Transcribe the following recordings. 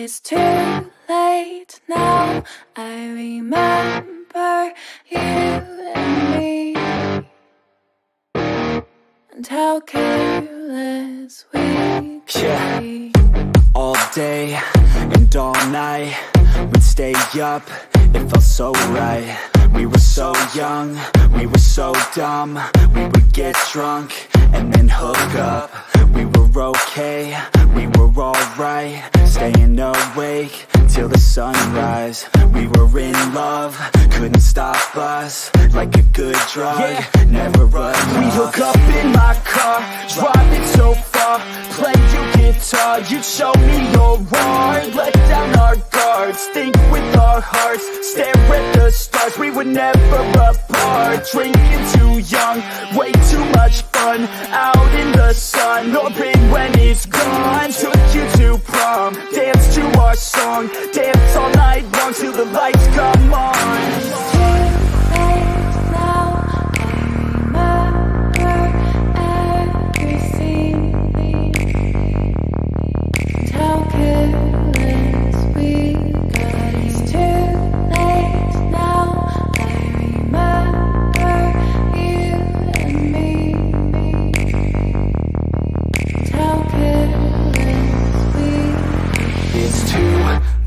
It's too late now. I remember you and me, and how careless we could be. All day and all night, we'd stay up, it felt so right. We were so young, we were so dumb. We would get drunk and then hook up. We were okay, we were alright, staying awake till the sunrise. We were in love, couldn't stop us, like a good drug, never enough. We hook up in my car, driving so far, play your guitar, you'd show me your art. Let down our guards, think with our hearts, stare at the stars, we were never apart. Drinking too young, way too much fun, out in the sun, hoping when it's gone. Took you to prom, dance to our song, dance all night long till the lights come on.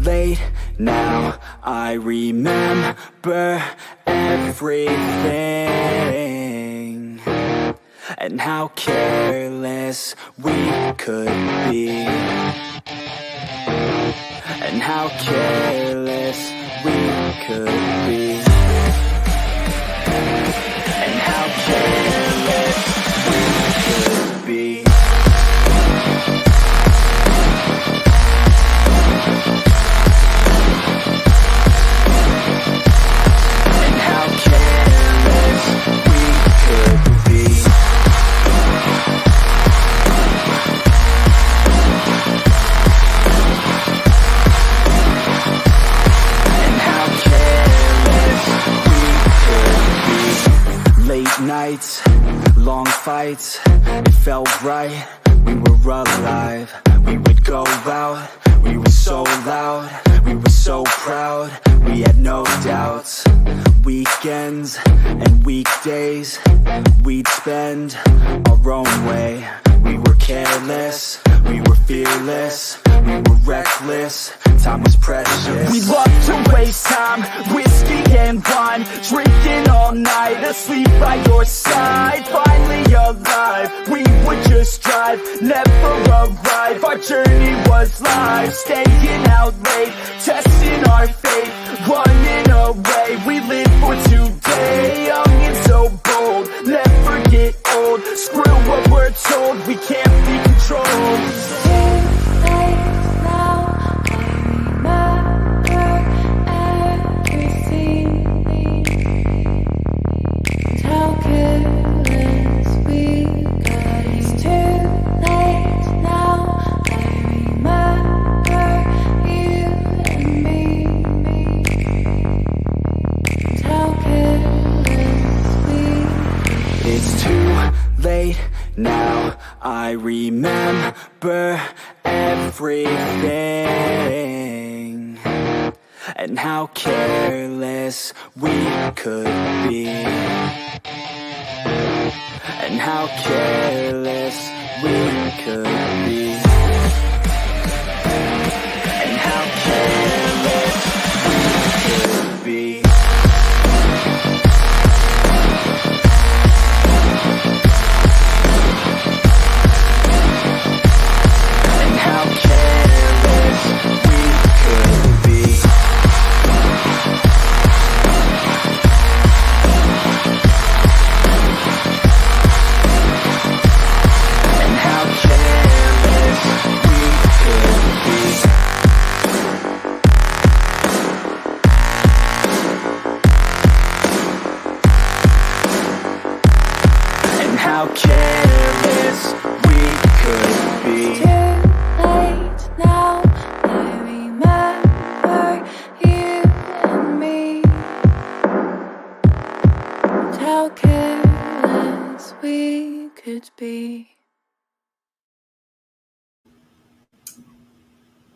Late now, I remember everything, and how careless we could be, and how careless we could be, and how careless we could be. Nights, long fights, it felt right, we were alive. We would go out, we were so loud, we were so proud, we had no doubts. Weekends and weekdays, we'd spend our own way. We were careless, we were fearless, we were reckless, time was precious. We loved to waste time, whiskey and wine, drinking all night, asleep by your side. Finally alive, we would just drive, never arrive. Our journey was live, staying out late, testing our fate, running away. We live for today, young and so bold, never get old. Screw what we're told, we can't be controlled. Late now, I remember everything, and how careless we could be, and how careless we could be, and how careless we could be. And how careless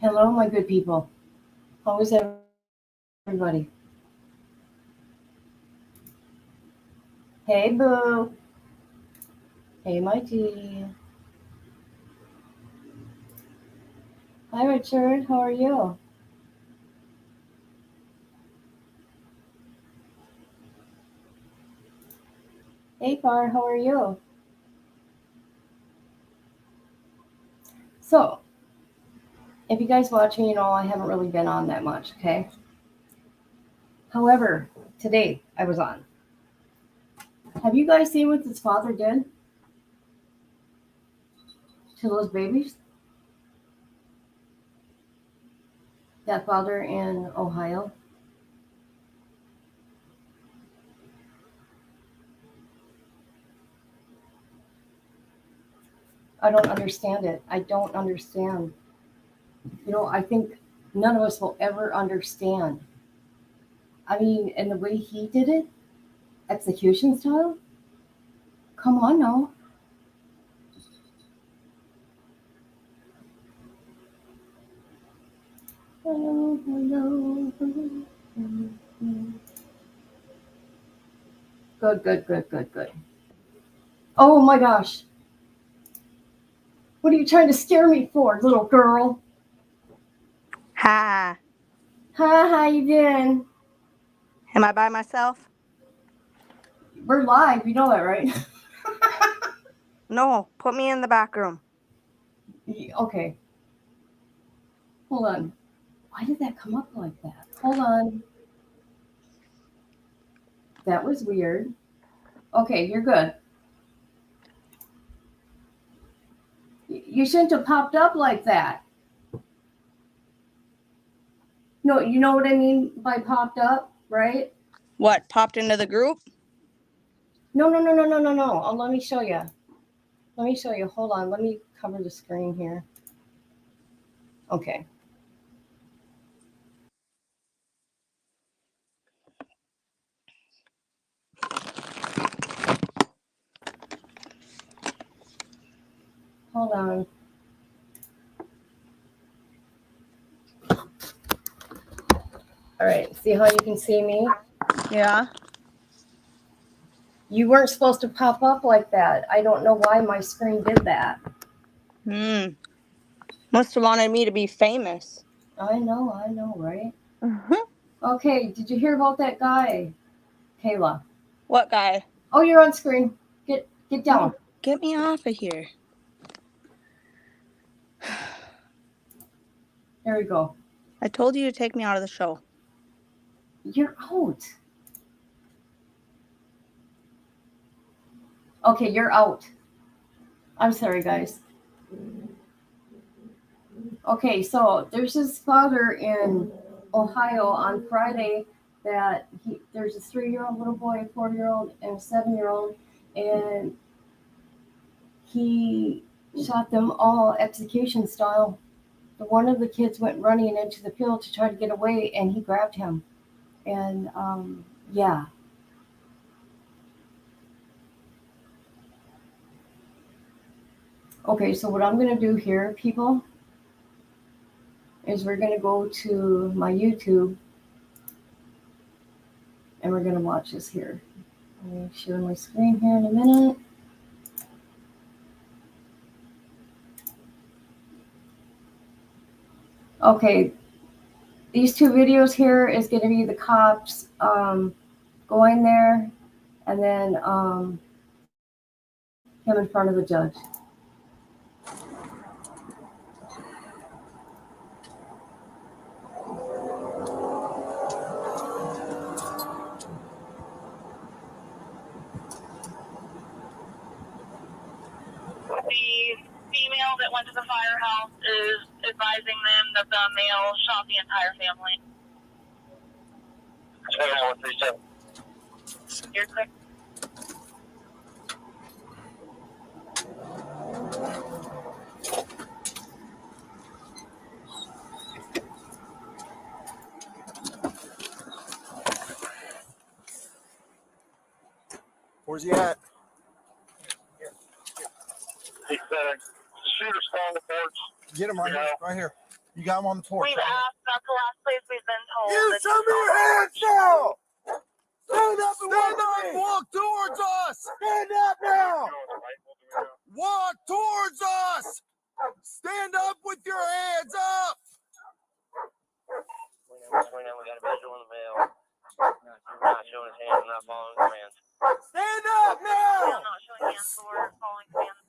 Hello, my good people. How is everybody? Hey, Boo. Hey, my G. Hi, Richard. How are you? Hey, Car. How are you? So, if you guys watch me, you know I haven't really been on that much, okay? However, today I was on. Have you guys seen what this father did to those babies? That father in Ohio? I don't understand it. I don't understand. You know, I think none of us will ever understand. I mean, and the way he did it, execution style? Come on now. Hello, hello, hello. Good, good, good, good, good. Oh my gosh. What are you trying to scare me for, little girl? Hi. Hi, how you doing? Am I by myself? We're live, you know that, right? No, put me in the back room. Okay. Hold on. Why did that come up like that? Hold on. That was weird. Okay, you're good. You shouldn't have popped up like that. No, you know what I mean by popped up, right? What, popped into the group? No, no, no, no, no, no, no. Oh, let me show you. Let me show you. Hold on. Let me cover the screen here. Okay. Hold on. All right. See how you can see me? Yeah. You weren't supposed to pop up like that. I don't know why my screen did that. Must have wanted me to be famous. I know, right? Mm-hmm. Okay. Did you hear about that guy, Kayla? What guy? Oh, you're on screen. Get down. No, get me off of here. There we go. I told you to take me out of the show. You're out. Okay, you're out. I'm sorry, guys. Okay, so there's this father in Ohio on Friday that there's a 3-year-old little boy, a 4-year-old, and a 7-year-old, and he shot them all execution style. One of the kids went running into the field to try to get away, and he grabbed him. And yeah. Okay, so what I'm going to do here, people, is we're going to go to my YouTube and we're going to watch this here. Let me share my screen here in a minute. Okay, these two videos here is going to be the cops going there and then him in front of the judge. The female that went to the firehouse is advising them that the male shot the entire family. You're correct. Where's he at? He said, shooter spawn the porch. Get him right here. Right here. You got him on the porch. We've asked. That's the last place we've been told. You that show he's me on your the hands porch. now! Stand up and walk towards us! Stand up now! Walk towards us! Stand up with your hands up! We got a visual in the mail. Not showing his hands, not following commands. Stand up now! I'm not showing hands for following commands.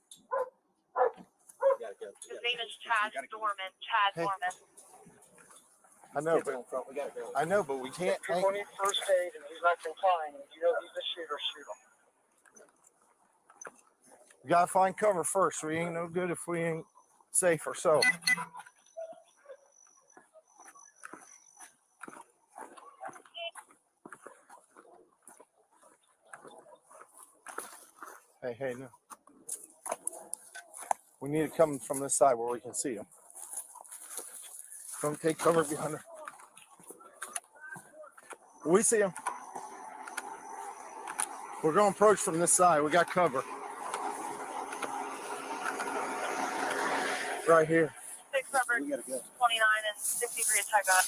His name is Chad Doerman. Chad Doerman. I know, but we can't. People need first aid, and he's not complying. You know he's a shooter. Shoot him. We gotta find cover first. We ain't no good if we ain't safe ourselves. Hey, no. We need to come from this side where we can see them. Don't take cover behind her. We see them. We're going to approach from this side. We got cover. Right here. 6 covered, 29 and 63 attack got.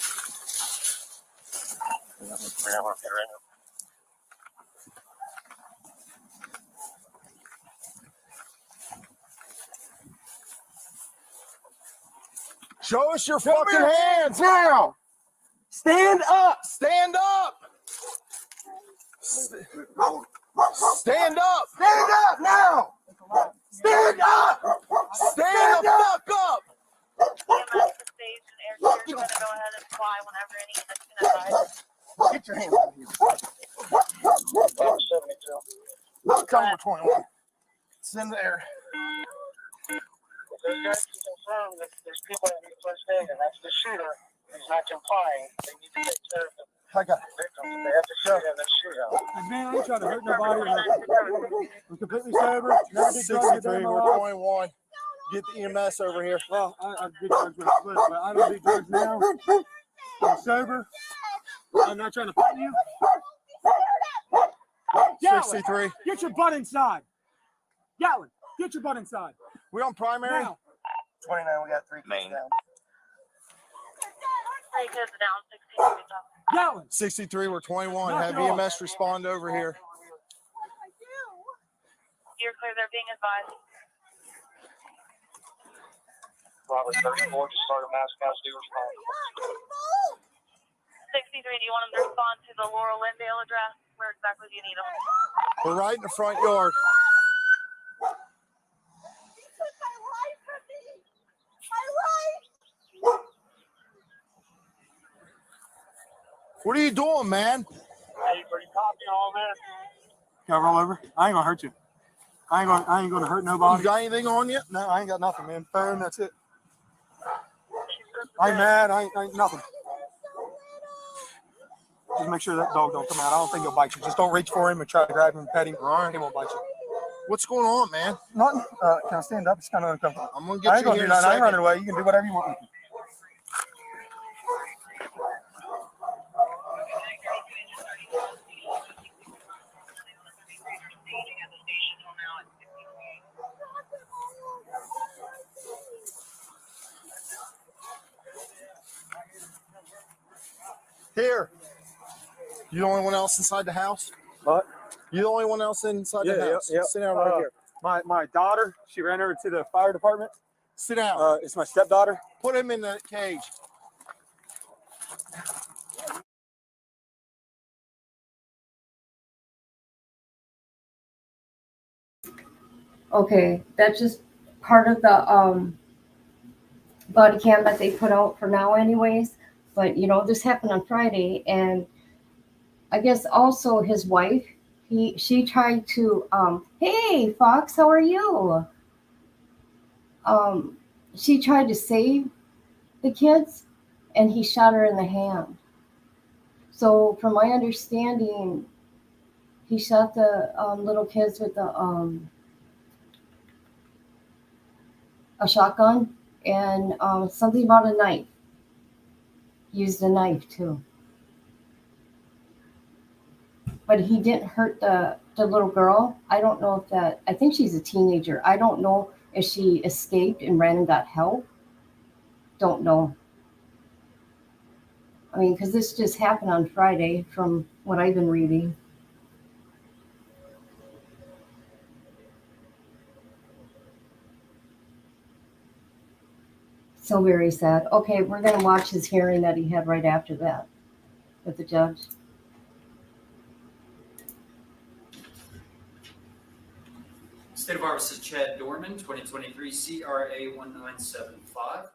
Show us your fucking hands now! Stand up! Stand up! Stand up! Stand up now! Stand up! Stand the fuck up! EMS to stage and air clear. Try to go ahead and fly whenever any units can advise. Get your hands out here. Cover 21. It's in there. Those guys can confirm that there's people that need first aid, and that's the shooter. He's not complying. They need to take care of the I got it. victims. They have to shoot him and shoot out. Man, I ain't trying to hurt nobody. I'm completely sober. Never did drugs a day 63, in my we're life. 21. Get the EMS over here. Well, I did drugs with a foot, but I don't do drugs now. I'm sober. I'm not trying to fight you. Yowlin, 63. get your butt inside. Yowlin, get your butt inside. We on primary? Now. 29, we got 3 kids down. 3 kids down, 16 down. Yowlin. 63, we're 21. Knock Have it off. EMS respond over here. You're clear, they're being advised. Probably 34, just start a mass cast do respond. 63, do you want them to respond to the Laurel Lindale address? Where exactly do you need them? We're right in the front yard. What are you doing, man? Hey, pretty copy all this. Can I roll over? I ain't gonna hurt you. I ain't gonna hurt You nobody. got anything on you? No, I ain't got nothing, man. Phone, that's it. I ain't mad. I ain't nothing. Just make sure that dog don't come out. I don't think he'll bite you. Just don't reach for him and try to grab him and pet him. He won't bite you. What's going on, man? Nothing. Can I stand up? It's kind of uncomfortable. I'm gonna I get ain't you gonna here do in a nothing. I ain't running second. away. You can do whatever you want. Here. You the only one else inside the house? What? You the only one else inside the house? yeah. Sit down right here. My daughter, she ran over to the fire department. Sit down. It's my stepdaughter. Put him in the cage. Okay, that's just part of the body cam that they put out for now anyways. But you know, this happened on Friday, and I guess also his wife, she tried to hey Fox, how are you? She tried to save the kids, and he shot her in the hand. So from my understanding, he shot the little kids with a shotgun and something about a knife. Used a knife too. But he didn't hurt the little girl. I don't know if I think she's a teenager. I don't know if she escaped and ran and got help don't know. I mean, because this just happened on Friday from what I've been reading. So very sad. Okay, we're going to watch his hearing that he had right after that with the judge. State of Iowa says Chad Doerman, 2023 CRA 1975.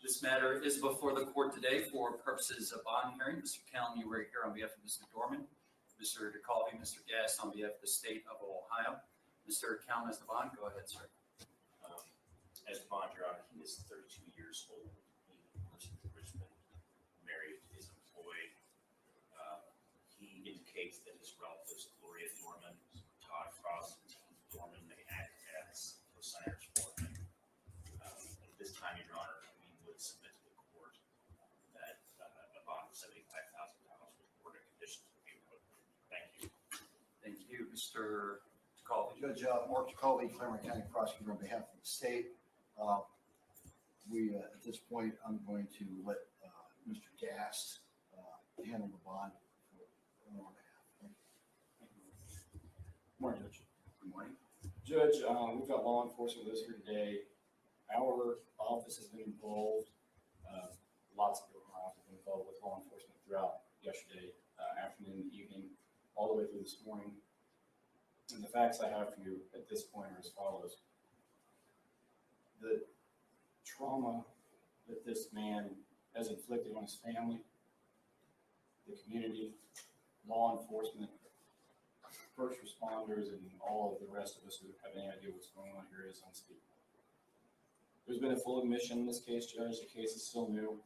This matter is before the court today for purposes of bond hearing. Mr. Kellum, you were here on behalf of Mr. Doerman. Mr. DeCalvi, Mr. Gass on behalf of the state of Ohio. Mr. Kellum as the bond. Go ahead, sir. As bond, Your Honor, he is 32 years old. He lives in Richmond, married, is employed. He indicates that his relatives, Gloria Doerman, Todd Frost, and Tim Doerman, may act as co-signers for him. At this time, Your Honor, we would submit to the court that a bond of $75,000 with order conditions would be approved. Thank you. Thank you, Mr. DeCalvi. Judge Mark DeCalvi, Claremont County Prosecutor on behalf of the state. At this point, I'm going to let Mr. Gast handle the bond on our behalf. Good morning, Judge. Good morning. Judge, we've got law enforcement with us here today. Our office has been involved. Lots of people in our office have been involved with law enforcement throughout yesterday, afternoon, evening, all the way through this morning. And the facts I have for you at this point are as follows. The trauma that this man has inflicted on his family, the community, law enforcement, first responders, and all of the rest of us who have any idea what's going on here is unspeakable. There's been a full admission in this case, Judge. The case is still new.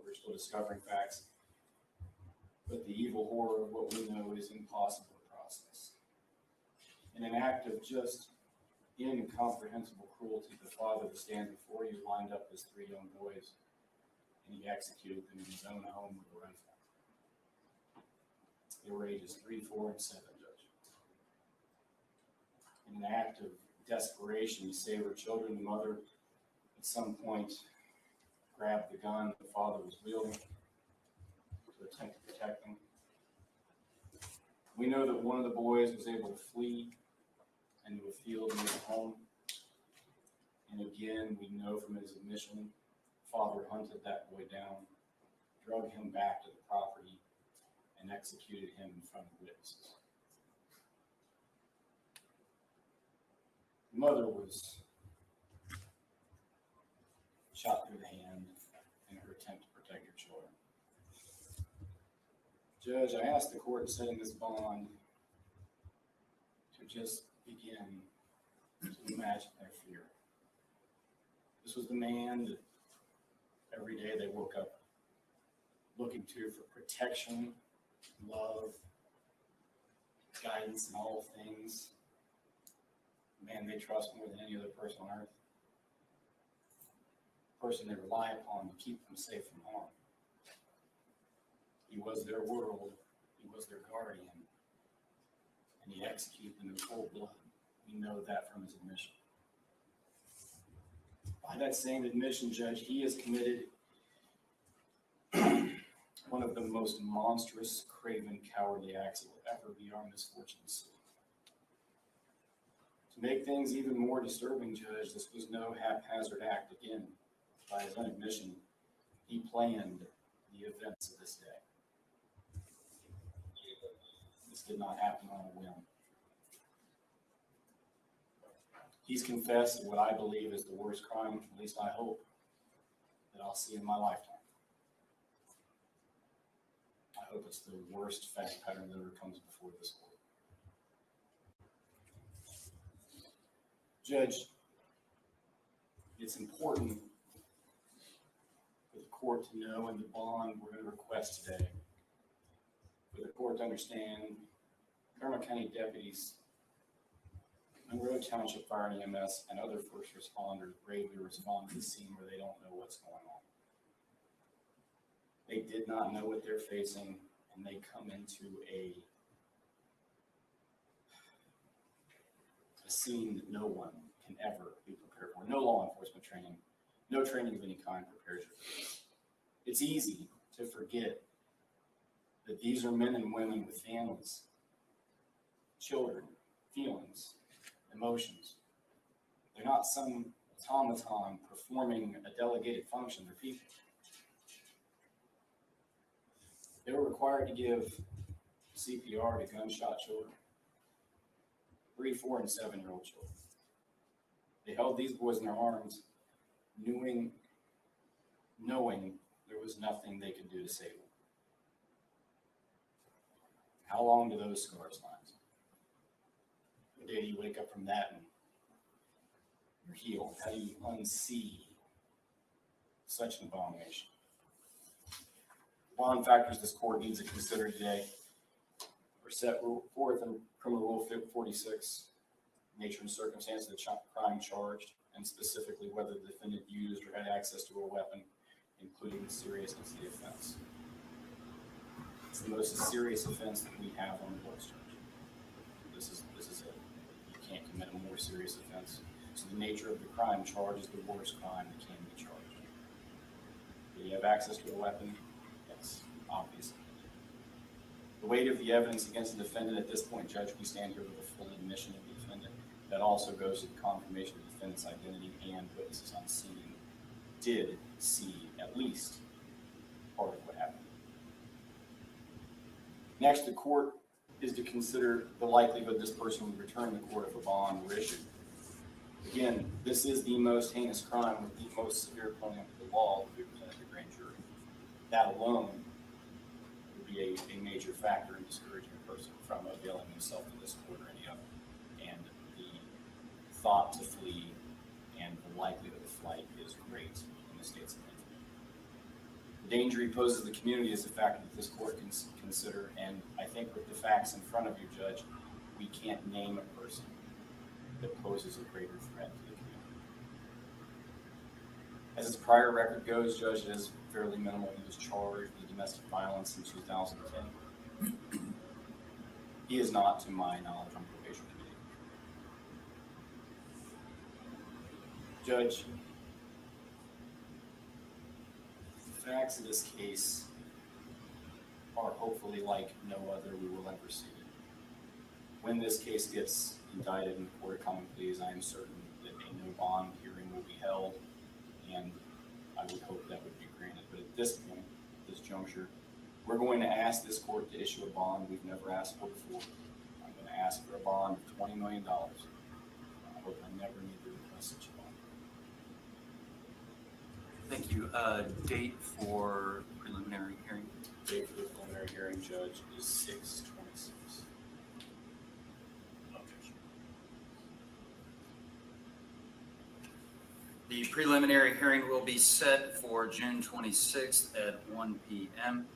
We're still discovering facts. But the evil horror of what we know is impossible to process. In an act of just incomprehensible cruelty, the father that stands before you lined up his 3 young boys, and he executed them in his own home with a rifle. They were ages 3, 4, and 7, Judge. In an act of desperation to save her children, the mother at some point grabbed the gun the father was wielding to attempt to protect them. We know that one of the boys was able to flee into a field near the home. And again, we know from his admission, father hunted that boy down, drug him back to the property, and executed him in front of witnesses. The mother was shot through the hand in her attempt to protect her children. Judge, I asked the court in setting this bond to just begin to imagine their fear. This was the man that every day they woke up looking to for protection, love, guidance in all things. The man they trust more than any other person on earth. The person they rely upon to keep them safe from harm. He was their world. He was their guardian. And he executed them in cold blood. We know that from his admission. By that same admission, Judge, he has committed one of the most monstrous, craven, cowardly acts that will ever be our misfortune to see. To make things even more disturbing, Judge, this was no haphazard act. Again, by his own admission, he planned the events of this day. This did not happen on a whim. He's confessed what I believe is the worst crime, at least I hope, that I'll see in my lifetime. I hope it's the worst fact pattern that ever comes before this court. Judge, it's important for the court to know in the bond we're going to request today, for the court to understand Doerman County deputies, Monroe Township Fire and EMS, and other first responders bravely respond to the scene where they don't know what's going on. They did not know what they're facing, and they come into a scene that no one can ever no law enforcement training, no training of any kind prepares you for this. It's easy to forget that these are men and women with families, children, feelings, emotions. They're not some automaton performing a delegated function. They're people. They were required to give CPR to gunshot children, 3, 4, and 7-year-old children. They held these boys in their arms, knowing there was nothing they could do to save them. How long do those scars last? The day you wake up from that and you're healed, how do you unsee such an abomination? Bond factors this court needs to consider today are set forth in Criminal Rule 46, nature and circumstance of the crime charged, and specifically whether the defendant used or had access to a weapon, including the seriousness of the offense. It's the most serious offense that we have on the books, Judge. This is it. You can't commit a more serious offense. So the nature of the crime charged is the worst crime that can be charged. Do you have access to a weapon? Yes, obviously. The weight of the evidence against the defendant at this point, Judge, we stand here with a full admission of the defendant. That also goes to the confirmation of the defendant's identity, and witnesses on scene did see at least part of what happened. Next, the court is to consider the likelihood this person would return to court if a bond were issued. Again, this is the most heinous crime with the most severe penalty under the law to be presented to the grand jury. That alone would be a major factor in discouraging a person from availing himself to this court or any other. And the thought to flee and the likelihood of flight is great in the state's opinion. The danger he poses to the community is a factor that this court can consider, and I think with the facts in front of you, Judge, we can't name a person that poses a greater threat to the community. As his prior record goes, Judge, it is fairly minimal. He was charged with domestic violence in 2010. He is not, to my knowledge, on probation committee. Judge, the facts of this case are hopefully like no other we will ever see. When this case gets indicted in the court of common pleas, I am certain that a no bond hearing will be held, and I would hope that would be granted. But at this point, at this juncture, we're going to ask this court to issue a bond we've never asked for before. I'm going to ask for a bond of $20 million. I hope I never need to request such a bond. Thank you. Date for preliminary hearing? Date for the preliminary hearing, Judge, is 6/26. The preliminary hearing will be set for June 26th at 1 p.m.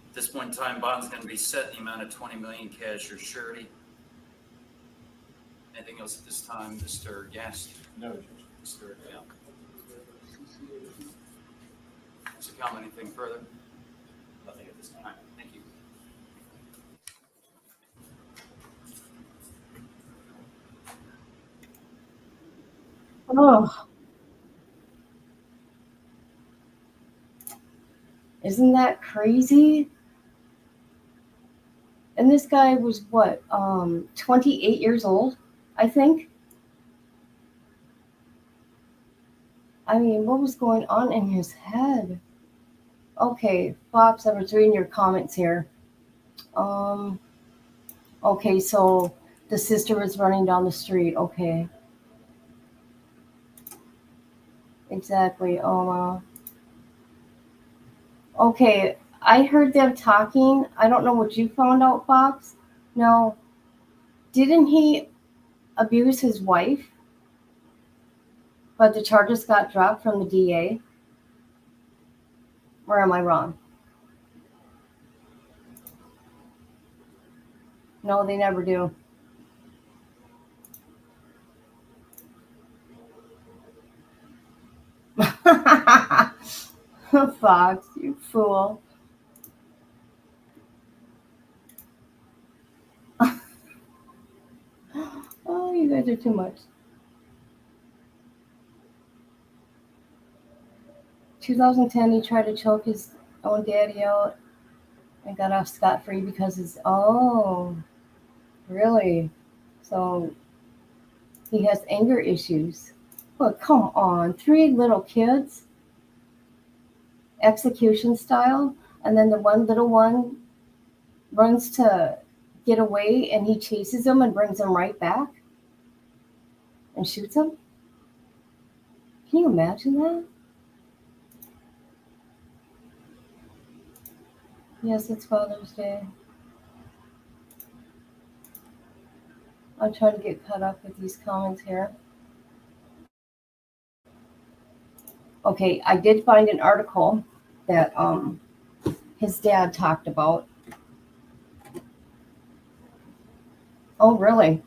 At this point in time, bond's going to be set in the amount of $20 million cash or surety. Anything else at this time, Mr. Gast? No, Judge. Mr. Cal? Mr. Cal, anything further? Nothing at this time. All right, thank you. Oh, isn't that crazy? And this guy was what, 28 years old, I think. I mean, what was going on in his head? Okay, Fox, I was reading your comments here. Okay, so the sister was running down the street. Okay. Exactly. Okay, I heard them talking. I don't know what you found out, Fox. No. Didn't he abuse his wife? But the charges got dropped from the DA? Or am I wrong? No, they never do. Fox, you fool. You guys are too much. 2010, he tried to choke his own daddy out and got off scot-free because his, oh, really? So he has anger issues. Well, come on, 3 little kids, execution style, and then the one little one runs to get away and he chases him and brings him right back and shoots him. Can you imagine that? Yes, it's Father's Day. I'm trying to get caught up with these comments here. Okay, I did find an article that his dad talked about. Oh, really?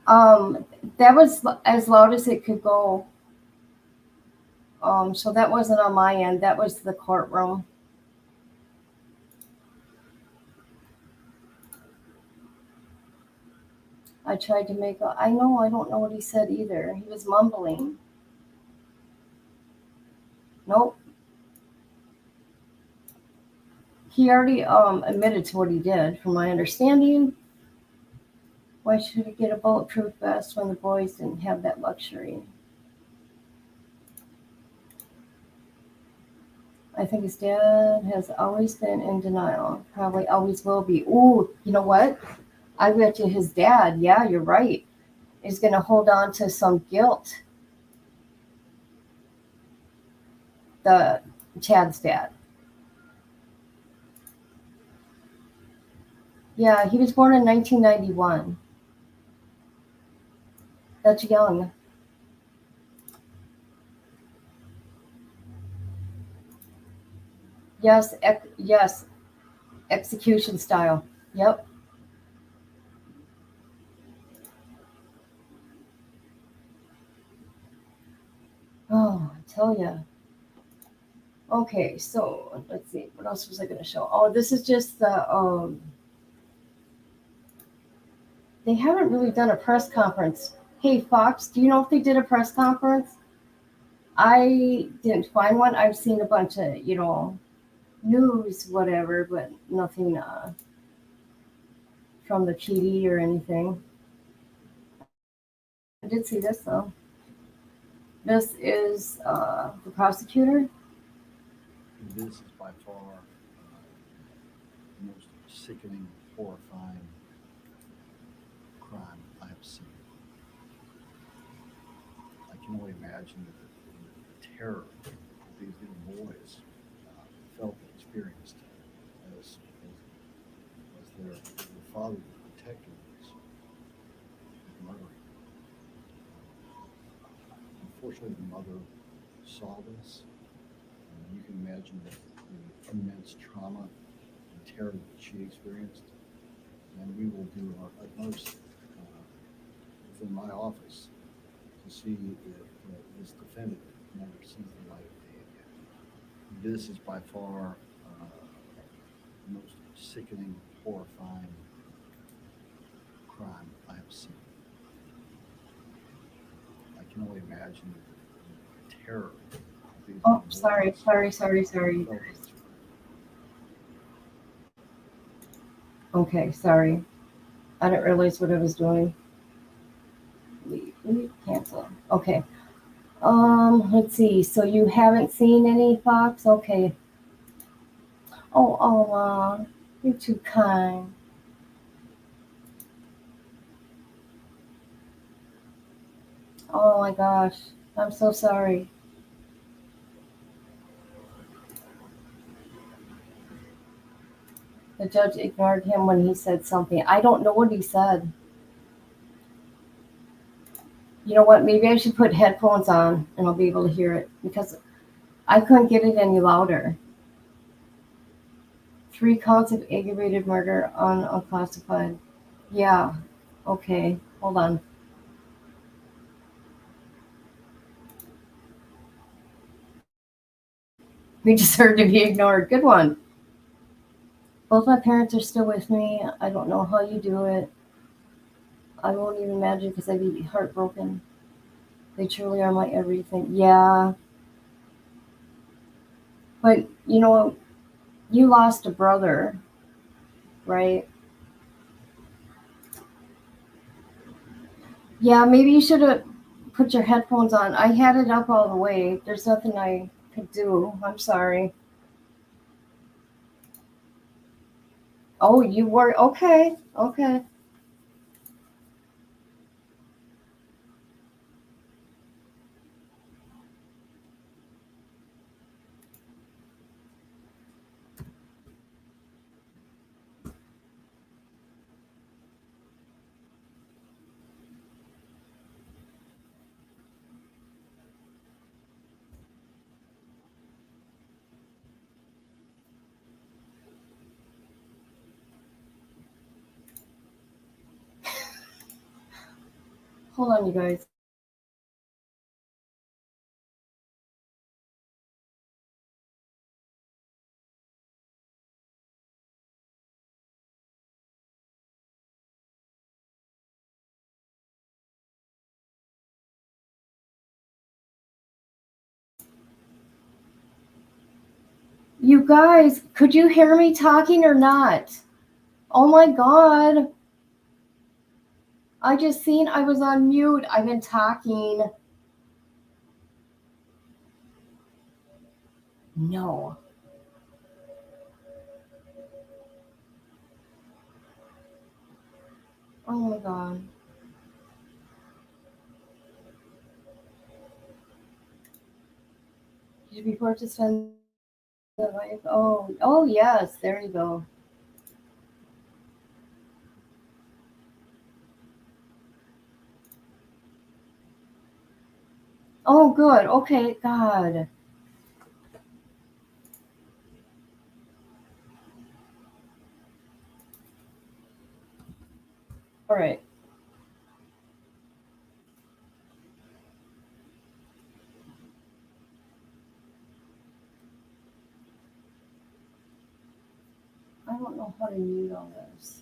That was as loud as it could go. So that wasn't on my end. That was the courtroom. I tried to make a, I know, I don't know what he said either. He was mumbling. Nope. He already admitted to what he did, from my understanding. Why should he get a bulletproof vest when the boys didn't have that luxury? I think his dad has always been in denial. Probably always will be. Ooh, you know what? I bet you his dad, yeah, you're right, is going to hold on to some guilt. The Chad's dad. Yeah, he was born in 1991. That's young. Yes, yes, execution style. Yep. Oh, I tell ya. Okay, so let's see. What else was I going to show? Oh, this is just the. They haven't really done a press conference. Hey, Fox, do you know if they did a press conference? I didn't find one. I've seen a bunch of, news, whatever, but nothing from the PD or anything. I did see this, though. This is the prosecutor. This is by far the most sickening, horrifying crime I have seen. I can only imagine the terror these little boys felt and experienced as their father, the protector, was murdering. Unfortunately, the mother saw this. You can imagine the immense trauma and terror that she experienced. And we will do our utmost within my office to see that this defendant never sees the light of day again. This is by far the most sickening, horrifying crime I have seen. I can only imagine the terror. Oh, sorry. Okay, sorry. I didn't realize what I was doing. Leave, cancel. Okay. Let's see. So you haven't seen any, Fox? Okay. Oh, you're too kind. Oh my gosh. I'm so sorry. The judge ignored him when he said something. I don't know what he said. You know what? Maybe I should put headphones on and I'll be able to hear it because I couldn't get it any louder. 3 counts of aggravated murder on unclassified. Yeah. Okay. Hold on. We deserve to be ignored. Good one. Both my parents are still with me. I don't know how you do it. I won't even imagine because I'd be heartbroken. They truly are my everything. Yeah. But, you know, you lost a brother, right? Yeah, maybe you should have put your headphones on. I had it up all the way. There's nothing I could do. I'm sorry. Oh, you were okay. Okay. Hold on, you guys. You guys, could you hear me talking or not? Oh my God. I just seen I was on mute. I've been talking. No. Oh my God. Did you be forced to spend the life? Oh yes. There you go. Oh, good. Okay, God. All right. I don't know how to mute all this.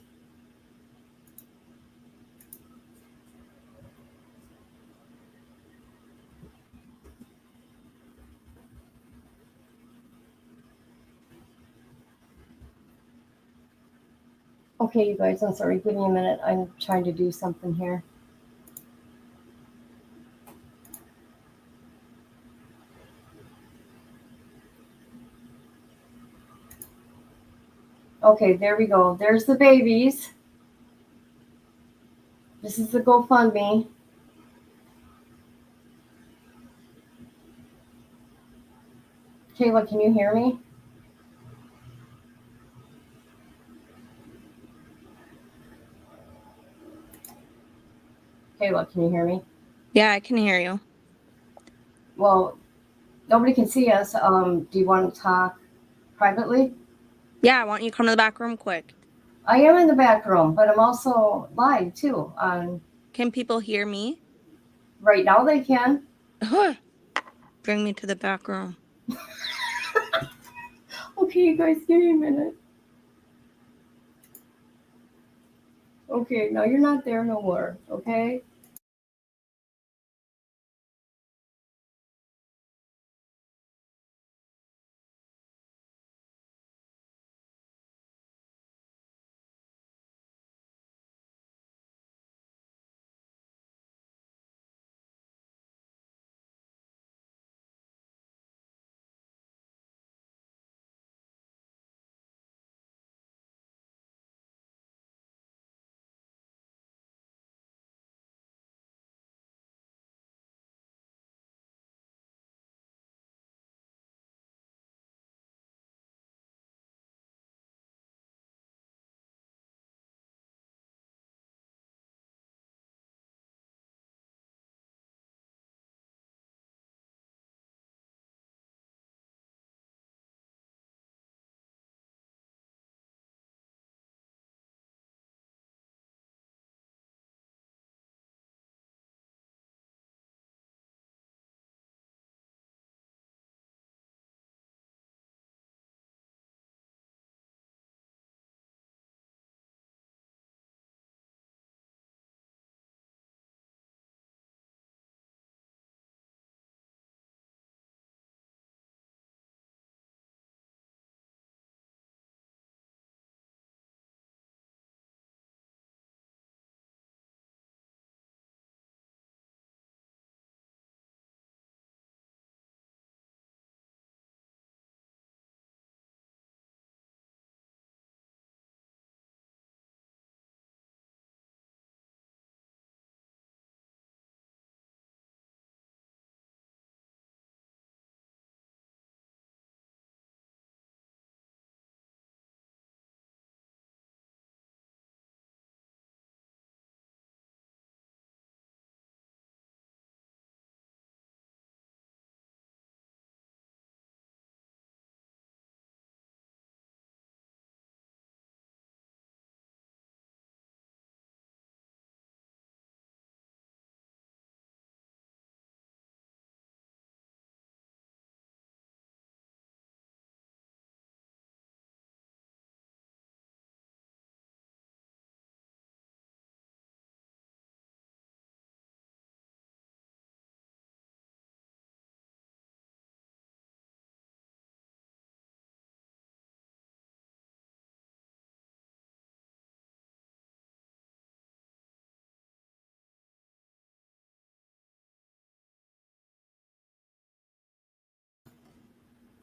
Okay, you guys, I'm sorry. Give me a minute. I'm trying to do something here. Okay, there we go. There's the babies. This is the GoFundMe. Kayla, can you hear me? Kayla, can you hear me? Yeah, I can hear you. Well, nobody can see us. Do you want to talk privately? Yeah, why don't you come to the back room quick? I am in the back room, but I'm also live too. Can people hear me? Right now they can. Bring me to the back room. Okay, you guys, give me a minute. Okay, now you're not there no more, okay?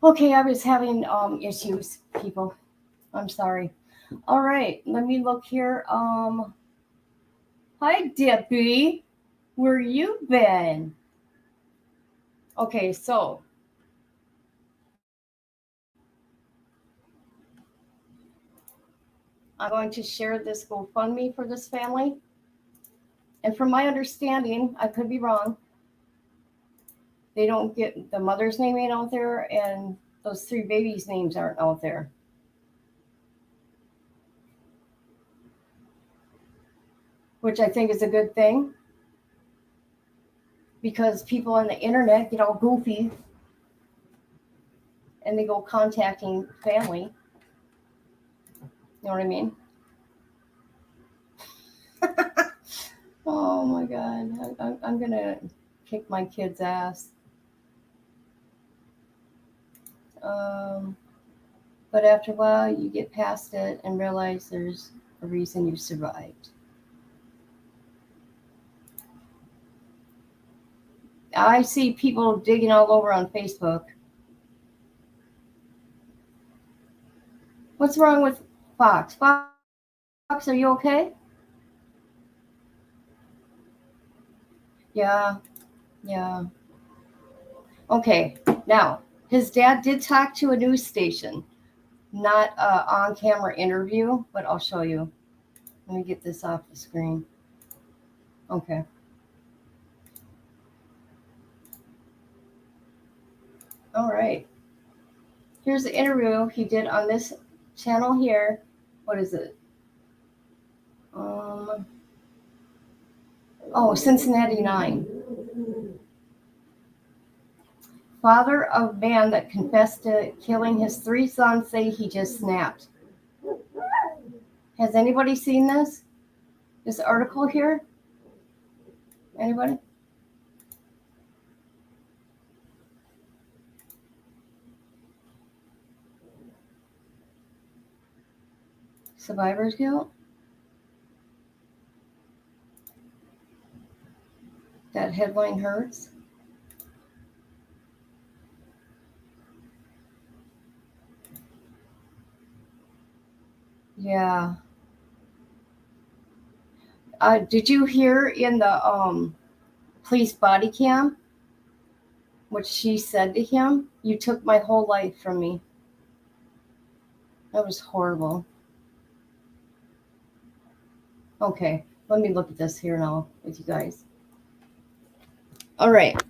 Okay, I was having issues, people. I'm sorry. All right, let me look here. Hi, Debbie. Where you been? Okay, so I'm going to share this GoFundMe for this family. And from my understanding, I could be wrong. They don't get the mother's name ain't out there, and those 3 babies' names aren't out there. Which I think is a good thing because people on the internet get all goofy and they go contacting family. You know what I mean? Oh my God. I'm going to kick my kid's ass. But after a while, you get past it and realize there's a reason you survived. I see people digging all over on Facebook. What's wrong with Fox? Fox, are you okay? Yeah. Okay, now, his dad did talk to a news station. Not an on-camera interview, but I'll show you. Let me get this off the screen. Okay. All right. Here's the interview he did on this channel here. What is it? Cincinnati 9. Father of man that confessed to killing his 3 sons say he just snapped. Has anybody seen this? This article here? Anybody? Survivor's guilt? That headline hurts. Yeah. Did you hear in the police body cam what she said to him? You took my whole life from me. That was horrible. Okay, let me look at this here now with you guys. All right.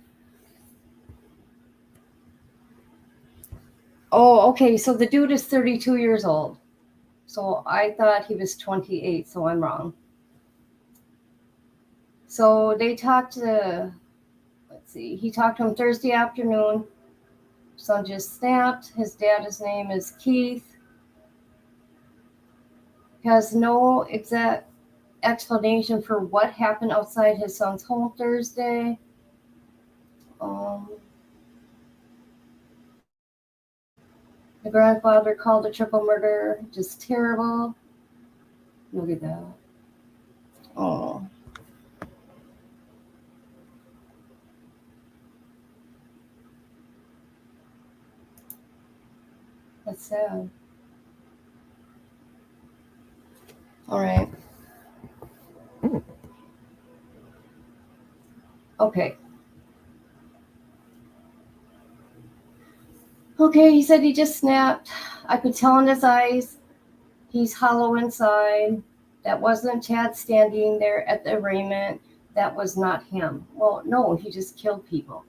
Oh, okay, so the dude is 32 years old. So I thought he was 28, so I'm wrong. So they talked to, let's see, he talked to him Thursday afternoon. Son just snapped. His dad's name is Keith. Has no exact explanation for what happened outside his son's home Thursday. The grandfather called a triple murder just terrible. Look at that. Oh. That's sad. All right. Okay. Okay, he said he just snapped. I could tell in his eyes he's hollow inside. That wasn't Chad standing there at the arraignment. That was not him. Well, no, he just killed people.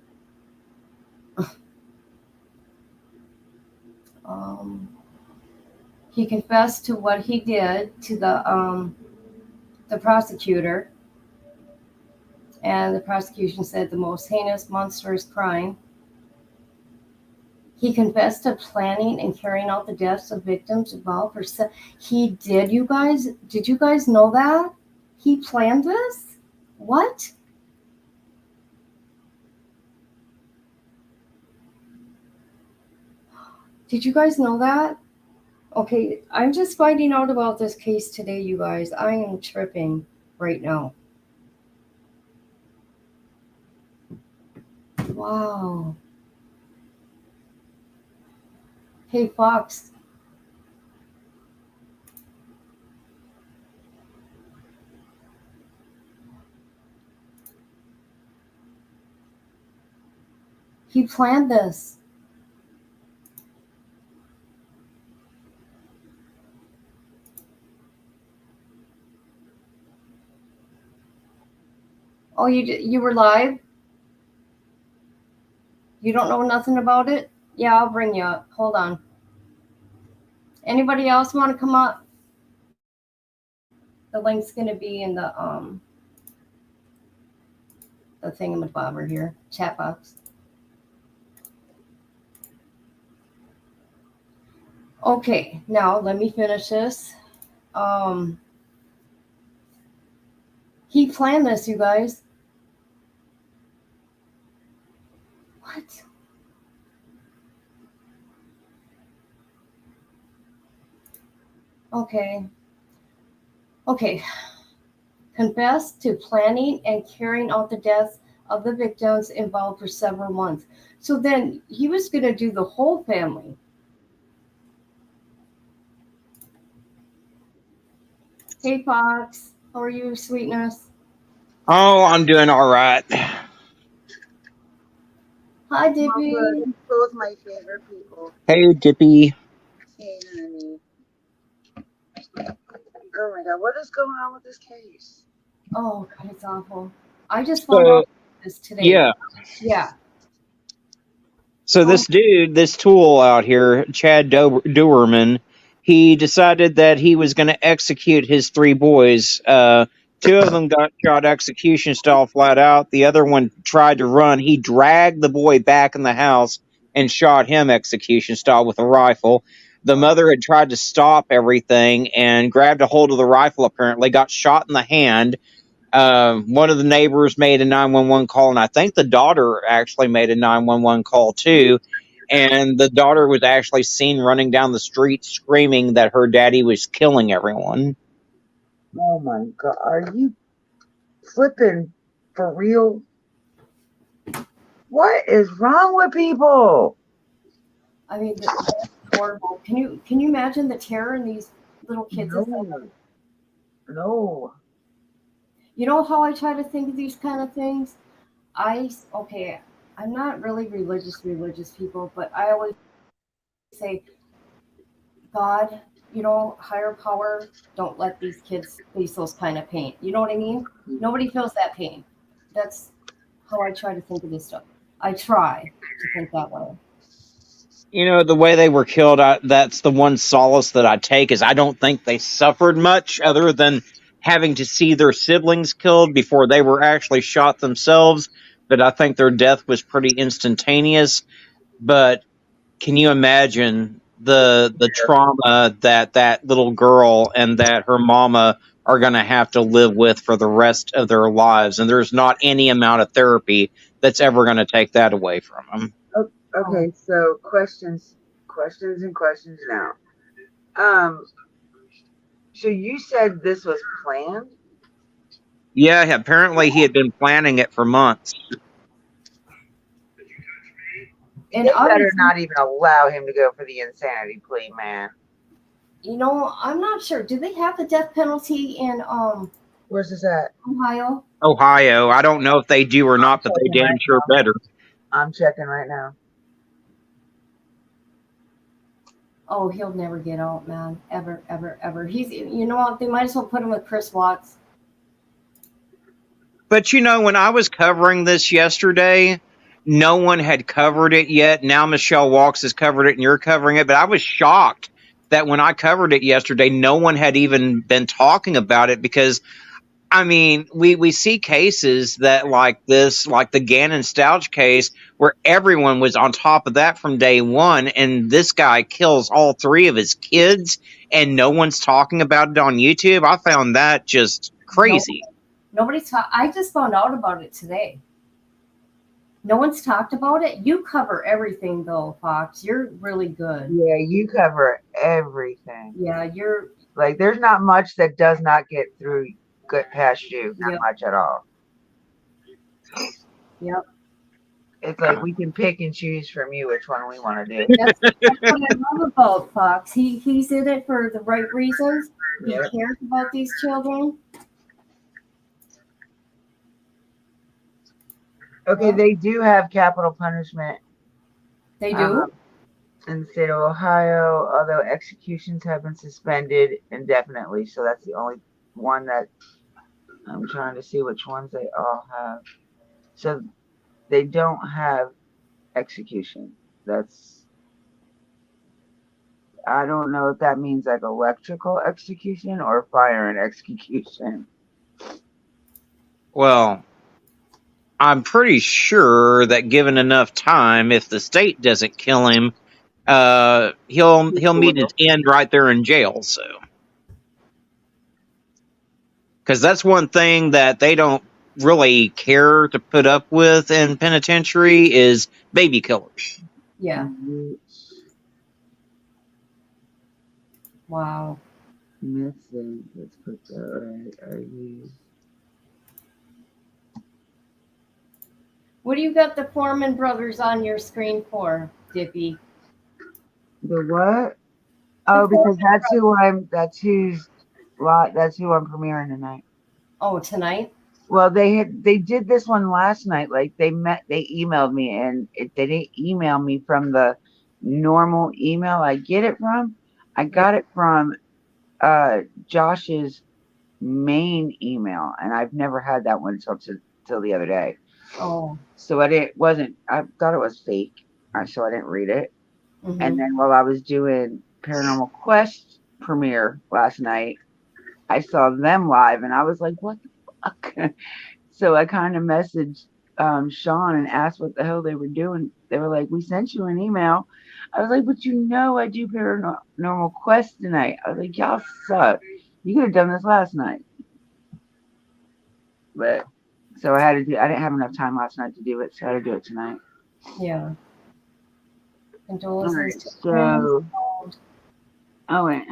He confessed to what he did to the prosecutor. And the prosecution said the most heinous, monstrous crime. He confessed to planning and carrying out the deaths of victims involved for he did, you guys? Did you guys know that? He planned this? What? Did you guys know that? Okay, I'm just finding out about this case today, you guys. I am tripping right now. Wow. Hey, Fox. He planned this. Oh, you were live? You don't know nothing about it? Yeah, I'll bring you up. Hold on. Anybody else want to come up? The link's going to be in the thingamabobber here, chat box. Okay, now let me finish this. He planned this, you guys. What? Okay. Okay. Confessed to planning and carrying out the deaths of the victims involved for several months. So then he was going to do the whole family. Hey, Fox. How are you, sweetness? Oh, I'm doing all right. Hi, Dippy. Both my favorite people. Hey, Dippy. Hey, honey. Oh my God, what is going on with this case? Oh, God, it's awful. I just found So, out this today. yeah. Yeah. So this dude, this tool out here, Chad Doerman, he decided that he was going to execute his three boys. Two of them got shot execution style flat out. The other one tried to run. He dragged the boy back in the house and shot him execution style with a rifle. The mother had tried to stop everything and grabbed a hold of the rifle, apparently, got shot in the hand. One of the neighbors made a 911 call, and I think the daughter actually made a 911 call too. And the daughter was actually seen running down the street screaming that her daddy was killing everyone. Oh my God, are you flipping for real? What is wrong with people? I mean, that's horrible. Can you imagine the terror in these little kids? No. You know how I try to think of these kind of things? I'm not really religious people, but I always say, God, higher power, don't let these kids face those kind of pain. You know what I mean? Nobody feels that pain. That's how I try to think of this stuff. I try to think that way. You know, the way they were killed, that's the one solace that I take is I don't think they suffered much other than having to see their siblings killed before they were actually shot themselves. But I think their death was pretty instantaneous. But can you imagine the trauma that that little girl and that her mama are going to have to live with for the rest of their lives? And there's not any amount of therapy that's ever going to take that away from them. Okay, so questions now. So you said this was planned? Yeah, apparently he had been planning it for months. And they better not even allow him to go for the insanity plea, man. I'm not sure. Do they have the death penalty in Where's this at? Ohio? Ohio. I don't know if they do or not, but they damn sure better. I'm checking right now. Oh, he'll never get out, man. Ever, ever, ever. You know what? They might as well put him with Chris Watts. But when I was covering this yesterday, no one had covered it yet. Now Michelle Walks has covered it and you're covering it. But I was shocked that when I covered it yesterday, no one had even been talking about it because, I mean, we see cases that like this, like the Gannon Stouch case, where everyone was on top of that from day one. And this guy kills all three of his kids and no one's talking about it on YouTube. I found that just crazy. Nobody's I just found out about it today. No one's talked about it. You cover everything, though, Fox. You're really good. Yeah, you cover everything. Yeah, you're like, there's not much that does not get past you. Not much at all. Yep. It's like we can pick and choose from you which one we want to do. That's what I love about Fox. He's in it for the right reasons. He Yep. cares about these children. Okay, they do have capital punishment. They do? In the state of Ohio, although executions have been suspended indefinitely. So that's the only one that I'm trying to see which ones they all have. So they don't have execution. I don't know if that means like electrical execution or fire and execution. Well, I'm pretty sure that given enough time, if the state doesn't kill him, he'll meet his end right there in jail. So, because that's one thing that they don't really care to put up with in penitentiary is baby killers. Yeah. Wow. Missing. Let's put that right. What do you got the Foreman brothers on your screen for, Dippy? The what? Oh, because that's who I'm premiering tonight. Oh, tonight? Well, they did this one last night. Like they emailed me, and they didn't email me from the normal email I get it from. I got it from Josh's main email, and I've never had that one till the other day. Oh. So I thought it was fake, so I didn't read it. Mm-hmm. And then while I was doing Paranormal Quest premiere last night, I saw them live, and I was like, what the fuck? So I kind of messaged Sean and asked what the hell they were doing. They were like, we sent you an email. I was like, but I do Paranormal Quest tonight. I was like, y'all suck. You could have done this last night. But so I didn't have enough time last night to do it, so I had to do it tonight. Yeah. Condolences to so, oh wait.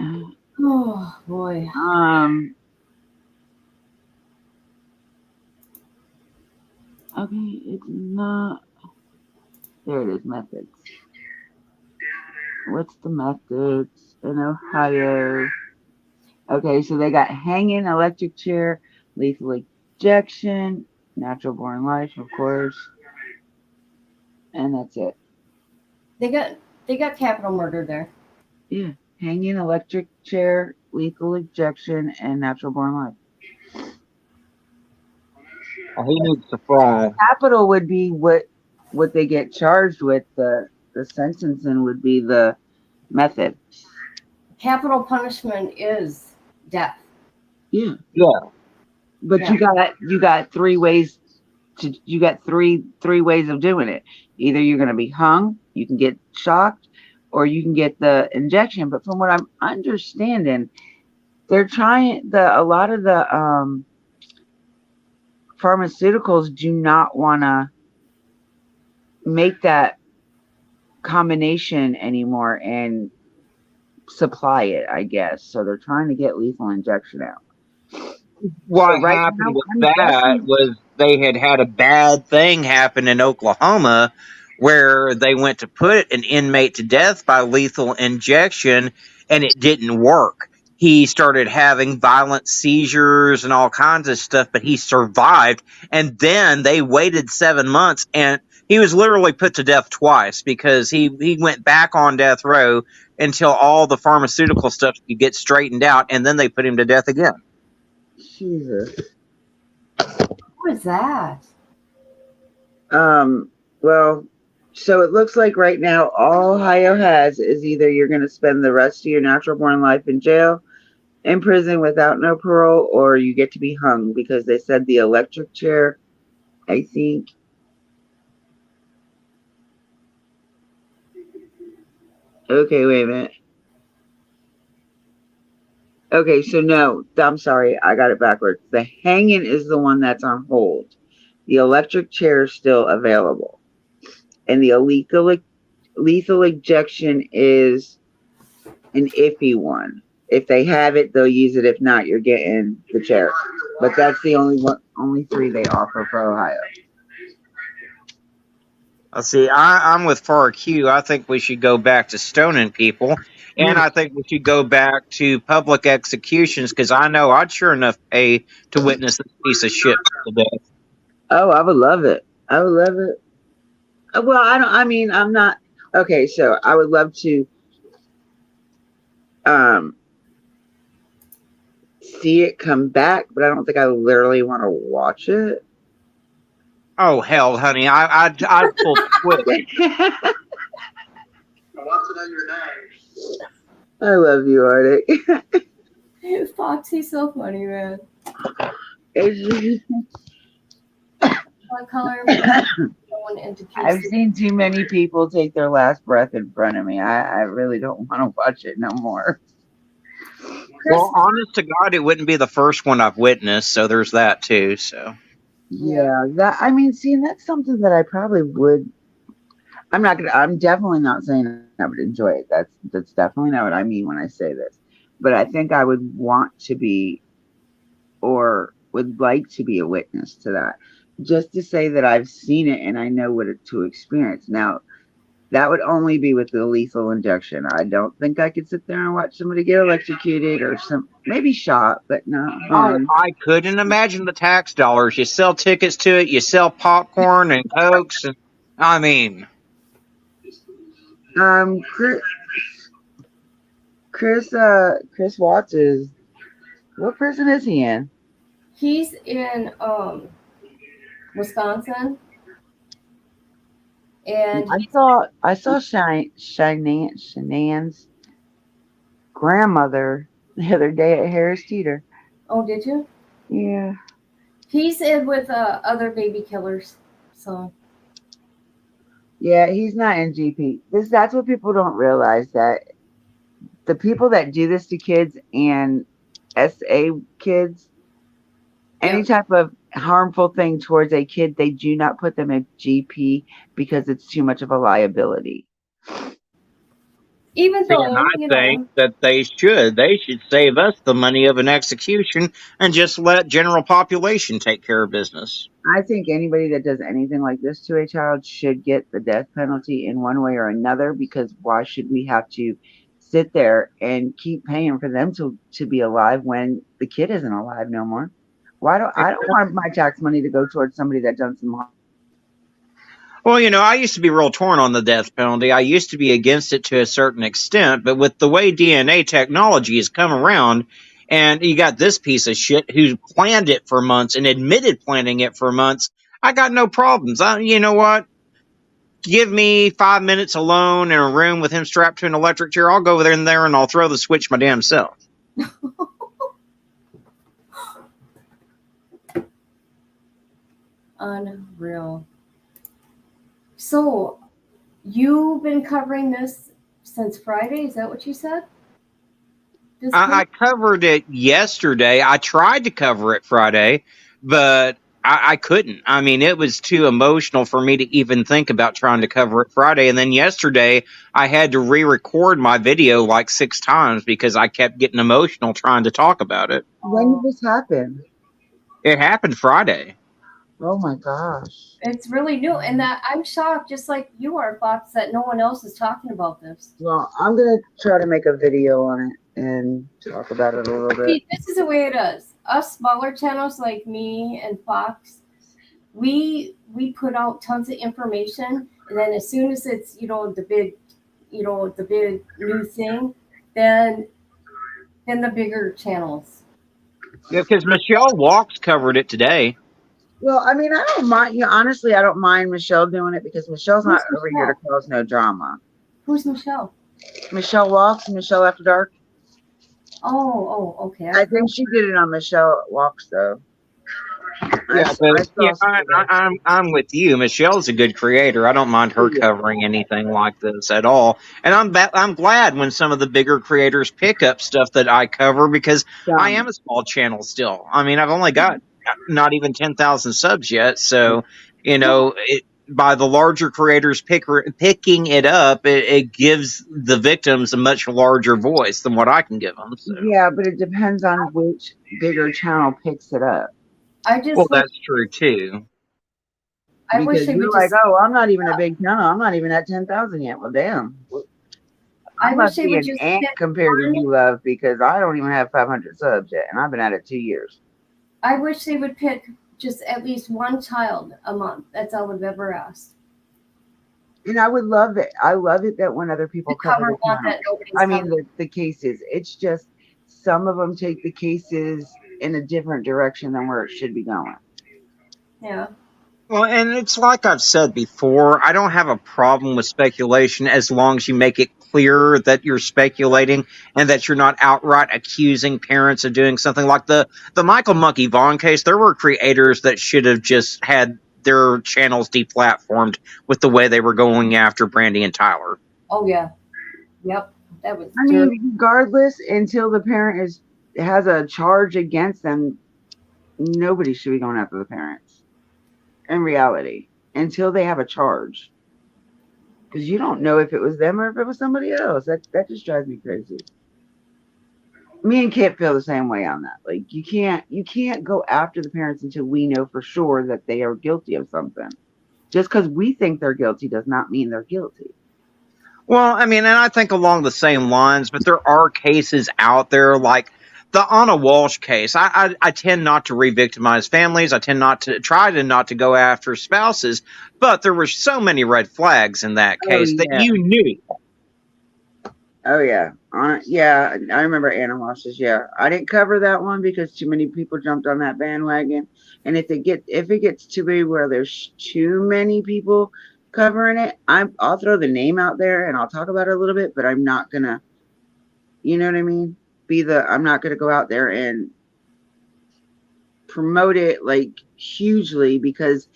Oh boy. Okay, it's not. There it is. Methods. What's the methods in Ohio? Okay, so they got hanging, electric chair, lethal injection, natural born life, of course, and that's it. They got capital murder there. Yeah, hanging, electric chair, lethal injection, and natural born life. He needs to fall. Capital would be what they get charged with. The sentencing would be the method. Capital punishment is death. Yeah. But Yeah. you got three ways three ways of doing it. Either you're going to be hung, you can get shocked, or you can get the injection. But from what I'm understanding, they're trying a lot of the pharmaceuticals do not want to make that combination anymore and supply it, I guess. So they're trying to get lethal injection out. What happened with that was they had a bad thing happen in Oklahoma where they went to put an inmate to death by lethal injection and it didn't work. He started having violent seizures and all kinds of stuff, but he survived. And then they waited 7 months and he was literally put to death twice because he went back on death row until all the pharmaceutical stuff could get straightened out. And then they put him to death again. Jesus. What is that? Well, so it looks like right now all Ohio has is either you're going to spend the rest of your natural born life in jail, in prison without no parole, or you get to be hung because they said the electric chair, I think. Okay, wait a minute. Okay, so no, I'm sorry, I got it backwards. The hanging is the one that's on hold. The electric chair is still available. And the lethal injection is an iffy one. If they have it, they'll use it. If not, you're getting the chair. But that's the only three they offer for Ohio. See, I'm with Far Q. I think we should go back to stoning people, and I think we should go back to public executions because I know I'd sure enough pay to witness this piece of shit today. Oh, I would love it. I would love it. Well, I don't. I mean, I'm not. Okay, so I would love to um see it come back, but I don't think I literally want to watch it. Oh hell, honey, I'd pull the quit. I love you, Arctic. Foxy's so funny, man. What color going into I've pieces? seen too many people take their last breath in front of me. I really don't want to watch it no more. Well, honest to God, it wouldn't be the first one I've witnessed, so there's that too. So Yeah, that I mean, see, and that's something that I probably would. I'm definitely not saying I would enjoy it. That's definitely not what I mean when I say this. But I think I would want to be, or would like to be, a witness to that, just to say that I've seen it and I know what it to experience. Now, that would only be with the lethal injection. I don't think I could sit there and watch somebody get electrocuted or maybe shot, but not harmed. I couldn't imagine the tax dollars. You sell tickets to it, you sell popcorn and cokes, and I mean, Chris Watts is, what prison is he in? He's in Wisconsin. And I saw Shanann's grandmother the other day at Harris Teeter. Oh, did you? Yeah. He's in with other baby killers. So Yeah, he's not in GP. That's what people don't realize, that the people that do this to kids and SA kids, any type of harmful thing towards a kid, they do not put them in GP because it's too much of a liability. Even though, I think that they should save us the money of an execution and just let general population take care of business. I think anybody that does anything like this to a child should get the death penalty in one way or another, because why should we have to sit there and keep paying for them to be alive when the kid isn't alive no more? I don't want my tax money to go towards somebody that done some harm. Well, I used to be real torn on the death penalty. I used to be against it to a certain extent, but with the way DNA technology has come around, and you got this piece of shit who planned it for months and admitted planning it for months, I got no problems. You know what? Give me 5 minutes alone in a room with him strapped to an electric chair. I'll go over there and I'll throw the switch my damn self. unreal. So you've been covering this since Friday? Is that what you said? I covered it yesterday. I tried to cover it Friday, but I couldn't. I mean, it was too emotional for me to even think about trying to cover it Friday. And then yesterday, I had to re-record my video like 6 times because I kept getting emotional trying to talk about it. When did this happen? It happened Friday. Oh my gosh. It's really new, and that I'm shocked, just like you are, Fox, that no one else is talking about this. Well, I'm gonna try to make a video on it and talk about it a little bit. See, this is the way it is. Us smaller channels like me and Fox, we put out tons of information, and then as soon as it's the big new thing, then the bigger channels. Yeah, because Michelle Walks covered it today. Well, I mean, I don't mind. Honestly, I don't mind Michelle doing it because Michelle's not over here to cause no drama. Who's Michelle? Michelle Walks, Michelle After Dark. Oh, okay. I think she did it on Michelle Walks, though. Yeah, I'm with you. Michelle's a good creator. I don't mind her covering anything like this at all. And I'm glad when some of the bigger creators pick up stuff that I cover because I am a small channel still. I mean, I've only got not even 10,000 subs yet. So, by the larger creators picking it up, it gives the victims a much larger voice than what I can give them. So. Yeah, but it depends on which bigger channel picks it up. That's true too. I wish because they you're would like, just. oh, I'm not even a big channel. I'm not even at 10,000 yet. Well, damn. I I wish must they be would an just ant pick compared to one. you, love, because I don't even have 500 subs yet, and I've been at it 2 years. I wish they would pick just at least one child a month. That's all I've ever asked. And I would love it. I love it that when other people To cover cover the one channel, that nobody's I mean covered. the cases. It's just some of them take the cases in a different direction than where it should be going. Yeah. Well, and it's like I've said before, I don't have a problem with speculation as long as you make it clear that you're speculating and that you're not outright accusing parents of doing something like the Michael Monkey Vaughn case. There were creators that should have just had their channels deplatformed with the way they were going after Brandy and Tyler. Oh yeah. Yep. That was I dirty. mean, regardless, until the parent has a charge against them, nobody should be going after the parents. In reality, until they have a charge, because you don't know if it was them or if it was somebody else. That just drives me crazy. Me and Kit feel the same way on that. Like you can't go after the parents until we know for sure that they are guilty of something. Just because we think they're guilty does not mean they're guilty. Well, I mean, and I think along the same lines, but there are cases out there like the Anna Walsh case. I tend not to re-victimize families. I tend not to try to not to go after spouses, but there were so many red flags in that Oh case that yeah. you knew. Oh yeah. Yeah, I remember Anna Walsh's. Yeah, I didn't cover that one because too many people jumped on that bandwagon. And if it gets to be where there's too many people covering it, I'll throw the name out there and I'll talk about it a little bit, but I'm not gonna, you know what I mean? I'm not gonna go out there and promote it like hugely because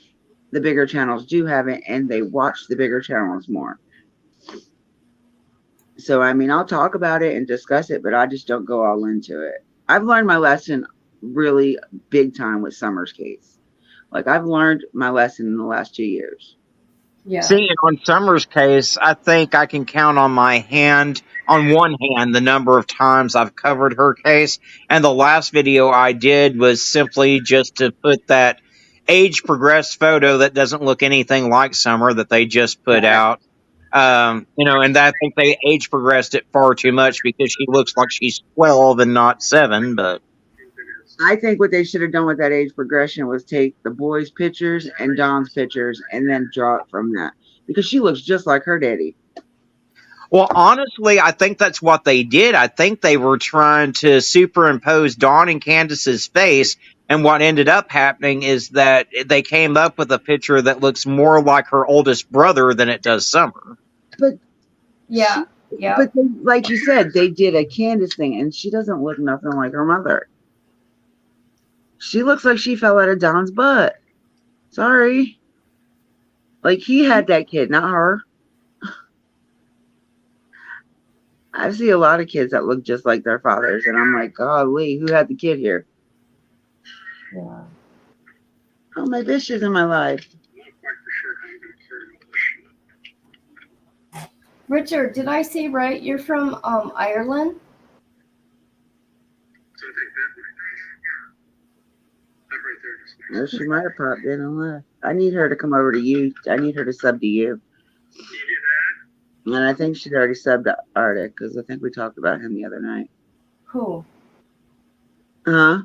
the bigger channels do have it and they watch the bigger channels more. So, I mean, I'll talk about it and discuss it, but I just don't go all into it. I've learned my lesson really big time with Summer's case. Like, I've learned my lesson in the last 2 years. Yeah. See, on Summer's case, I think I can count on one hand, the number of times I've covered her case. And the last video I did was simply just to put that age progressed photo that doesn't look anything like Summer that they just put out. And I think they age progressed it far too much because she looks like she's 12 and not 7, but I think what they should have done with that age progression was take the boys' pictures and Dawn's pictures and then draw it from that because she looks just like her daddy. well, honestly, I think that's what they did. I think they were trying to superimpose Dawn and Candace's face, and what ended up happening is that they came up with a picture that looks more like her oldest brother than it does Summer. But yeah, yeah. But they, like you said, they did a Candace thing, and she doesn't look nothing like her mother. She looks like she fell out of Don's butt. Sorry. Like he had that kid, not her. I see a lot of kids that look just like their fathers, and I'm like, golly, who had the kid here? Yeah. Oh, my bitch is in my life. Richard, did I say right? You're from Ireland? No, she might have popped in and left. I need her to come over to you. I need her to sub to you. And I think she'd already subbed to Arctic because I think we talked about him the other night. Who? Huh?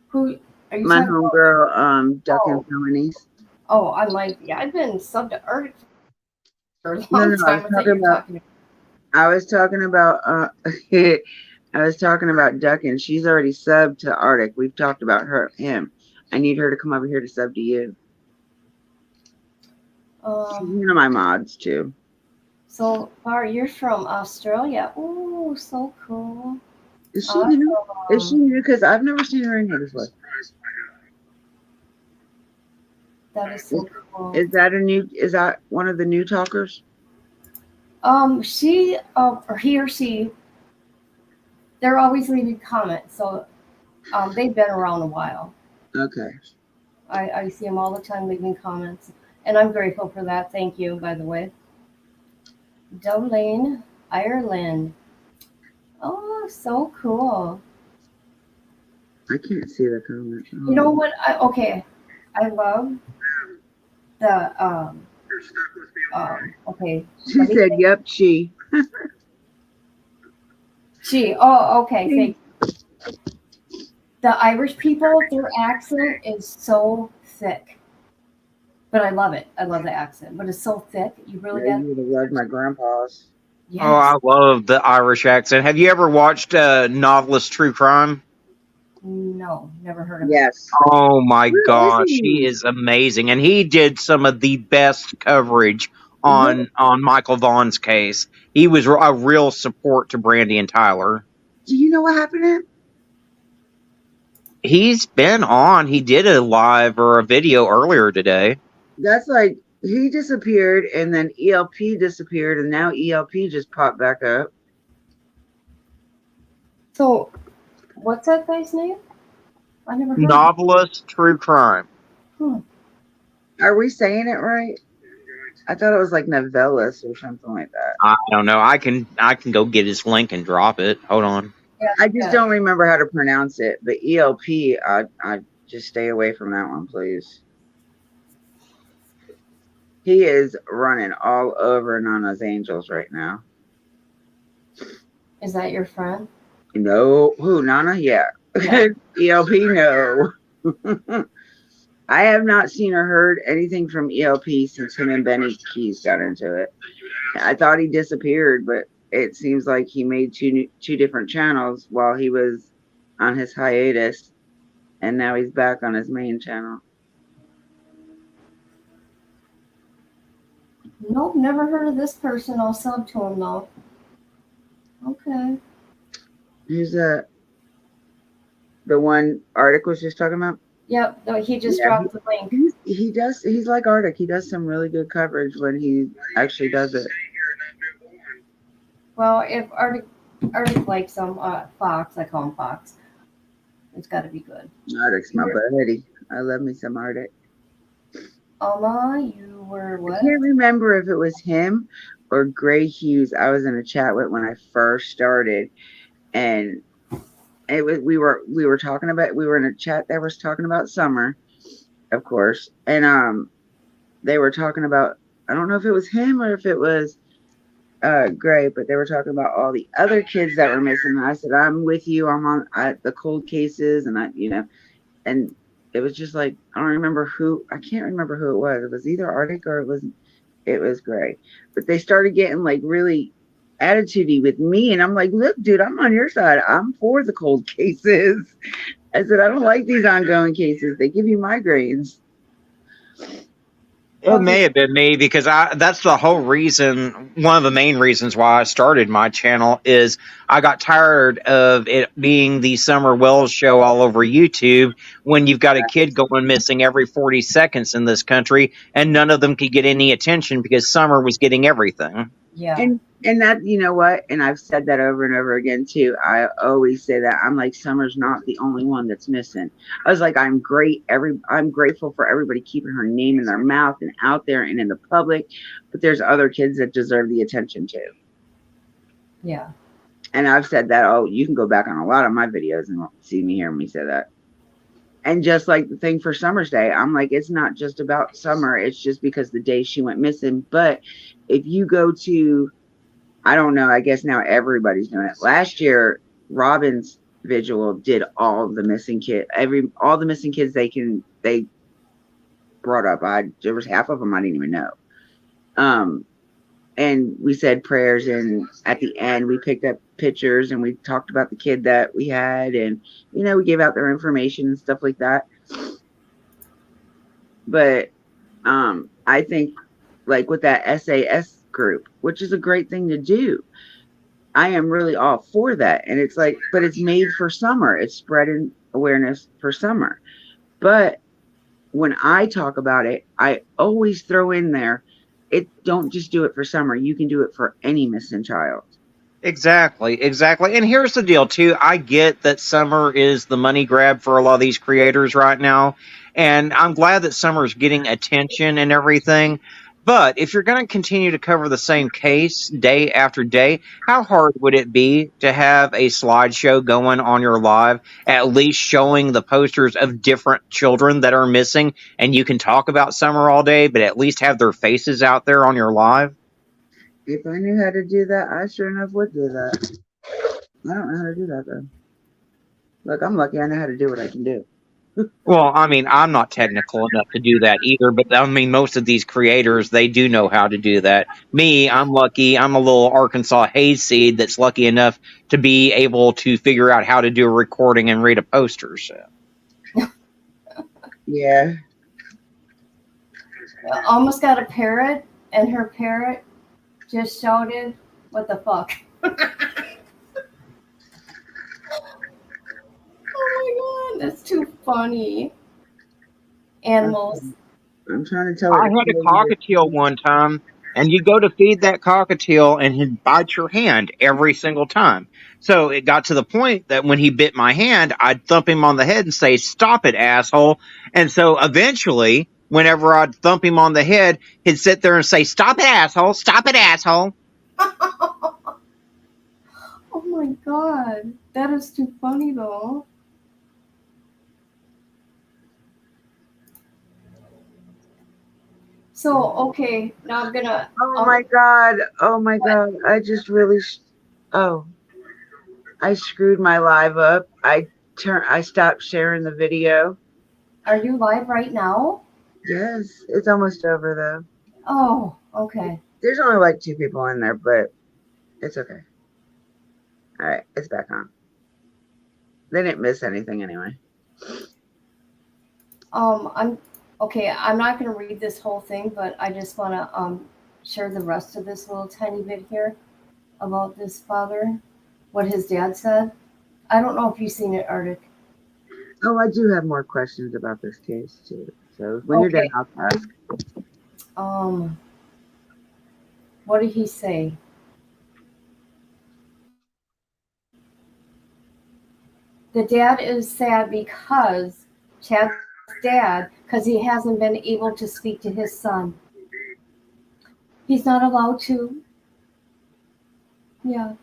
Who are you My talking about? homegirl, Duck and Felonies. Oh, I'm like, yeah, I've been subbed to Arctic for a long No, time. I was talking about I was talking about Duck, and she's already subbed to Arctic. We've talked about him. I need her to come over here to sub to you. She's one of my mods too. So, Bar, you're from Australia. Oh, so cool. Is she new? Is she new? Because I've never seen her in here before. That is so cool. Is that one of the new talkers? She or he or she, they're always leaving comments. So, they've been around a while. Okay. I see them all the time leaving comments, and I'm grateful for that. Thank you, by the way. Doerman, Ireland. Oh, so cool. I can't see the comment. You know what? I love the okay. She Let me said, think. "Yep, she." Gee, oh, okay. Thank the Irish people, their accent is so thick. But I love it. I love the accent. But it's so thick. You really Yeah, got you would have loved my grandpa's. Oh, yes. I love the Irish accent. Have you ever watched Novelist True Crime? No, never heard of it. Yes. Oh my Where is gosh, he he? is amazing, and he did some of the best coverage What? on Michael Vaughn's case. He was a real support to Brandy and Tyler. Do you know what happened to him? He's been on. He did a live or a video earlier today. That's like he disappeared, and then ELP disappeared, and now ELP just popped back up. So, what's that guy's name? I never heard of Novelist True Crime. it. Are we saying it right? I thought it was like Novellis or something like that. I don't know. I can go get his link and drop it. Hold on. I just don't remember how to pronounce it. But ELP, I just stay away from that one, please. He is running all over Nana's Angels right now. Is that your friend? No. Who, Nana? Yeah. ELP, no. I have not seen or heard anything from ELP since him and Benny Keys got into it. I thought he disappeared, but it seems like he made two different channels while he was on his hiatus, and now he's back on his main channel. Nope, never heard of this person. I'll sub to him though. Okay. Who's the one Arctic was just talking about? Yep, no, he just dropped the link. He does. He's like Arctic. He does some really good coverage when he actually does it. Well, if Arctic likes some Fox, I call him Fox. It's got to be good. Arctic's my buddy. I love me some Arctic. Alma, you were what? I can't remember if it was him or Gray Hughes. I was in a chat with when I first started, and it was we were talking about, we were in a chat that was talking about summer, of course, and they were talking about, I don't know if it was him or if it was Gray, but they were talking about all the other kids that were missing. And I said, I'm with you. I'm on the cold cases, and and it was just like, I can't remember who it was. It was either Arctic or it was Gray. But they started getting like really attitudey with me, and I'm like, look, dude, I'm on your side. I'm for the cold cases. I said, I don't like these ongoing cases. They give you migraines. It may have been me because that's the whole reason, one of the main reasons why I started my channel is I got tired of it being the Summer Wells show all over YouTube when you've got a kid going missing every 40 seconds in this country and none of them could get any attention because Summer was getting everything. Yeah. And that, you know what? And I've said that over and over again too. I always say that. I'm like, Summer's not the only one that's missing. I was like, I'm grateful for everybody keeping her name in their mouth and out there and in the public, but there's other kids that deserve the attention too. Yeah. And I've said that. Oh, you can go back on a lot of my videos and see me, hear me say that. And just like the thing for Summer's Day, I'm like, it's not just about Summer. It's just because the day she went missing. But if you go to, I don't know, I guess now everybody's doing it. Last year, Robin's Vigil did all the missing kids, all the missing kids they brought up. There was half of them I didn't even know. And we said prayers, and at the end we picked up pictures and we talked about the kid that we had, and we gave out their information and stuff like that. But I think like with that SAS group, which is a great thing to do, I am really all for that. And it's like, but it's made for summer. It's spreading awareness for summer. But when I talk about it, I always throw in there, don't just do it for summer. You can do it for any missing child. Exactly. And here's the deal too. I get that Summer is the money grab for a lot of these creators right now. And I'm glad that Summer's getting attention and everything. But if you're going to continue to cover the same case day after day, how hard would it be to have a slideshow going on your live, at least showing the posters of different children that are missing, and you can talk about Summer all day, but at least have their faces out there on your live? If I knew how to do that, I sure enough would do that. I don't know how to do that though. Look, I'm lucky I know how to do what I can do. Well, I mean, I'm not technical enough to do that either, but I mean, most of these creators, they do know how to do that. Me, I'm lucky. I'm a little Arkansas hayseed that's lucky enough to be able to figure out how to do a recording and read a poster. So. Yeah. Almost got a parrot, and her parrot just shouted, "What the fuck?" Oh my god, that's too funny. Animals. I'm trying to tell I her to had a close cockatiel one time, and you go to feed that cockatiel, and he'd bite your hand every single time. So it got to the point that when he bit my hand, I'd thump him on the head and say, "Stop it, asshole." And so eventually, whenever I'd thump him on the head, he'd sit there and say, "Stop it, asshole. Stop it, asshole." Oh my god, that is too funny though. So, okay, now I'm gonna. Oh my god. Oh my god. I just really. Oh. I screwed my live up. I stopped sharing the video. Are you live right now? Yes. It's almost over though. Oh, okay. There's only like 2 people in there, but it's okay. All right. It's back on. They didn't miss anything anyway. I'm okay. I'm not going to read this whole thing, but I just want to share the rest of this little tiny bit here about this father, what his dad said. I don't know if you've seen it, Arctic. Oh, I do have more questions about this case too. So when you're done, I'll ask. Um, what did he say? The dad is sad because Chad's dad, because he hasn't been able to speak to his son. He's not allowed to. Yeah.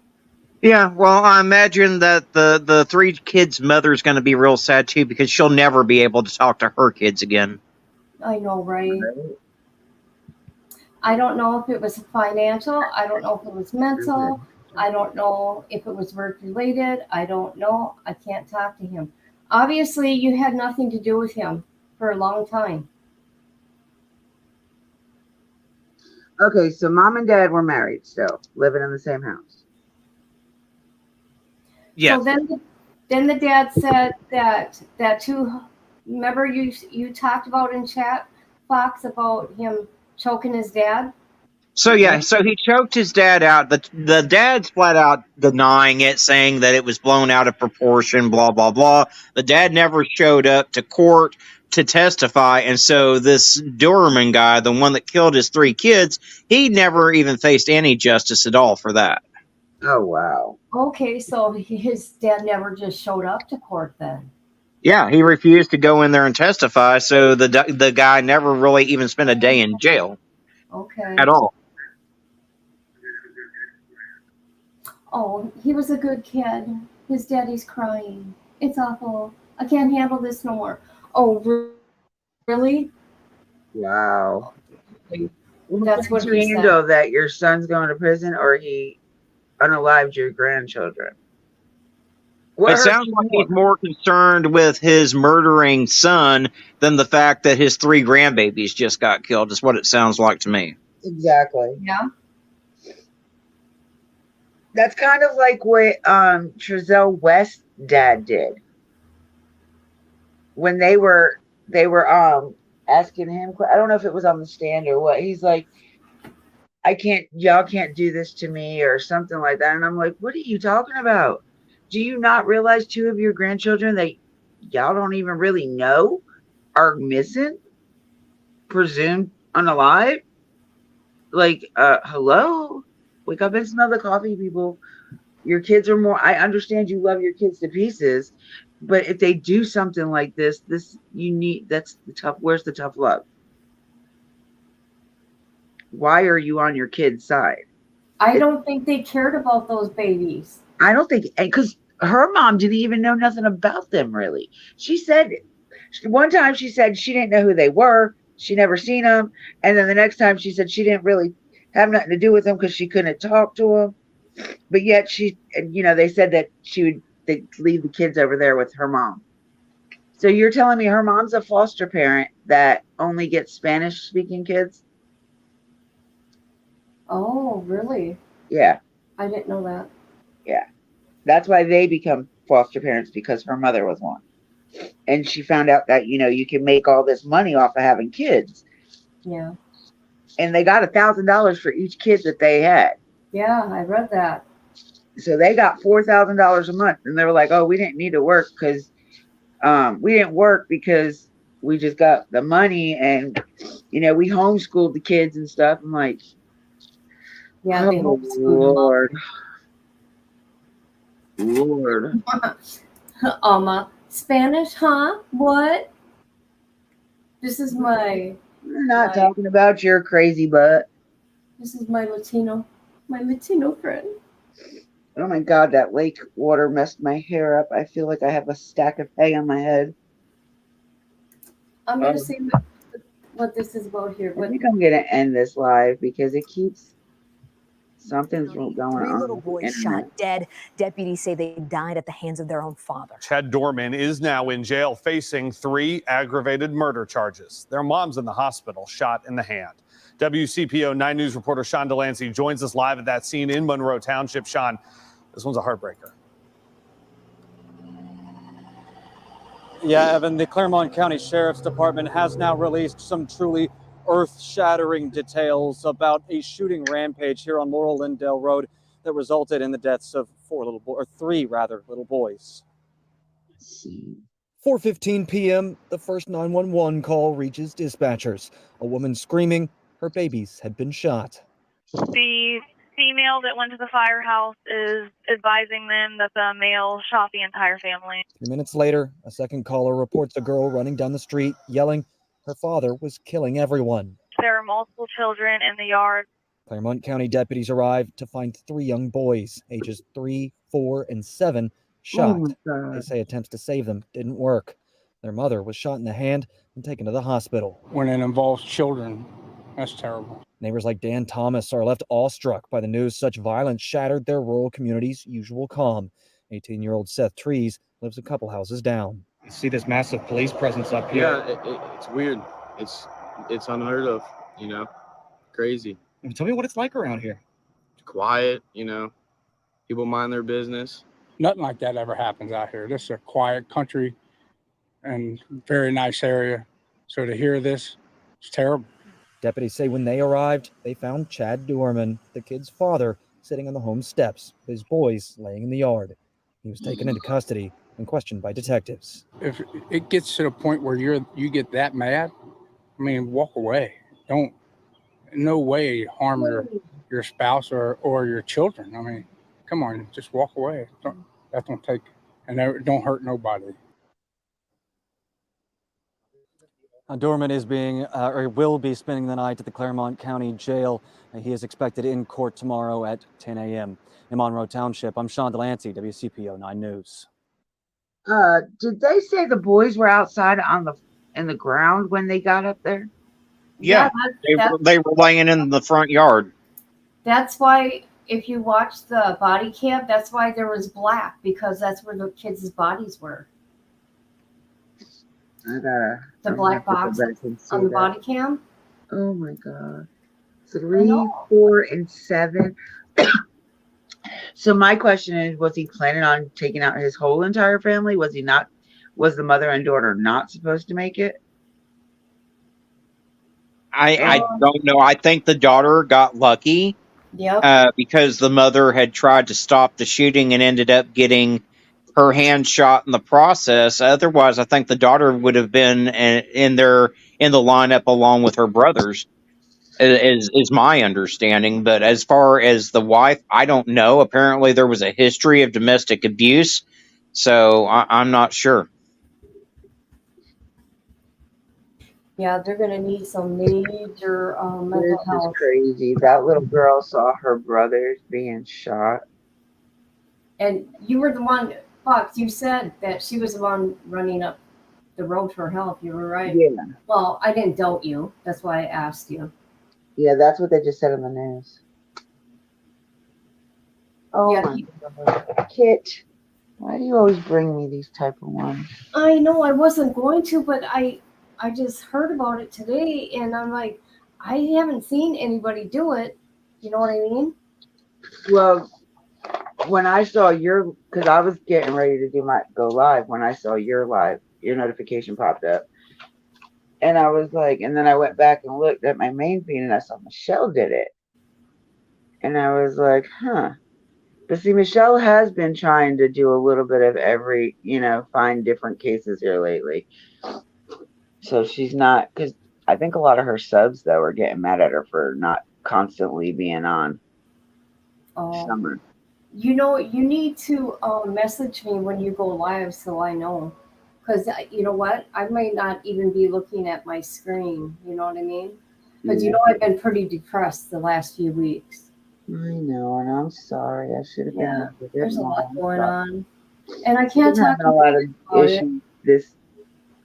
Yeah, well, I imagine that the 3 kids' mother's going to be real sad too, because she'll never be able to talk to her kids again. I know, right? I don't know if it was financial. I don't know if it was mental. I don't know if it was work related. I don't know. I can't talk to him. Obviously, you had nothing to do with him for a long time. Okay, so mom and dad were married still, living in the same house. Yeah. So then the dad said that too. Remember you talked about in chat, Fox, about him choking his dad. So yeah, so he choked his dad out. The dad's flat out denying it, saying that it was blown out of proportion, blah blah blah. The dad never showed up to court to testify, and so this Doerman guy, the one that killed his 3 kids, he never even faced any justice at all for that. Oh wow. Okay, so his dad never just showed up to court then. Yeah, he refused to go in there and testify, so the guy never really even spent a day in jail. Okay. At all. Oh, he was a good kid. His daddy's crying. It's awful. I can't handle this no more. Oh, really? Wow. That's what you he handle said. that your son's going to prison or he unalived your grandchildren. What It hurt sounds you like more? he's more concerned with his murdering son than the fact that his 3 grandbabies just got killed, is what it sounds like to me. Exactly. Yeah. That's kind of like what Trezell West's dad did. When they were asking him, I don't know if it was on the stand or what. He's like, y'all can't do this to me or something like that. And I'm like, what are you talking about? Do you not realize 2 of your grandchildren that y'all don't even really know are missing, presumed unalive? Like, hello? Wake up and smell the coffee, people. Your kids are more, I understand you love your kids to pieces, but if they do something like this, that's the tough, where's the tough love? why are you on your kid's side? I don't think they cared about those babies. I don't think, because her mom didn't even know nothing about them really. She said one time she said she didn't know who they were. She never seen them. And then the next time she said she didn't really have nothing to do with them because she couldn't talk to them. But yet they said that they'd leave the kids over there with her mom. So you're telling me her mom's a foster parent that only gets Spanish speaking kids? Oh, really? Yeah. I didn't know that. Yeah. That's why they become foster parents, because her mother was one. And she found out that, you can make all this money off of having kids. Yeah. And they got $1,000 for each kid that they had. Yeah, I read that. So they got $4,000 a month. And they were like, oh, we didn't need to work because we didn't work because we just got the money, and we homeschooled the kids and stuff. I'm like, yeah, oh, they homeschooled Lord. Lord. Spanish, huh? What? This is my. We're not talking about your crazy butt. This is my Latino friend. Oh my God, that lake water messed my hair up. I feel like I have a stack of hay on my head. I'm gonna see what this is about here. I think I'm gonna end this live because it keeps something's going on. 3 little boys shot dead. Deputies say they died at the hands of their own father. Chad Doerman is now in jail facing 3 aggravated murder charges. Their mom's in the hospital, shot in the hand. WCPO 9 News reporter Sean Delancey joins us live at that scene in Monroe Township. Sean, this one's a heartbreaker. Yeah, Evan, the Claremont County Sheriff's Department has now released some truly earth-shattering details about a shooting rampage here on Laurel Lindale Road that resulted in the deaths of 3 little boys. 4:15 p.m., the first 911 call reaches dispatchers. A woman screaming her babies had been shot. The female that went to the firehouse is advising them that the male shot the entire family. 3 minutes later, a second caller reports a girl running down the street, yelling her father was killing everyone. There are multiple children in the yard. Claremont County deputies arrived to find 3 young boys, ages 3, 4, and 7, shot. They say attempts to save them didn't work. Their mother was shot in the hand and taken to the hospital. When it involves children, that's terrible. Neighbors like Dan Thomas are left awestruck by the news such violence shattered their rural community's usual calm. 18-year-old Seth Trees lives a couple houses down. You see this massive police presence up here. Yeah, it's weird. It's unheard of, crazy. Tell me what it's like around here. Quiet, people mind their business. Nothing like that ever happens out here. This is a quiet country and very nice area. So to hear this, it's terrible. Deputies say when they arrived, they found Chad Doerman, the kid's father, sitting on the home steps, his boys laying in the yard. He was taken into custody and questioned by detectives. If it gets to the point where you get that mad, walk away. Don't, in no way harm your spouse or your children. Come on, just walk away. That don't take, and don't hurt nobody. Doerman is will be spending the night at the Claremont County Jail. He is expected in court tomorrow at 10 a.m. In Monroe Township, I'm Sean Delancey, WCPO 9 News. Did they say the boys were outside in the ground when they got up there? Yeah, they were laying in the front yard. That's why, if you watch the body cam, that's why there was black, because that's where the kids' bodies were. The black box on the body cam. Oh my God. 3, 4, and 7. So my question is, was he planning on taking out his whole entire family? Was the mother and daughter not supposed to make it? I don't know. I think the daughter got lucky. Yep. Because the mother had tried to stop the shooting and ended up getting her hand shot in the process. Otherwise, I think the daughter would have been in the lineup along with her brothers, is my understanding. But as far as the wife, I don't know. Apparently, there was a history of domestic abuse, so I'm not sure. Yeah, they're going to need some major This mental is health. crazy. That little girl saw her brothers being shot. And you were the one, Fox, you said that she was the one running up the road for help. You were right. Yeah. Well, I didn't doubt you. That's why I asked you. Yeah, that's what they just said in the news. Oh Yeah, my God. Kit, why do you always bring me these type of ones? I know I wasn't going to, but I just heard about it today, and I'm like, I haven't seen anybody do it. You know what I mean? Well, when I saw your, because I was getting ready to do my go live, when I saw your live, your notification popped up. And I was like, and then I went back and looked at my main feed and I saw Michelle did it. And I was like, huh. But see, Michelle has been trying to do a little bit of every, find different cases here lately. So she's not, because I think a lot of her subs, though, are getting mad at her for not constantly being on. Summer. You know, you need to message me when you go live so I know. Because you know what? I might not even be looking at my screen. You know what I mean? Because you know I've been pretty depressed the last few weeks. I know, and I'm sorry. I should have been a little bit There's a lot more. going on. And I I've can't been talk having a lot of about it. issues this.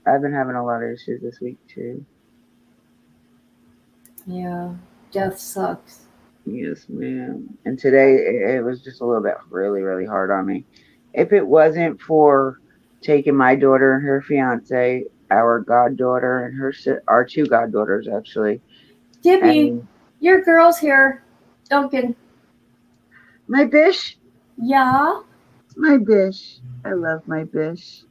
I've been having a lot of issues this week too. Yeah, death sucks. Yes, ma'am. And today it was just a little bit really, really hard on me. If it wasn't for taking my daughter and her fiance, our goddaughter and our two goddaughters actually. Debbie, your girl's here. Duncan. My bish? Yeah. My bish. I love my bish.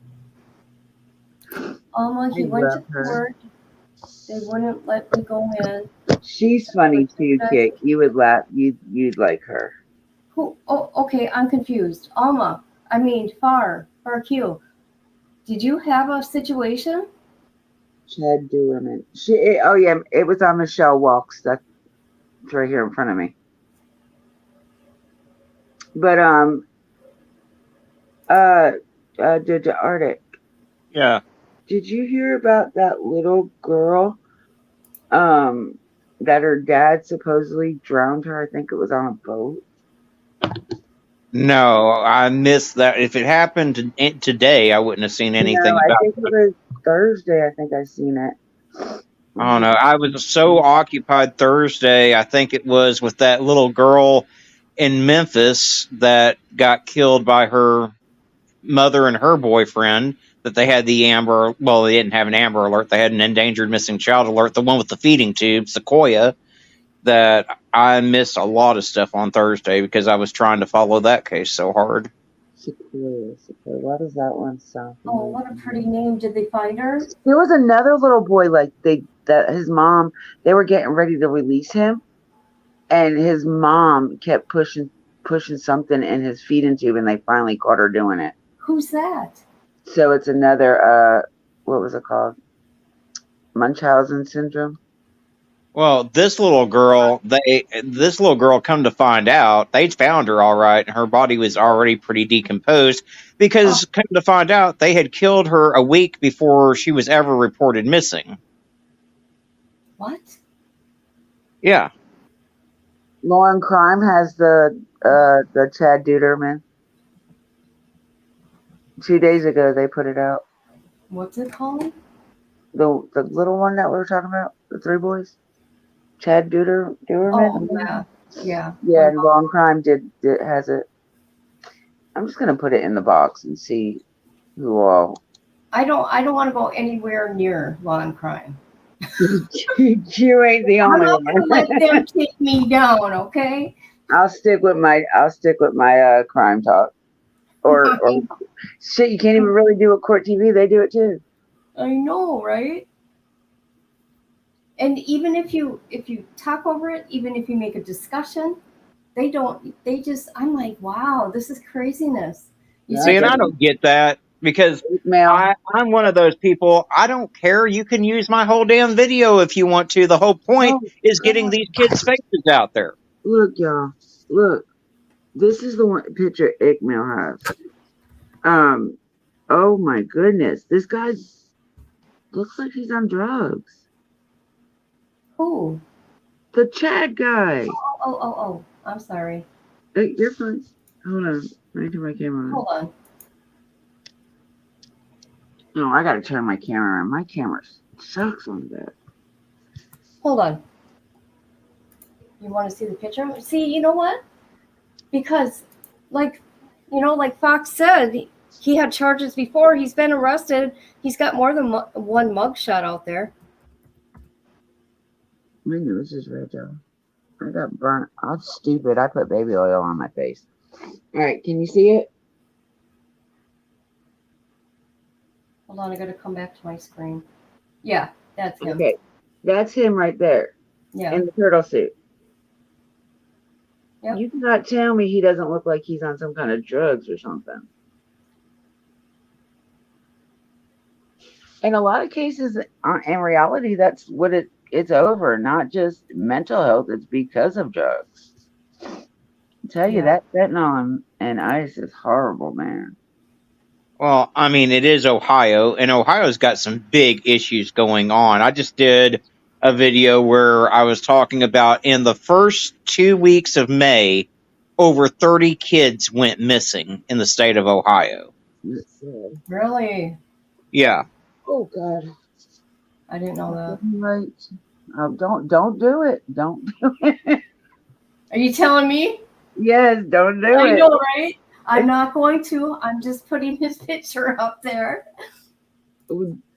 He went to court. They wouldn't let me go in. She's funny too, Kit. You would laugh. You'd like her. Who? Oh, okay. I'm confused. Far Q. Did you have a situation? Chad Doerman. Oh yeah, it was on Michelle Walks. That's right here in front of me. But Arctic. Yeah. Did you hear about that little girl? That her dad supposedly drowned her. I think it was on a boat. No, I missed that. If it happened today, I wouldn't have seen anything No, I about think it was Thursday. I think I seen it. I don't know. I was so occupied Thursday. I think it was with that little girl in Memphis that got killed by her mother and her boyfriend. That they had the Amber. Well, they didn't have an Amber Alert. They had an endangered missing child alert. The one with the feeding tube, Sequoia. That I missed a lot of stuff on Thursday because I was trying to follow that case so hard. Sequoia. What does that one sound? Oh, what a pretty name. Did they find her? There was another little boy that his mom, they were getting ready to release him, and his mom kept pushing something in his feeding tube, and they finally caught her doing it. Who's that? So it's another what was it called? Munchausen syndrome. Well, this little girl, come to find out, they found her all right, and her body was already pretty decomposed because, come to find out, they had killed her a week before she was ever reported missing. What? Yeah. Law and Crime has the Chad Doerman. 2 days ago, they put it out. What's it called? The little one that we were talking about, the three boys. Chad Doerman. Oh, yeah. Yeah, and Law and Crime has it. I'm just gonna put it in the box and see who all. I don't want to go anywhere near Law and Crime. You ain't the only one. I'm not gonna let them take me down, okay? I'll stick with my Crime Talk. Or shit, you can't even really do it Court TV. They do it too. I know, right? And even if you talk over it, even if you make a discussion, I'm like, wow, this is craziness. See, and I don't get that because I'm one of those people. I don't care. You can use my whole damn video if you want to. The whole point is getting these kids' faces out there. Look, y'all. Look. This is the one picture Ickmail has. Oh my goodness. This guy looks like he's on drugs. Who? The Chad guy. Oh. I'm sorry. Hey, you're fine. Hold on. Let me turn my camera on. Hold on. No, I gotta turn my camera on. My camera sucks on that. Hold on. You want to see the picture? See, you know what? Because, like Fox said, he had charges before. He's been arrested. He's got more than one mugshot out there. My nose is red, though. I got burnt. I'm stupid. I put baby oil on my face. All right, can you see it? Hold on, I got to come back to my screen. Yeah, that's him. Okay, that's him right there. Yeah. In the turtle suit. Yep. You cannot tell me he doesn't look like he's on some kind of drugs or something. In a lot of cases, in reality, that's what it's over. Not just mental health; it's because of drugs. I tell you that fentanyl and ice is horrible, man. Well, I mean, it is Ohio, and Ohio's got some big issues going on. I just did a video where I was talking about in the first 2 weeks of May, over 30 kids went missing in the state of Ohio. Really? Yeah. Oh God. I didn't know that. Right. Oh, don't do it. Don't do it. Are you telling me? Yes, don't do it. I know, right? I'm not going to. I'm just putting his picture up there.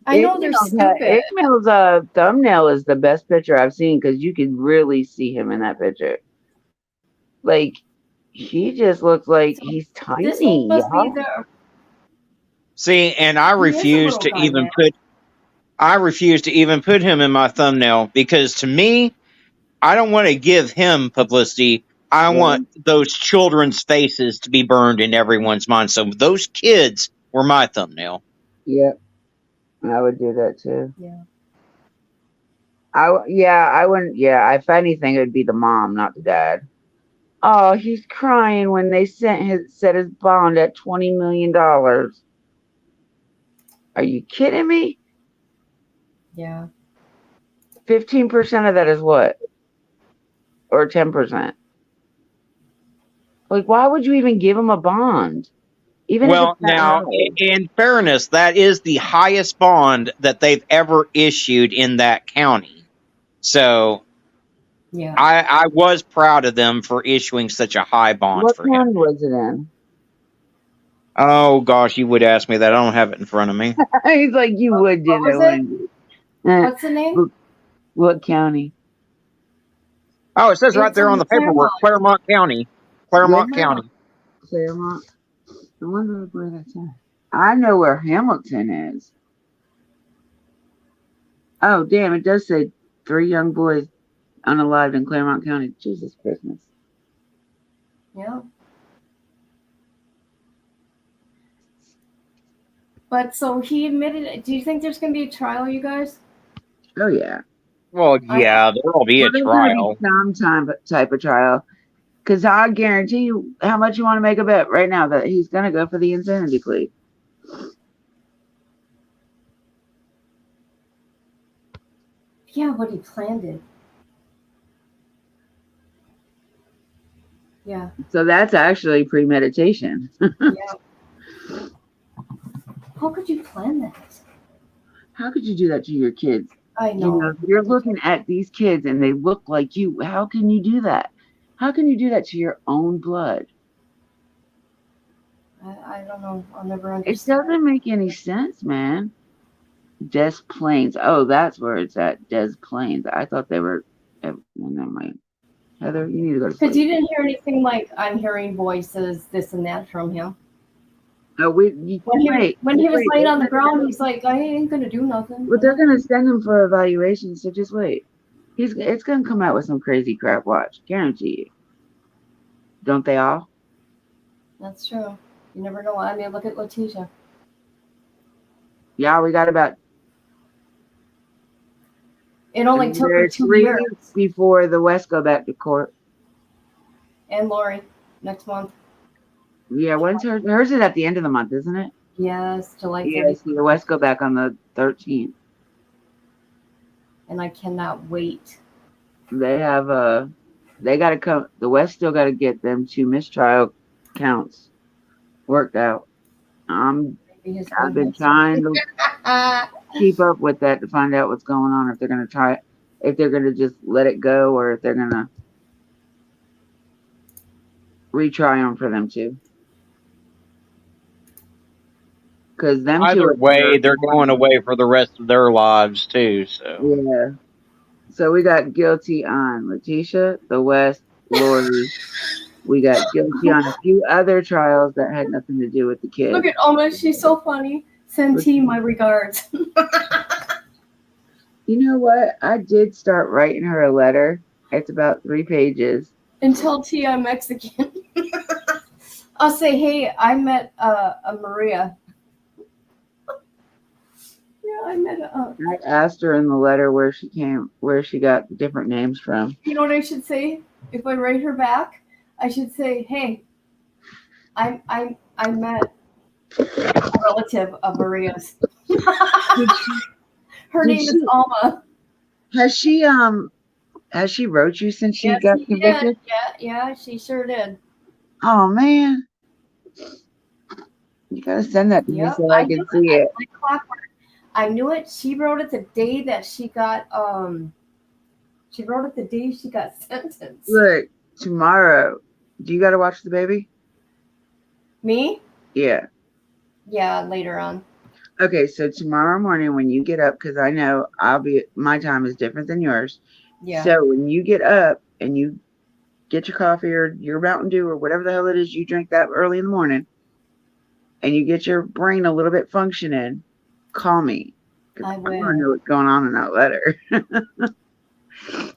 I know they're stupid. Igmail's thumbnail is the best picture I've seen because you can really see him in that picture. Like, he just looks like he's tiny. This must be the. See, and I He is a refuse little to guy, even man. put him in my thumbnail because to me, I don't want to give him publicity. I want those children's faces to be burned in everyone's mind. So those kids were my thumbnail. Yep. I would do that too. Yeah. I wouldn't. Yeah, if anything, it would be the mom, not the dad. Oh, he's crying when they set his bond at $20 million. Are you kidding me? Yeah. 15% of that is what? Or 10%? Like, why would you even give him a bond? Even Well, if it's that now, high? in fairness, that is the highest bond that they've ever issued in that county. So, yeah, I was proud of them for issuing such a high bond What for him. county was it in? Oh gosh, you would ask me that. I don't have it in front of me. He's like, you would do What was that, it? wouldn't you? What's the name? What county? Oh, it says right It's there on in the paperwork, Claremont County. Claremont County. Claremont. I wonder where that's at. I know where Hamilton is. Oh, damn, it does say 3 young boys unalived in Claremont County. Jesus Christmas. Yeah. But so he admitted it. Do you think there's going to be a trial, you guys? Oh, yeah. Well, yeah, there'll be a There's going to trial. be some type of trial. Because I guarantee you, how much you want to make a bet right now that he's going to go for the insanity plea? Yeah, but he planned it. Yeah. So that's actually premeditation. Yeah. How could you plan that? How could you do that to your kids? I know. You know, you're looking at these kids and they look like you. How can you do that? How can you do that to your own blood? I don't know. I'll never It understand. doesn't make any sense, man. Des Plaines. Oh, that's where it's at. Des Plaines. I thought they were. Never mind. Heather, you need to go to sleep. Because you didn't hear anything like I'm hearing voices, this and that from him. Oh, when he was laying on the ground, he's like, I ain't gonna do nothing. But they're gonna send him for evaluation, so just wait. It's gonna come out with some crazy crap. Watch, guarantee you. Don't they all? That's true. You never know. I mean, look at Letitia. Yeah, we got about. It only took her 2 years. Before the West go back to court. And Lori, next month. Yeah, when's hers? Hers is at the end of the month, isn't it? Yes, July 30th. Yes, the West go back on the 13th. And I cannot wait They have they got to come. The West still got to get them 2 mistrial counts worked out. Maybe his I've one been has something. trying to keep up with that to find out what's going on. If they're gonna try, if they're gonna just let it go, or if they're gonna retry them for them too. Because them two Either are way, there. they're going away for the rest of their lives too. So Yeah. So we got guilty on Letitia, the West, Lori. We got guilty on a few other trials that had nothing to do with the Look kids. at Oma. She's so funny. Send T my regards. You know what? I did start writing her a letter. It's about 3 pages. And tell T I'm Mexican. I'll say, hey, I met a Maria. Yeah, I met a. I asked her in the letter where she got the different names from. You know what I should say? If I write her back, I should say, hey, I met a relative of Maria's. Her Did name is Alma. Has she wrote you since she Yes, got she did. convicted? Yeah, she sure did. Oh man. You gotta send that to me Yep, so I I knew can see it. it. Like clockwork. I knew it. She wrote it the day that she got she wrote it the day she got sentenced. Look, tomorrow. Do you gotta watch the baby? Me? Yeah. Yeah, later on. Okay, so tomorrow morning when you get up, because I know my time is different than yours. Yeah. So when you get up and you get your coffee or your Mountain Dew or whatever the hell it is you drink that early in the morning, and you get your brain a little bit functioning, call me. I will. I want to know what's going on in that letter.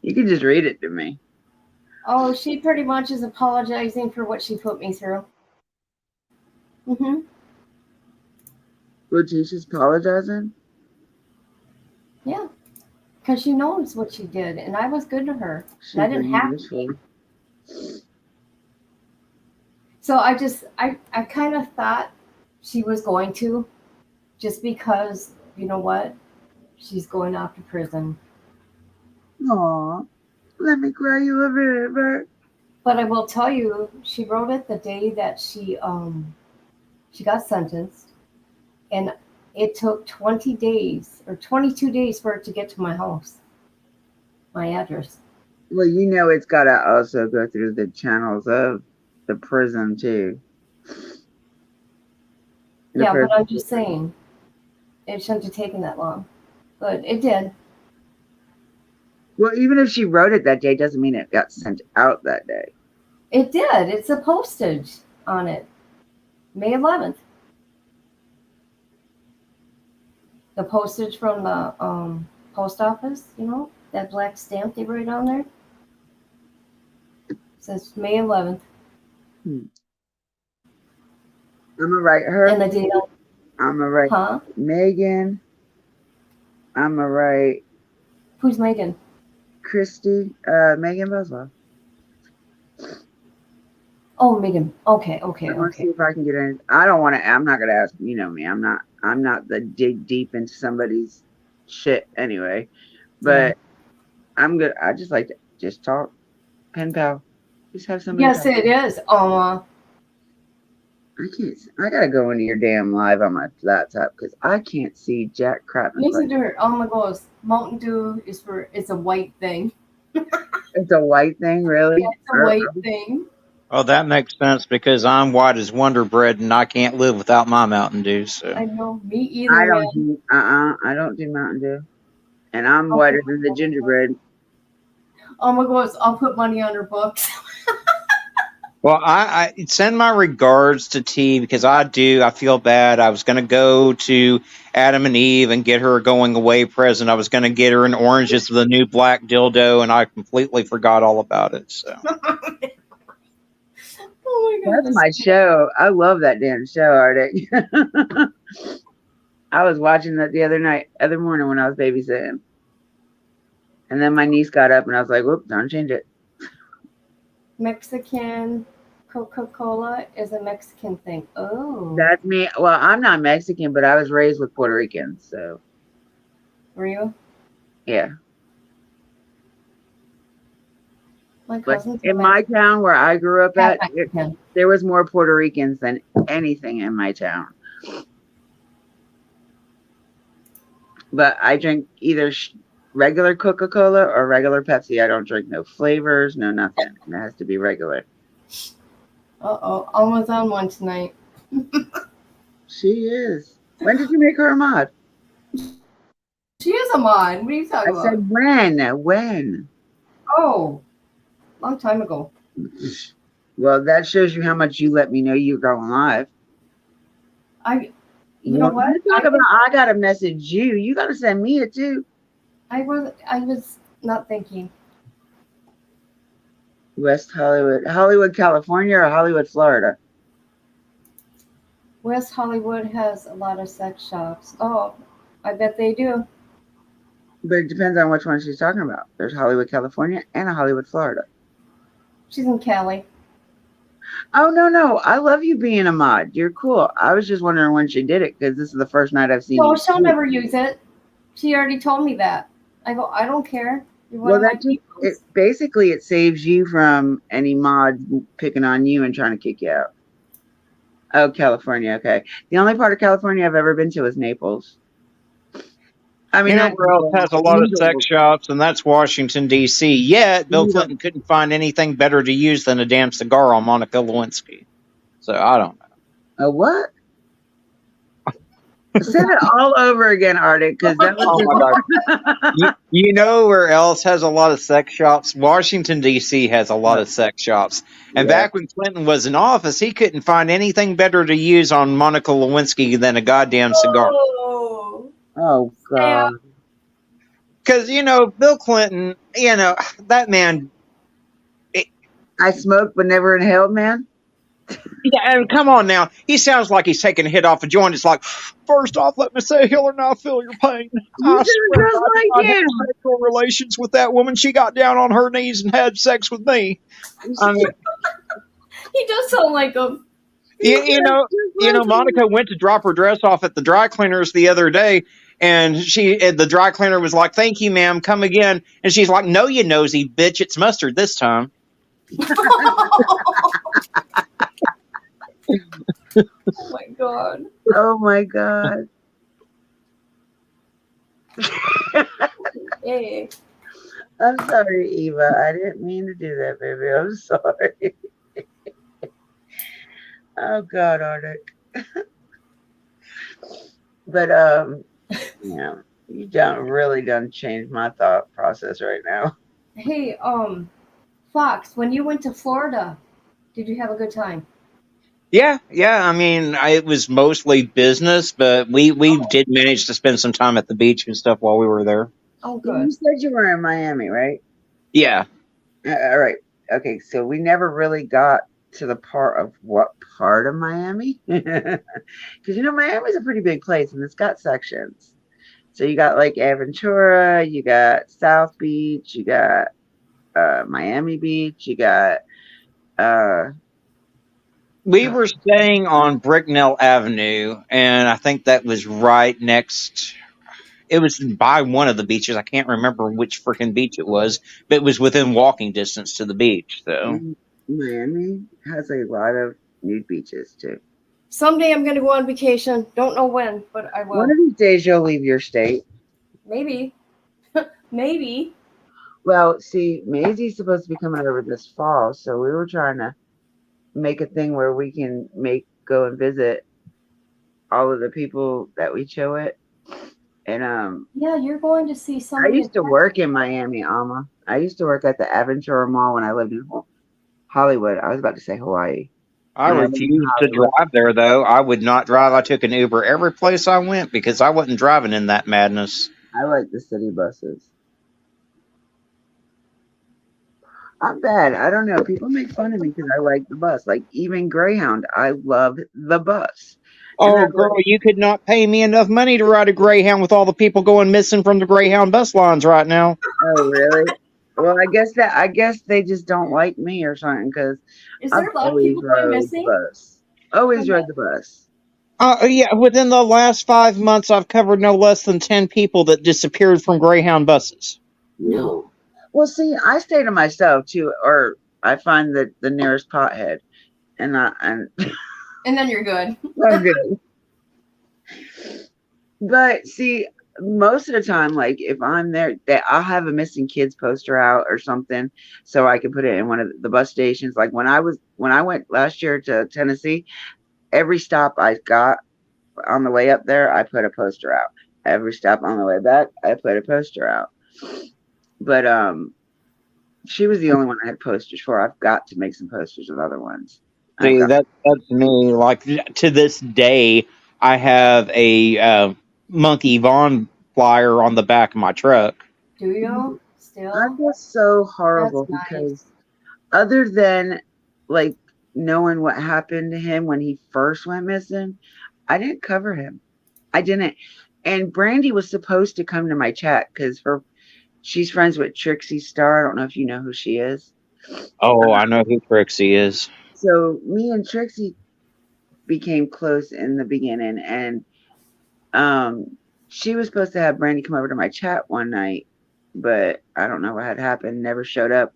You can just read it to me. Oh, she pretty much is apologizing for what she put me through. Letitia's apologizing? Yeah. Because she knows what she did, and I was good to her. And I didn't have to be. So I kind of thought she was going to, just because, you know what? She's going off to prison. Aw, let me cry you a river. But I will tell you, she wrote it the day that she got sentenced, and it took 20 days or 22 days for it to get to my house, my address. Well, you know it's got to also go through the channels of the prison, too. Yeah, but I'm just saying, it shouldn't have taken that long. But it did. Well, even if she wrote it that day, doesn't mean it got sent out that day. It did. It's a postage on it. May 11th. The postage from the post office, you know, that black stamp they write on there. It says May 11th. I'm going to write her. And the date. I'm going to write Megan. I'm going to write. Who's Megan? Christy. Megan Boswell. Oh, Megan. Okay. I'm gonna see if I can get in. I don't want to. I'm not gonna ask. You know me. I'm not the dig deep into somebody's shit anyway. But I'm good. I just like to just talk, pen pal. Just have somebody. Yes, it is. I can't. I gotta go into your damn live on my laptop because I can't see jack crap. Listen to her. Oh my gosh, Mountain Dew it's a white thing. It's a white thing, really. Yeah, it's a white thing. Oh, that makes sense because I'm white as Wonder Bread and I can't live without my Mountain Dew. So I know, me either. I don't do I don't do Mountain Dew, and I'm whiter than the gingerbread. Oh my gosh, I'll put money on her books. well, I send my regards to T because I feel bad. I was going to go to Adam and Eve and get her a going away present. I was going to get her an oranges with a new black dildo, and I completely forgot all about it. So. Oh my God. That's my show. I love that damn show, Arctic. I was watching that the other morning when I was babysitting. And then my niece got up and I was like, whoop, don't change it. Mexican Coca-Cola is a Mexican thing. Oh. That's me. Well, I'm not Mexican, but I was raised with Puerto Ricans, so. Were you? Yeah. My But cousins in are my town where I grew up half at, Mexican. there was more Puerto Ricans than anything in my town. But I drink either regular Coca-Cola or regular Pepsi. I don't drink no flavors, no nothing. It has to be regular. Uh-oh, almost on one tonight. She is. When did you make her a mod? She is a mod. What are you talking I about? said when? When? Oh, long time ago. Well, that shows you how much you let me know you're going live. You know what? You talk about I gotta message you. You gotta send me it too. I was not thinking. West Hollywood, California, or Hollywood, Florida? West Hollywood has a lot of sex shops. Oh, I bet they do. But it depends on which one she's talking about. There's Hollywood, California, and a Hollywood, Florida. She's in Cali. Oh no! I love you being a mod. You're cool. I was just wondering when she did it because this is the first night I've seen. No, you she'll speak. never use it. She already told me that. I go, I don't care. You're one Well, of my that just basically it saves you from any mod picking on you and trying to kick you out. Oh, California. Okay. The only part of California I've ever been to is Naples. I mean, You know not where else Naples, has a lot of sex Naples. shops, and that's Washington, D.C. Yet Bill Clinton couldn't find anything better to use than a damn cigar on Monica Lewinsky. So I don't know. A what? Say it all over again, Arctic, because that was. Oh my God. You know where else has a lot of sex shops? Washington, D.C. has a lot of sex shops. And back when Clinton was in office, he couldn't find anything better to use on Monica Lewinsky than a goddamn cigar. Oh, God. Because, Bill Clinton, that man. I smoked but never inhaled, man. Yeah, and come on now. He sounds like he's taking a hit off a joint. It's like, first off, let me say, Hillary, I feel your pain. I swear just I had sexual relations with that woman. She got down on her knees and had sex with me. I mean, He does sound like him. Monica went to drop her dress off at the dry cleaners the other day, and the dry cleaner was like, "Thank you, ma'am. Come again." And she's like, "No, you nosy bitch. It's mustard this time." Oh my God. Oh my God. Hey. I'm sorry, Eva. I didn't mean to do that, baby. I'm sorry. Oh God, Arctic. But you really done changed my thought process right now. Hey, Fox, when you went to Florida, did you have a good time? Yeah. I mean, it was mostly business, but we did manage to spend some time at the beach and stuff while we were there. Oh, good. You said you were in Miami, right? Yeah. All right. Okay, so we never really got to the part of what part of Miami, because Miami's a pretty big place and it's got sections. So you got Lake Aventura, you got South Beach, you got Miami Beach, you got. We were staying on Bricknell Avenue, and I think that was right next. It was by one of the beaches. I can't remember which freaking beach it was, but it was within walking distance to the beach. So Miami has a lot of nude beaches too. Someday I'm going to go on vacation. Don't know when, but I will. One of these days you'll leave your state. Maybe. Maybe. Well, see, Maisie's supposed to be coming over this fall, so we were trying to make a thing where we can go and visit all of the people that we show it. And yeah, you're going to see some. I used to work in Miami, Alma. I used to work at the Aventura Mall when I lived in Hollywood. I was about to say Hawaii. I refused to drive there, though. I would not drive. I took an Uber every place I went because I wasn't driving in that madness. I like the city buses. I'm bad. I don't know. People make fun of me because I like the bus. Like even Greyhound, I love the bus. Oh, girl, you could not pay me enough money to ride a Greyhound with all the people going missing from the Greyhound bus lines right now. Oh, really? Well, I guess they just don't like me or something because is there a lot of people going missing? Always rode the bus. Yeah, within the last 5 months, I've covered no less than 10 people that disappeared from Greyhound buses. No. Well, see, I stay to myself too, or I find the nearest pothead, and And then you're good. I'm good. But see, most of the time, like if I'm there, I'll have a missing kids poster out or something, so I can put it in one of the bus stations. Like when I went last year to Tennessee, every stop I got on the way up there, I put a poster out. Every stop on the way back, I put a poster out. But she was the only one I had posters for. I've got to make some posters of other ones. I've See, got. that's me. Like to this day, I have a Monkey Vaughn flyer on the back of my truck. Do you still? I feel so horrible That's because nice. other than like knowing what happened to him when he first went missing, I didn't cover him. I didn't. And Brandy was supposed to come to my chat because she's friends with Trixie Star. I don't know if you know who she is. Oh, I know who Trixie is. So me and Trixie became close in the beginning, and she was supposed to have Brandy come over to my chat one night, but I don't know what had happened. Never showed up,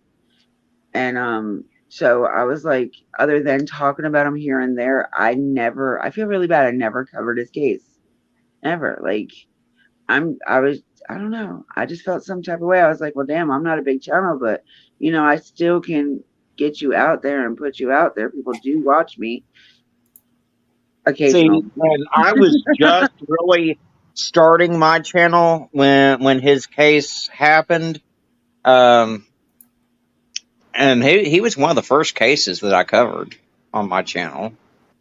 and so I was like, other than talking about him here and there, I feel really bad. I never covered his case, ever. Like I don't know. I just felt some type of way. I was like, well, damn, I'm not a big channel, but I still can get you out there and put you out there. People do watch me See, occasionally. and I was just really starting my channel when his case happened. Um, and he was one of the first cases that I covered on my channel.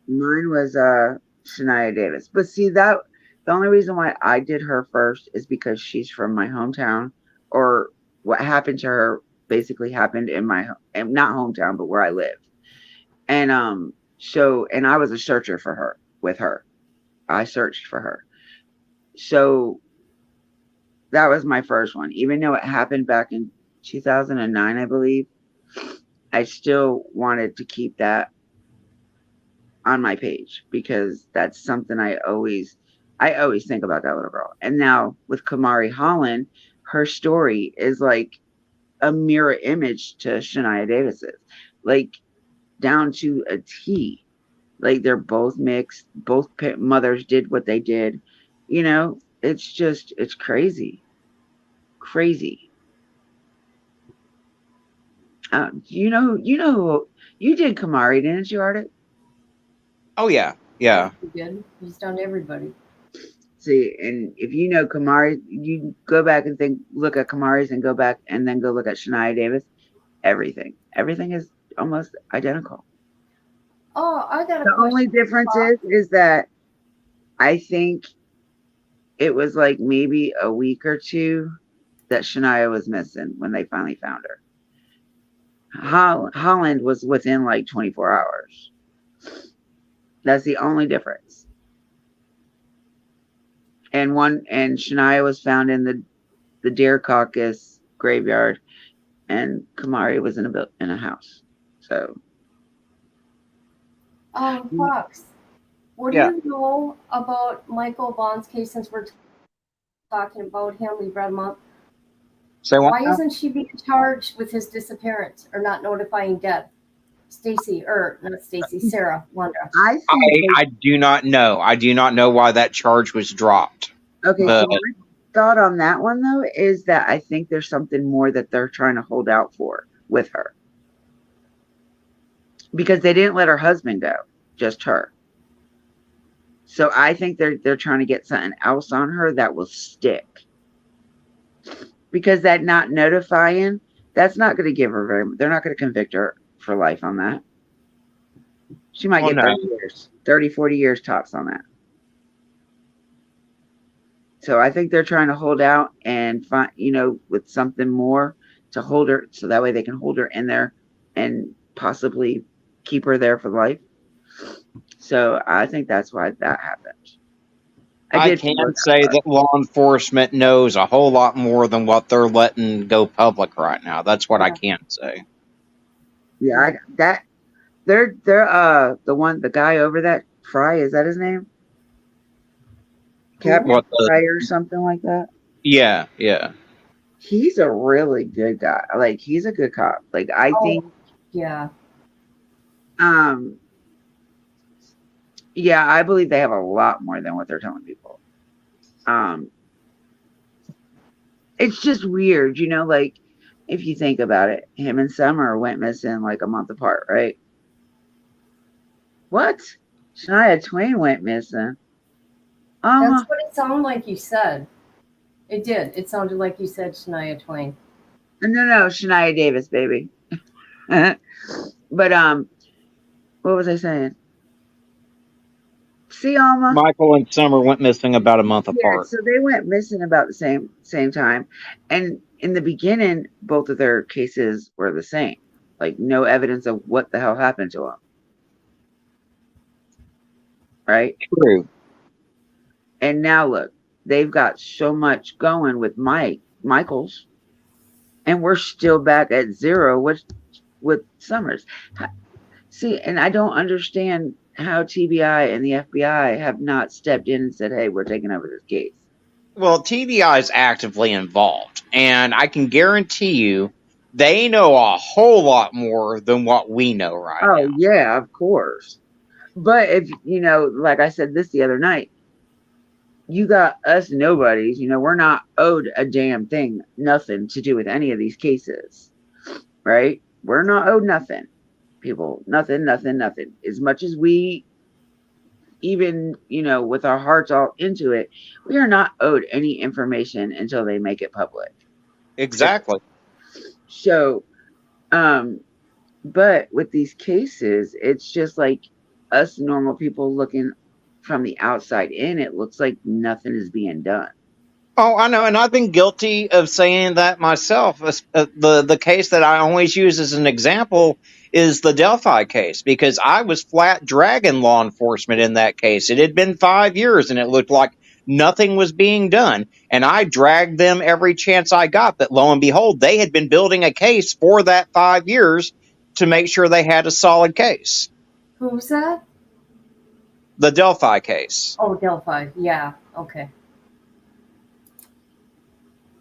Mine was Shania Davis. But see that the only reason why I did her first is because she's from my hometown, or what happened to her basically happened in my not hometown, but where I live. And and I was a searcher for her with her. I searched for her. So that was my first one. Even though it happened back in 2009, I believe, I still wanted to keep that on my page because that's something I always think about that little girl. And now with Kamari Holland, her story is like a mirror image to Shania Davis's, like down to a T. Like they're both mixed, both mothers did what they did. It's crazy, crazy. You did Kamari, didn't you, Art? Oh yeah, yeah. You did. He's done everybody. See, and if you know Kamari, you go back and look at Kamari's and go back and then go look at Shania Davis. Everything is almost identical. Oh, I got a The question. only difference is that I think it was like maybe a week or two that Shania was missing when they finally found her. Holland was within like 24 hours. That's the only difference. And Shania was found in the Deer Caucus graveyard, and Kamari was in a house. So, Fox, what do you know about Michael Vaughn's case? Since we're talking about him, we brought him up. Say what? Why isn't she being charged with his disappearance or not notifying death? Sarah Wondra. I do not know. I do not know why that charge was dropped. Okay, so my thought on that one though is that I think there's something more that they're trying to hold out for with her. Because they didn't let her husband go, just her. So I think they're trying to get something else on her that will stick. Because that not notifying, that's not going to give her they're not going to convict her for life on that. She might get 30 years, 30, 40 years tops on that. So I think they're trying to hold out and find, with something more to hold her, so that way they can hold her in there and possibly keep her there for life. So I think that's why that happened. I can say that law enforcement knows a whole lot more than what they're letting go public right now. That's what I can say. Yeah, they're the guy over that Fry, is that his name? Captain Fry or something like that. Yeah, yeah. he's a really good guy. Like, he's a good cop. Like, I think, yeah. Yeah, I believe they have a lot more than what they're telling people. It's just weird, like, if you think about it, him and Summer went missing like a month apart, right? What? Shania Twain went missing. That's what it sounded like you said. It did. It sounded like you said Shania Twain. No, Shania Davis, baby. But what was I saying? See, Alma? Michael and Summer went missing about a month apart. So they went missing about the same time. And in the beginning, both of their cases were the same. Like, no evidence of what the hell happened to them. Right? True. And now look, they've got so much going with Michaels, and we're still back at zero with Summers. See, and I don't understand how TBI and the FBI have not stepped in and said, "Hey, we're taking over this case." Well, TBI is actively involved, and I can guarantee you they know a whole lot more than what we know right now. Oh, yeah, of course. But if, like I said this the other night, you got us nobodies, we're not owed a damn thing, nothing to do with any of these cases, right? We're not owed nothing, people, nothing. As much as we, even, with our hearts all into it, we are not owed any information until they make it public. Exactly. So, but with these cases, it's just like us normal people looking from the outside in, it looks like nothing is being done. Oh, I know, and I've been guilty of saying that myself. The case that I always use as an example is the Delphi case, because I was flat dragging law enforcement in that case. It had been 5 years, and it looked like nothing was being done, and I dragged them every chance I got. That lo and behold, they had been building a case for that 5 years to make sure they had a solid case. Who was that? The Delphi case. Oh, Delphi. Yeah. Okay.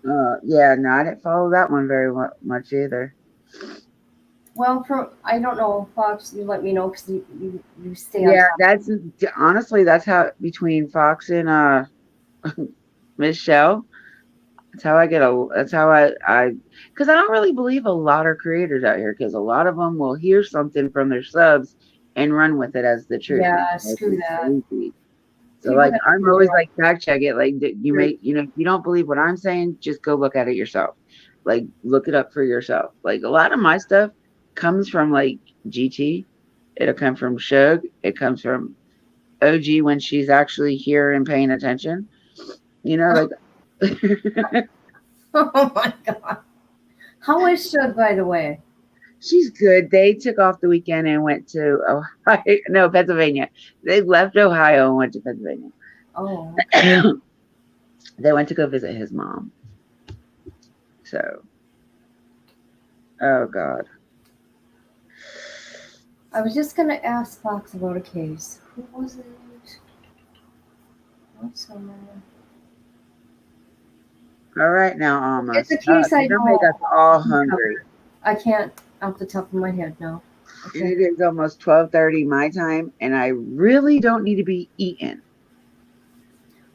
Yeah, no, I didn't follow that one very much either. Well, I don't know, Fox. You let me know because you stay. Yeah, that's honestly how between Fox and Michelle. That's how I get That's how I because I don't really believe a lot of creators out here, because a lot of them will hear something from their subs and run with it as the truth. Yeah, screw that. Crazy. So like, I'm always like, fact check it. Like, you may, if you don't believe what I'm saying, just go look at it yourself. Like, look it up for yourself. Like, a lot of my stuff comes from like GT. It'll come from Shug. It comes from OG when she's actually here and paying attention. Like. Oh my God. How is Shug, by the way? She's good. They took off the weekend and went to Ohio. No, Pennsylvania. They left Ohio and went to Pennsylvania. Oh. Okay. They went to go visit his mom. So, oh God. I was just going to ask Fox about a case. Who was it? All right now, Alma. It's a case I don't know. make us all hungry. I can't off the top of my head now. Okay. And it is almost 12:30 my time, and I really don't need to be eating.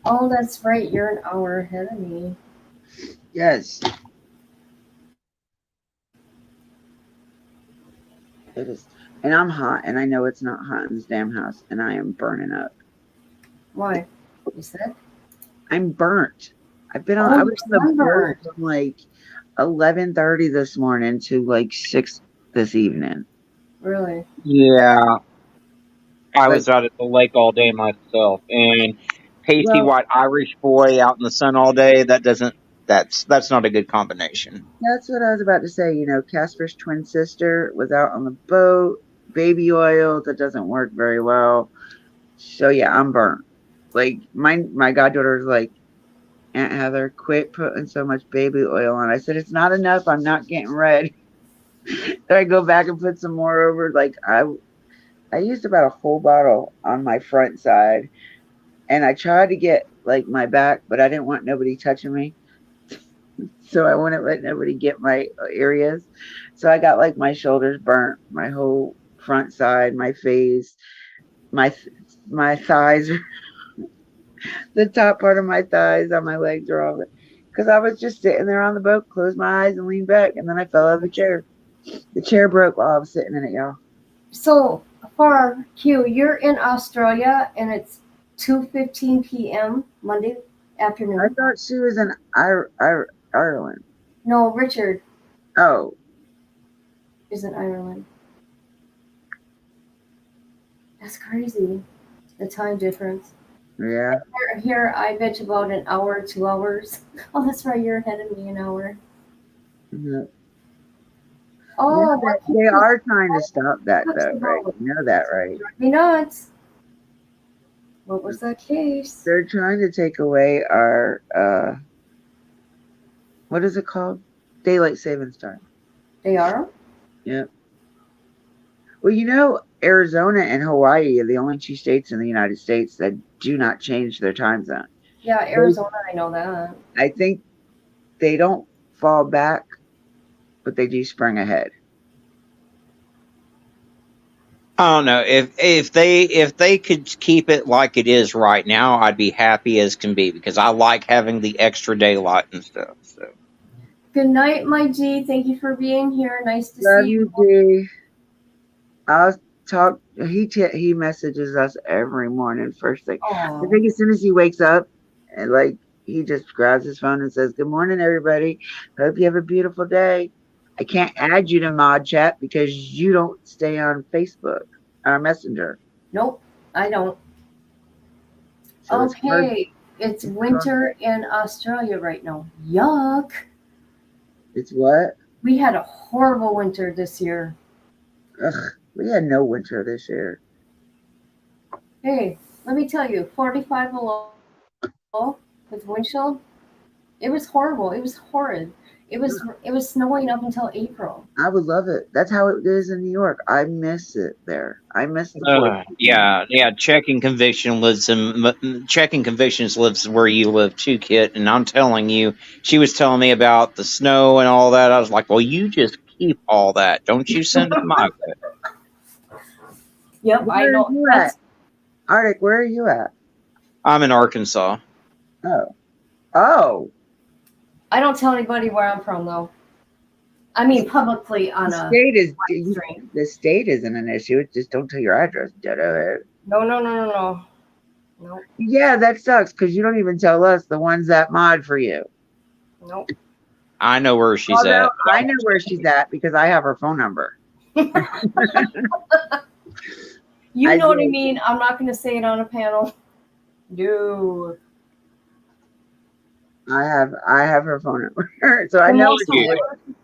Oh, that's right. You're an hour ahead of me. Yes. It is. And I'm hot, and I know it's not hot in this damn house, and I am burning up. Why? You said? I'm burnt. I've been on. I was on the boat from like 11:30 this morning to like 6 this evening. Really? Yeah. I was out at the lake all day myself, and pasty white Irish boy out in the sun all day. That's not a good combination. That's what I was about to say. Casper's twin sister was out on the boat. Baby oil, that doesn't work very well. So yeah, I'm burnt. Like, my goddaughter's like, Aunt Heather, quit putting so much baby oil on. I said, it's not enough. I'm not getting red. Then I go back and put some more over. Like, I used about a whole bottle on my front side, and I tried to get like my back, but I didn't want nobody touching me. so I wouldn't let nobody get my areas. So I got like my shoulders burnt, my whole front side, my face, my my thighs, the top part of my thighs on my legs are all because I was just sitting there on the boat, closed my eyes and leaned back, and then I fell out of the chair. The chair broke while I was sitting in it, y'all. So for Q, you're in Australia and it's 2:15 p.m. Monday afternoon. I thought she was in Ireland. No, Richard. Oh, is in Ireland. That's crazy. The time difference. yeah. Here I bet you about an hour, 2 hours. Oh, that's right. You're ahead of me an hour. Yeah. Oh, Yeah, they are trying to stop that though, right? You know that, right? Me nuts. What was that case? They're trying to take away our what is it called? Daylight savings time. They are? Yep. Well, you know, Arizona and Hawaii are the only two states in the United States that do not change their time zone. Yeah, Arizona, I know that. I think they don't fall back, but they do spring ahead. I don't know if they could keep it like it is right now, I'd be happy as can be because I like having the extra daylight and stuff. So Good night, my G. Thank you for being here. Nice to Love see you, you. G. I'll talk. He messages us every morning first thing. I Aw. think as soon as he wakes up, and like he just grabs his phone and says, "Good morning, everybody. Hope you have a beautiful day." I can't add you to Mod Chat because you don't stay on Facebook or Messenger. Nope, I don't. So it's hard. Okay, it's winter in Australia right now. Yuck. It's what? We had a horrible winter this year. Ugh, we had no winter this year. Hey, let me tell you, 45 below with windshield. It was horrible. It was horrid. It was snowing up until April. I would love it. That's how it is in New York. I miss it there. I miss the 40. yeah. Checking convictions lives where you live too, Kit. And I'm telling you, she was telling me about the snow and all that. I was like, well, you just keep all that. Don't you send it my way. Yep, I Where are know. you at? Arctic, where are you at? I'm in Arkansas. Oh. Oh. I don't tell anybody where I'm from, though. I mean, publicly on The a state is stream. the state isn't an issue. It's just don't tell your address. No. Yeah, that sucks because you don't even tell us the ones that mod for you. Nope. I know where she's Although at. I know where she's at because I have her phone number. You know what I mean? I'm not going to say it on a panel. No. I have her phone number, so I I'm know also where she is.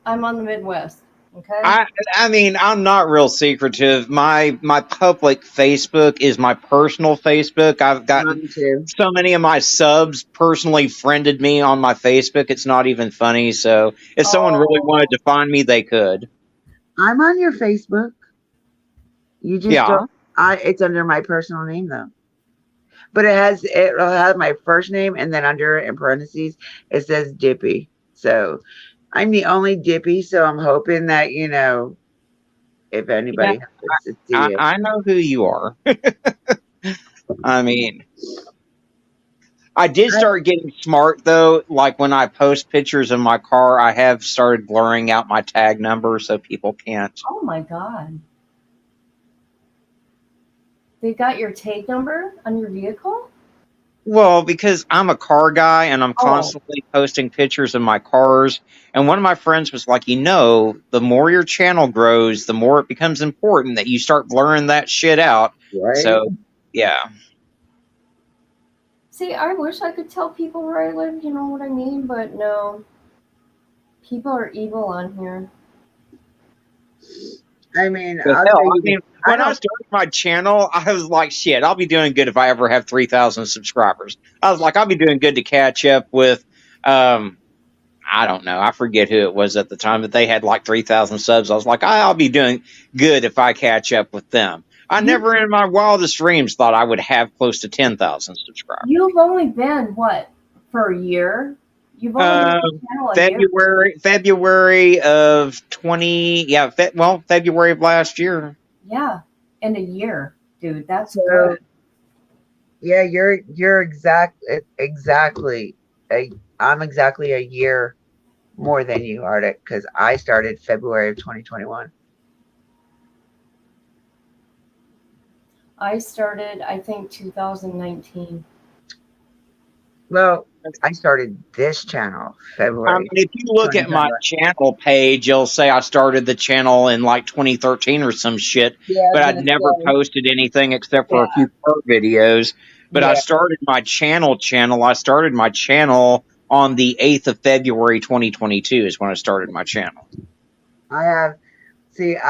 I'm on the Midwest. Okay. I mean, I'm not real secretive. My public Facebook is my personal Facebook. I've got so many of my subs personally friended me on my Facebook. It's not even funny. So if someone really wanted to find me, they could. I'm on your Facebook. You just Yeah. don't. It's under my personal name though. But it'll have my first name and then under it in parentheses it says Dippy. So I'm the only Dippy. So I'm hoping that if anybody happens to see it. I know who you are. I mean, I did start getting smart though. Like when I post pictures of my car, I have started blurring out my tag number so people can't. Oh my God. They got your tag number on your vehicle? Well, because I'm a car guy and I'm Oh. constantly posting pictures of my cars. And one of my friends was like, the more your channel grows, the more it becomes important that you start blurring that shit out. Right. So, yeah. See, I wish I could tell people where I live, you know what I mean? But no. People are evil on here. I mean, When I started my channel, I was like, shit, I'll be doing good if I ever have 3,000 subscribers. I was like, I'll be doing good to catch up with, I don't know. I forget who it was at the time, but they had like 3,000 subs. I was like, I'll be doing good if I catch up with them. I never in my wildest dreams thought I would have close to 10,000 subscribers. You've only been, what, for a year? You've only been on the channel a year. February of 20, yeah, February of last year. Yeah, in a year, dude. That's So, good. yeah, you're exactly. I'm exactly a year more than you, Arctic, because I started February of 2021. I started, I think, 2019. Well, I started this channel February If you look at my 2021. channel page, you'll say I started the channel in like 2013 or some shit, Yeah, I but was I'd gonna never say. posted anything except for Yeah, a few car videos. But I yeah. started my channel. I started my channel on the 8th of February 2022 is when I started my channel. I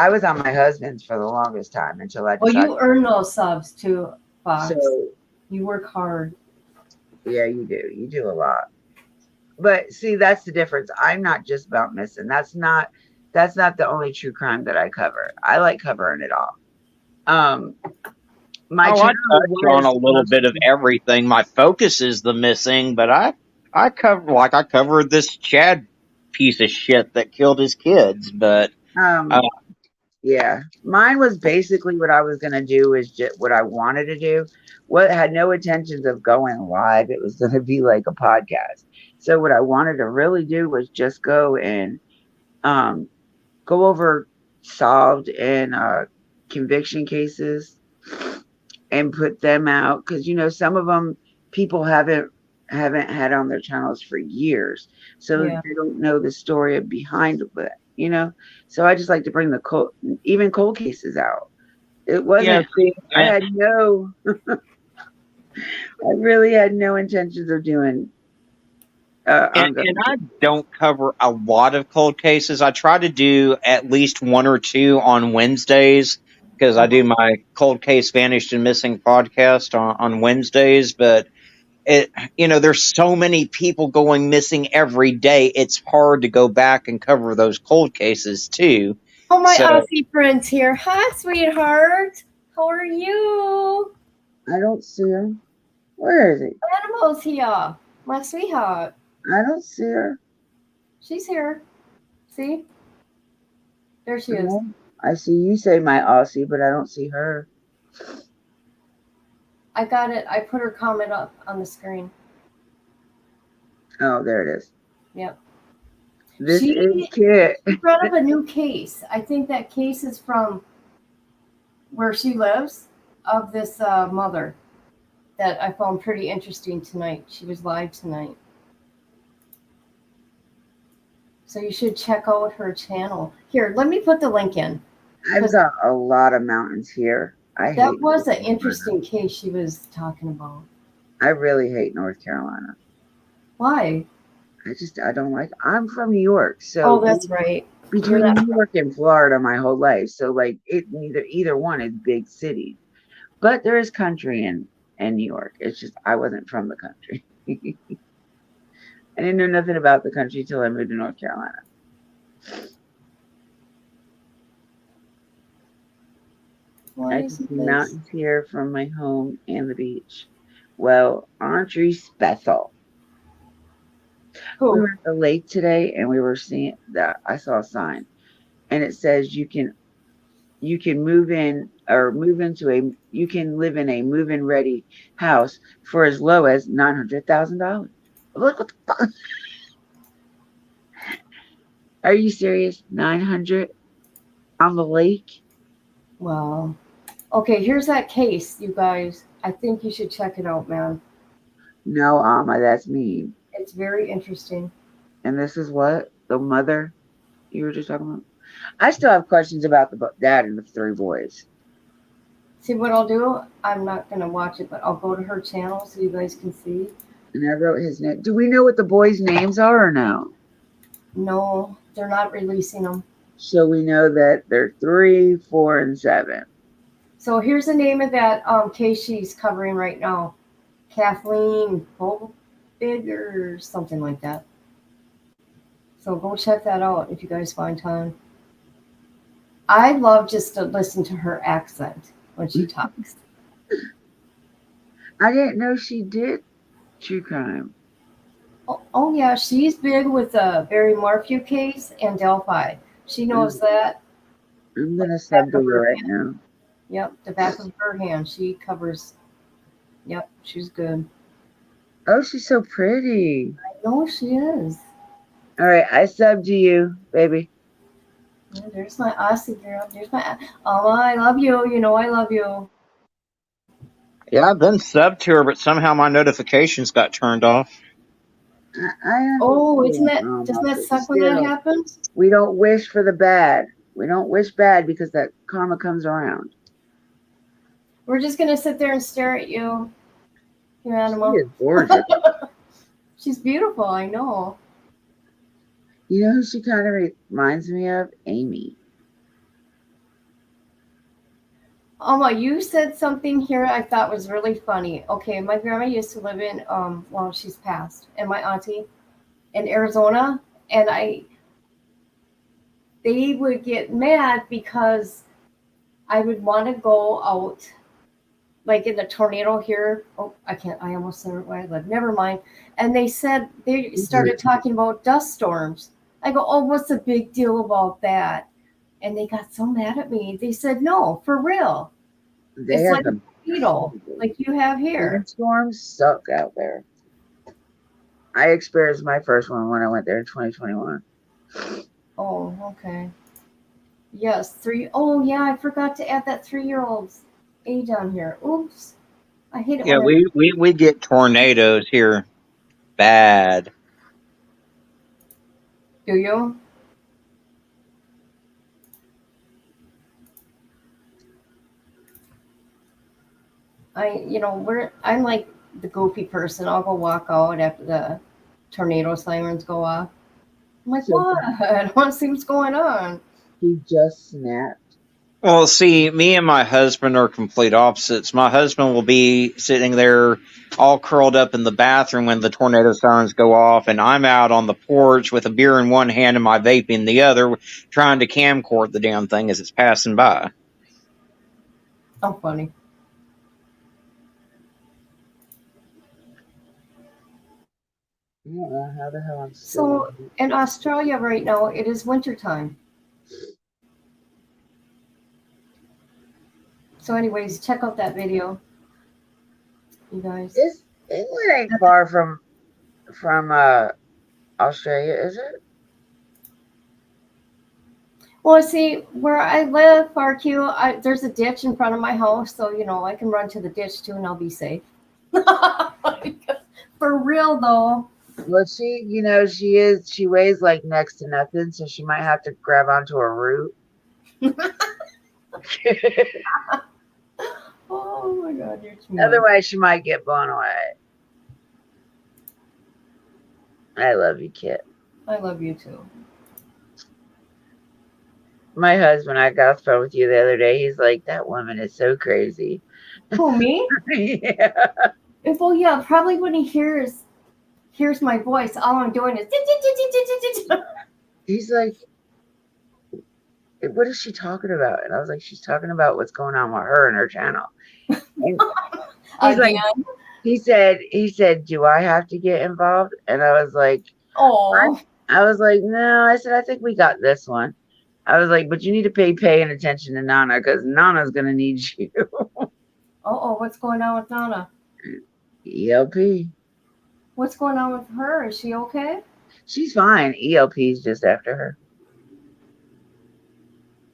was on my husband's for the longest time until I Well, decided. you earn those subs too, Fox. So, you work hard. Yeah, you do. You do a lot. But see, that's the difference. I'm not just about missing. That's not the only true crime that I cover. I like covering it all. My I channel touch on was a little bit of everything. My focus is the missing, but I covered this Chad piece of shit that killed his kids. But yeah, mine was basically what I was gonna do is just what I wanted to do. What had no intentions of going live. It was gonna be like a podcast. So what I wanted to really do was just go and go over solved and conviction cases and put them out because some of them people haven't had on their channels for years, so Yeah. they don't know the story behind it. So I just like to bring the cold cases out. It wasn't. I had no. I really had no intentions of doing. and I don't cover a lot of cold cases. I try to do at least one or two on Wednesdays because I do my cold case vanished and missing podcast on Wednesdays. But there's so many people going missing every day. It's hard to go back and cover those cold cases too. Oh, my So, Aussie friend's here. Hi, sweetheart. How are you? I don't see her. Where is he? Animals here. My sweetheart. I don't see her. She's here. See? There she is. I see you say my Aussie, but I don't see her. I got it. I put her comment up on the screen. Oh, there it is. Yep. This She is Kit. brought up a new case. I think that case is from where she lives, of this mother that I found pretty interesting tonight. She was live tonight. So you should check out her channel. Here, let me put the link in. I've got a lot of mountains here. That was an interesting case she was talking about. I really hate North Carolina. Why? I don't like. I'm from New York, so Oh, that's right. Between New York and Florida, my whole life, so like either one is big cities, but there is country in New York. It's just I wasn't from the country. I didn't know nothing about the country till I moved to North Carolina. I can see mountains here from my home and the beach. Well, aren't you special? We were at the lake today and we were seeing that. I saw a sign and it says you can move in or you can live in a move-in ready house for as low as $900,000. Look, what the fuck? Are you serious? 900 on the lake? Wow. Okay, here's that case, you guys. I think you should check it out, man. No, Alma, that's mean. It's very interesting. And this is what? The mother you were just talking about? I still have questions about the dad and the three boys. See what I'll do? I'm not going to watch it, but I'll go to her channel so you guys can see. And I wrote his name. Do we know what the boys' names are or no? No, they're not releasing them. So we know that they're 3, 4, and 7. So here's the name of that case she's covering right now. Kathleen Big or something like that. So go check that out if you guys find time. I love just to listen to her accent when she talks. I didn't know she did true crime. Oh yeah, she's big with the Barry Morphew case and Delphi. She knows that. I'm gonna Back sub to of you her right hand. now. Yep, the back of her hand. She covers. Yep, she's good. Oh, she's so pretty. I know she is. All right, I subbed to you, baby. Yeah, there's my Aussie girl. There's my Alma. I love you. You know I love you. Yeah, I've been subbed to her, but somehow my notifications got turned off. I Oh, isn't understand, that doesn't Alma, that but suck when that still, happens? we don't wish for the bad. We don't wish bad because that karma comes around. We're just gonna sit there and stare at you, you She animal. is gorgeous. She's beautiful. I know. You know who she kind of reminds me of? Amy. Alma, you said something here I thought was really funny. Okay, my grandma used to live in well, she's passed, and my auntie in Arizona, and they would get mad because I would want to go out like in the tornado here. Oh, I almost said it where I live. Never mind. And they said they started talking about dust storms. I go, oh, what's the big deal about that? And they got so mad at me. They said, no, for real. They It's have like a some tornado, like you have here. storms suck out there. I experienced my first one when I went there in 2021. Oh, okay. Yes, three. Oh, yeah, I forgot to add that 3-year-old's age on here. Oops. I hate it Yeah, when I we get tornadoes here bad. do you. I'm like the goofy person. I'll go walk out after the tornado sirens go off. I'm like, So what? I want to see what's going on. he just snapped. Well, see, me and my husband are complete opposites. My husband will be sitting there all curled up in the bathroom when the tornado sirens go off, and I'm out on the porch with a beer in one hand and my vape in the other, trying to camcord the damn thing as it's passing by. Oh, funny. I don't know how the hell I'm still So in Australia right now, it is wintertime. So, anyways, check out that video, you guys. England ain't far from Australia, is it? Well, see, where I live, RQ, there's a ditch in front of my house, so I can run to the ditch too, and I'll be safe. For real though. Well, she weighs like next to nothing, so she might have to grab onto a root. Oh my God, you're too much. Otherwise, she might get blown away. I love you, Kit. I love you too. My husband, I got off the phone with you the other day. He's like, that woman is so crazy. Who, me? Yeah. Well, yeah, probably when he hears my voice, all I'm doing is. He's like, what is she talking about? And I was like, she's talking about what's going on with her and her channel. And he's like, he said, do I have to get involved? And I was like, oh, I was like, no. I said, I think we got this one. I was like, but you need to paying attention to Nana because Nana's gonna need you. Oh, what's going on with Nana? ELP. What's going on with her? Is she okay? She's fine. ELP's just after her.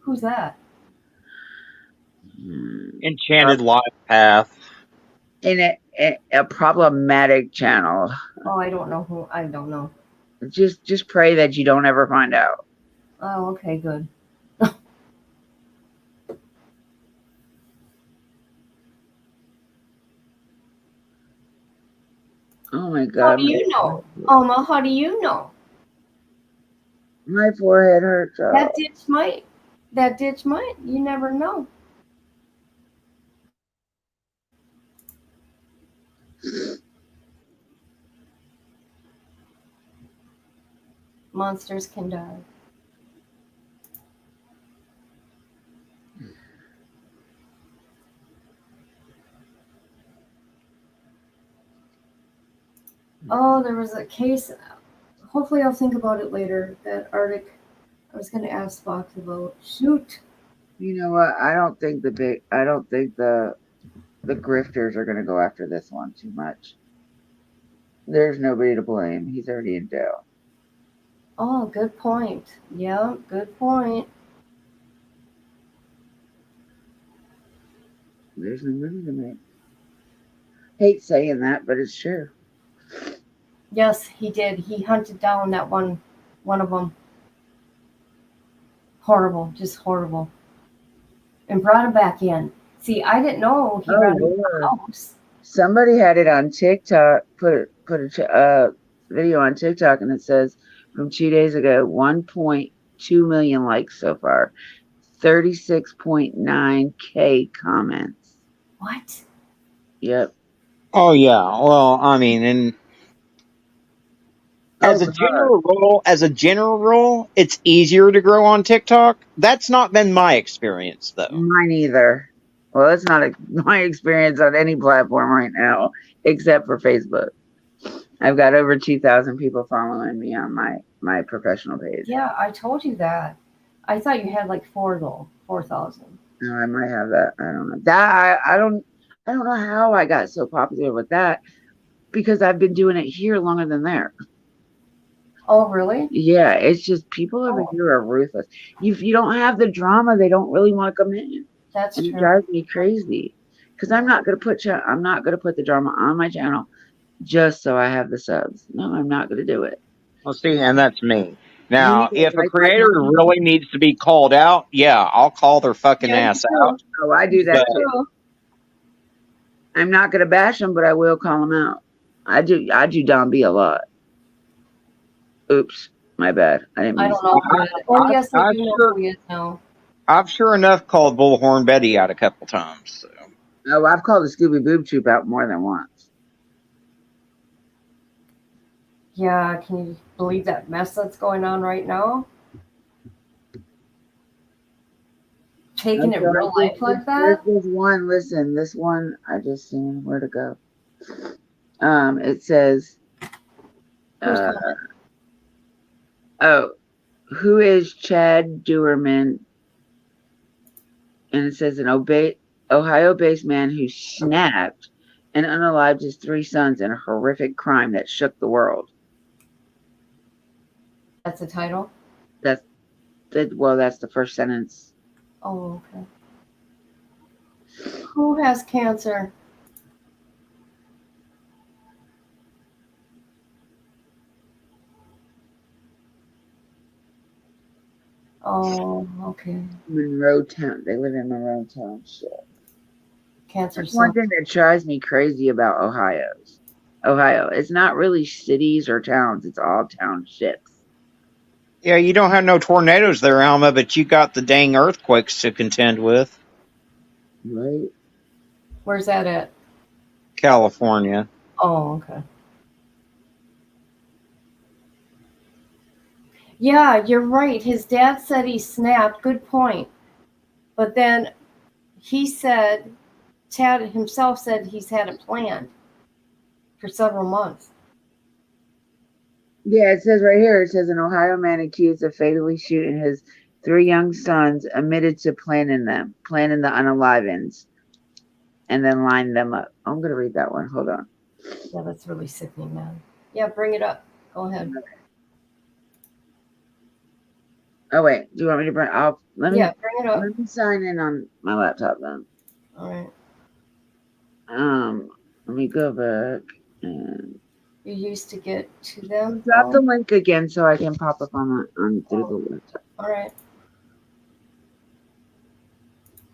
Who's that? Enchanted Life Path. In a problematic channel. Oh, I don't know who. I don't know. Just pray that you don't ever find out. Oh, okay, good. Oh my God. How do you know? Alma, how do you know? My forehead hurts. That ditch might. You never know. Monsters can die. Oh, know, there was a case. Hopefully, I'll think about it later. That Arctic. I was going to ask Fox about. Shoot. You know what? I don't think the grifters are going to go after this one too much. There's nobody to blame. He's already in jail. Oh, good point. Yeah, good point. There's no money to make. Hate saying that, but it's true. Yes, he did. He hunted down that one of them. Horrible, just horrible. And brought him back in. See, I didn't know he ran into the house. Somebody had it on TikTok. Put a video on TikTok, and it says from 2 days ago, 1.2 million likes so far, 36.9K comments. What? Yep. Oh yeah. Well, I mean, and as a general rule, it's easier to grow on TikTok. That's not been my experience though. Mine either. Well, that's not my experience on any platform right now, except for Facebook. I've got over 2,000 people following me on my professional page. Yeah, I told you that. I thought you had like 4,000. No, I might have that. I don't know. That I don't know how I got so popular with that, because I've been doing it here longer than there. Oh, really? Yeah, it's just people over here are ruthless. If you don't have the drama, they don't really want to come in. That's and true. It drives me crazy, because I'm not gonna put the drama on my channel just so I have the subs. No, I'm not gonna do it. Well, see, and that's me. You Now, need to if a like my creator content. really needs to be called out, yeah, I'll call their fucking ass out. Oh, I do that But- too. I'm not gonna bash them, but I will call them out. I do Don B a lot. Oops, my bad. I didn't mean. I don't know who it is. Oh, yes, I do know who he is now. I've sure enough called Bullhorn Betty out a couple times. So. Oh, I've called the Scooby Boob Troop out more than once. Yeah, can you believe that mess that's going on right now? Taking it real life like that? There's one, listen, this one, I just seen where to go. It says, who is Chad Doerman? And it says an Ohio-based man who snapped and unalived his 3 sons in a horrific crime that shook the world. That's the title? That's the first sentence. Oh, okay. Who has cancer? Oh, okay. Monroe Town. They live in Monroe Township. Cancer. That's one thing that drives me crazy about Ohio. It's not really cities or towns. It's all townships. Yeah, you don't have no tornadoes there, Alma, but you got the dang earthquakes to contend with. Right. Where's that at? California. Oh, okay. Yeah, you're right. His dad said he snapped. Good point. But then he said, Chad himself said he's had it planned for several months. Yeah, it says right here, it says an Ohio man accused of fatally shooting his 3 young sons admitted to planning the unaliveds and then line them up. I'm going to read that one. Hold on. Yeah, that's really sickening, man. Yeah, bring it up. Go ahead. Oh, wait. Do you want me to bring bring it up. Let me sign in on my laptop then. All right. Let me go back and You used to get to them. drop the link again so I can pop up on through the laptop. All right.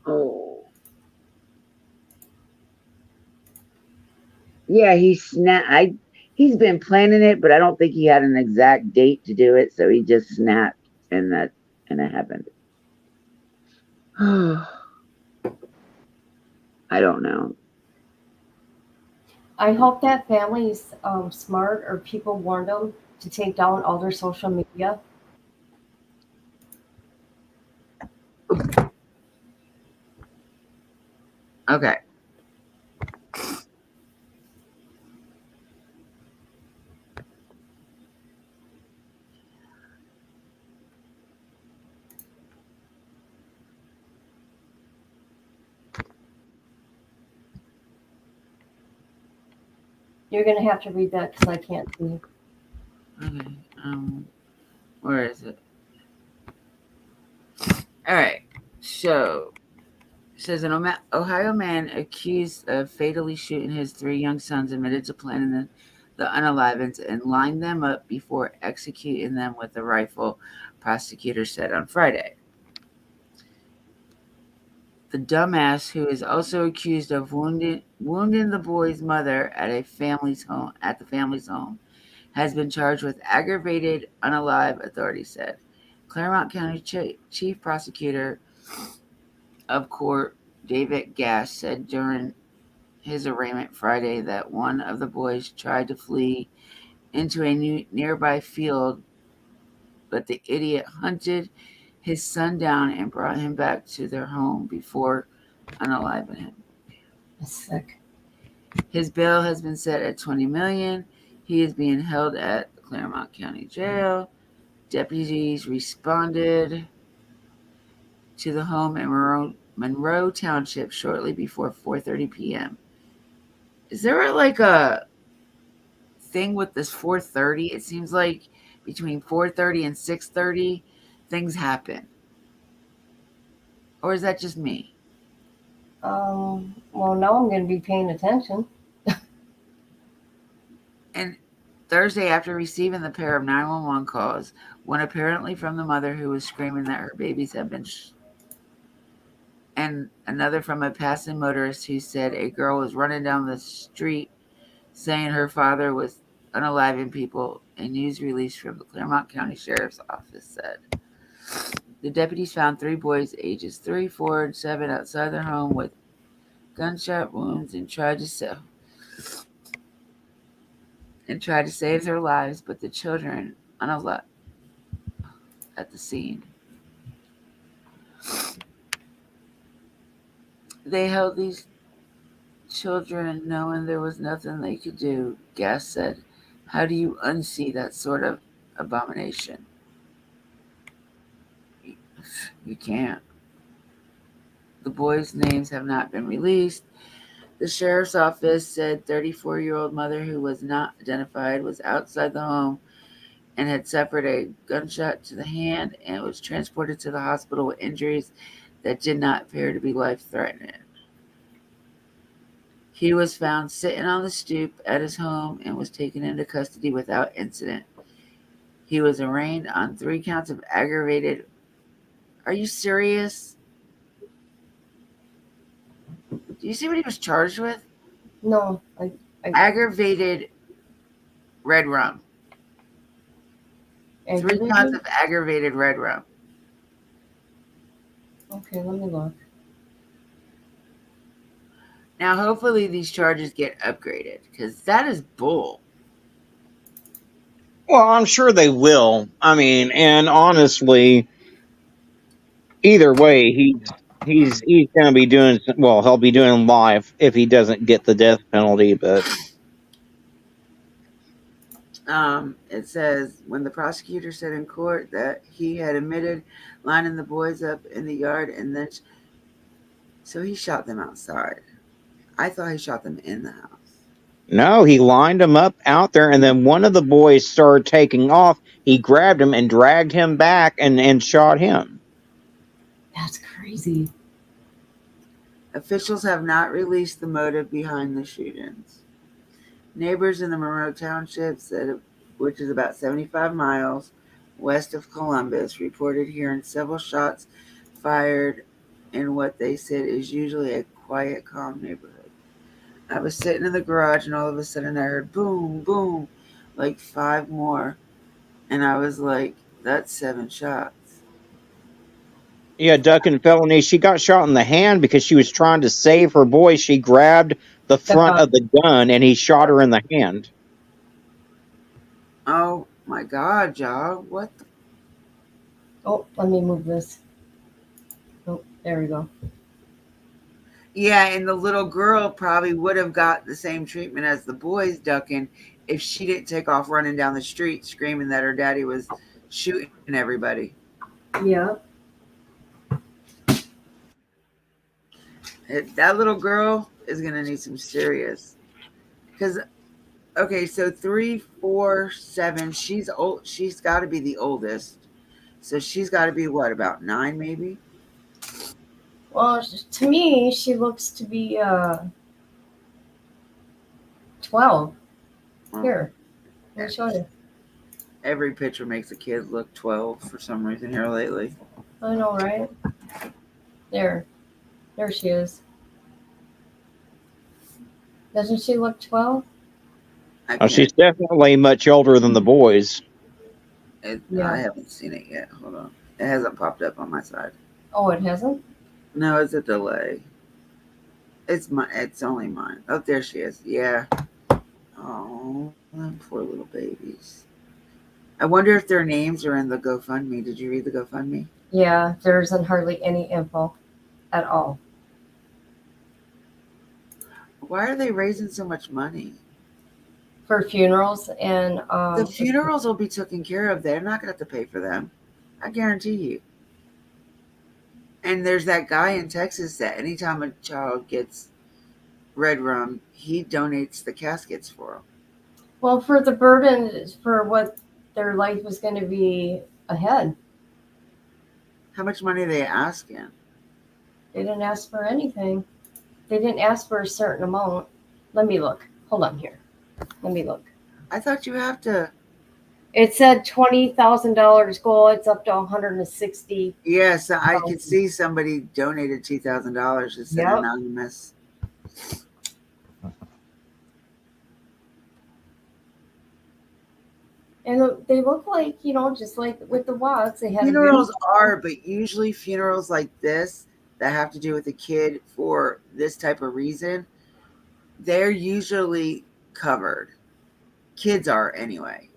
Oh. Yeah, he's been planning it, but I don't think he had an exact date to do it, so he just snapped and it happened. I don't know. I hope that family's smart, or people warned them to take down all their social media. Okay. You're going to have to read that because I can't see. Okay. Where is it? All right. So it says an Ohio man accused of fatally shooting his 3 young sons admitted to planning the unaliveds and lined them up before executing them with a rifle, prosecutors said on Friday. The dumbass, who is also accused of wounding the boy's mother at the family's home, has been charged with aggravated unalive, authorities said. Claremont County Chief Prosecutor of Court David Gass said during his arraignment Friday that one of the boys tried to flee into a nearby field, but the idiot hunted his son down and brought him back to their home before unaliving him. That's sick. His bail has been set at $20 million. He is being held at the Claremont County Jail. Deputies responded to the home in Monroe Township shortly before 4:30 p.m. Is there like a thing with this 4:30? It seems like between 4:30 and 6:30 things happen. Or is that just me? Well, now I'm going to be paying attention. And Thursday, after receiving the pair of 911 calls, one apparently from the mother who was screaming that her babies had been and another from a passing motorist who said a girl was running down the street saying her father was unaliving people, a news release from the Claremont County Sheriff's Office said. The deputies found 3 boys ages 3, 4, and 7 outside their home with gunshot wounds and tried to save their lives, but the children unalive at the scene. They held these children knowing there was nothing they could do, Gass said. How do you unsee that sort of abomination? You can't. The boys' names have not been released. The sheriff's office said 34-year-old mother who was not identified was outside the home and had suffered a gunshot to the hand and was transported to the hospital with injuries that did not appear to be life-threatening. He was found sitting on the stoop at his home and was taken into custody without incident. He was arraigned on 3 counts of aggravated. Are you serious? Do you see what he was charged with? No, Aggravated red rum. 3 counts of aggravated red rum. Okay, let me look. Now, hopefully these charges get upgraded, because that is bull. Well, I'm sure they will. I mean, and honestly, either way, he's going to be doing well. He'll be doing life if he doesn't get the death penalty. But It says when the prosecutor said in court that he had admitted lining the boys up in the yard and then so he shot them outside. I thought he shot them in the house. no, he lined him up out there, and then one of the boys started taking off. He grabbed him and dragged him back and shot him. That's crazy. Officials have not released the motive behind the shootings. Neighbors in the Monroe Township, which is about 75 miles west of Columbus, reported hearing several shots fired in what they said is usually a quiet, calm neighborhood. I was sitting in the garage and all of a sudden I heard boom, boom, like 5 more. And I was like, that's 7 shots. Yeah, ducking felony. She got shot in the hand because she was trying to save her boy. She grabbed the front of the gun and he shot her in the hand. Oh my God, y'all. What the? Oh, let me move this. Oh, there we go. Yeah, and the little girl probably would have got the same treatment as the boys ducking if she didn't take off running down the street screaming that her daddy was shooting everybody. Yeah. That little girl is going to need some serious. Because Okay, so 3, 4, 7. She's old. She's got to be the oldest. So she's got to be what, about 9 maybe? Well, to me, she looks to be 12. Here, let me show you. Every picture makes a kid look 12 for some reason here lately. I know, right? There she is. Doesn't she look 12? She's definitely much older than the boys. I haven't seen it yet. Hold on. It hasn't popped up on my side. Oh, it hasn't? No, it's a delay. It's only mine. Oh, there she is. Yeah. Oh, them poor little babies. I wonder if their names are in the GoFundMe. Did you read the GoFundMe? Yeah, there isn't hardly any info at all. Why are they raising so much money? For funerals and the funerals will be taken care of. They're not going to have to pay for them. I guarantee you. And there's that guy in Texas that anytime a child gets red rum, he donates the caskets for them. Well, for the burden for what their life was going to be ahead. How much money are they asking? They didn't ask for anything. They didn't ask for a certain amount. Let me look. Hold on here. Let me look. I thought you have to. It said $20,000 goal. It's up to $160,000. Yes, I could see somebody donated $2,000. It said anonymous. And they look like, just like with the Watts, they had funerals are, but usually funerals like this that have to do with a kid for this type of reason, they're usually covered. Kids are anyway.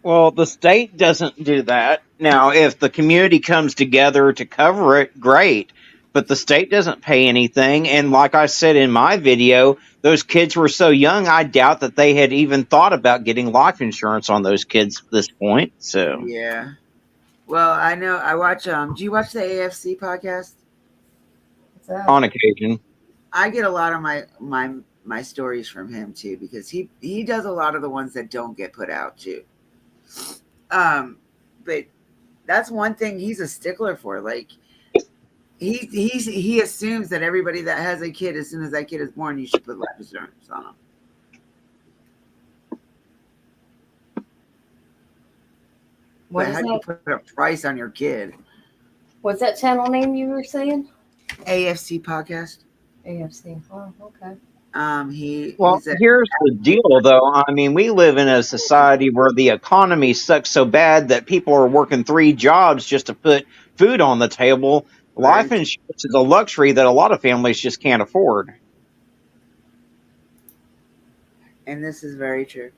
Well, the state doesn't do that. Now, if the community comes together to cover it, great. But the state doesn't pay anything. And like I said in my video, those kids were so young, I doubt that they had even thought about getting life insurance on those kids at this point. So yeah. Well, I know I watch do you watch the AFC podcast? On occasion. I get a lot of my stories from him too, because he does a lot of the ones that don't get put out too. But that's one thing he's a stickler for. Like he assumes that everybody that has a kid, as soon as that kid is born, you should put life insurance on them. But how do you put a price on your kid? What's that channel name you were saying? AFC podcast. AFC. Oh, okay. Here's the deal, though. I mean, we live in a society where the economy sucks so bad that people are working 3 jobs just to put food on the table. Life insurance is a luxury that a lot of families just can't afford. And this is very true.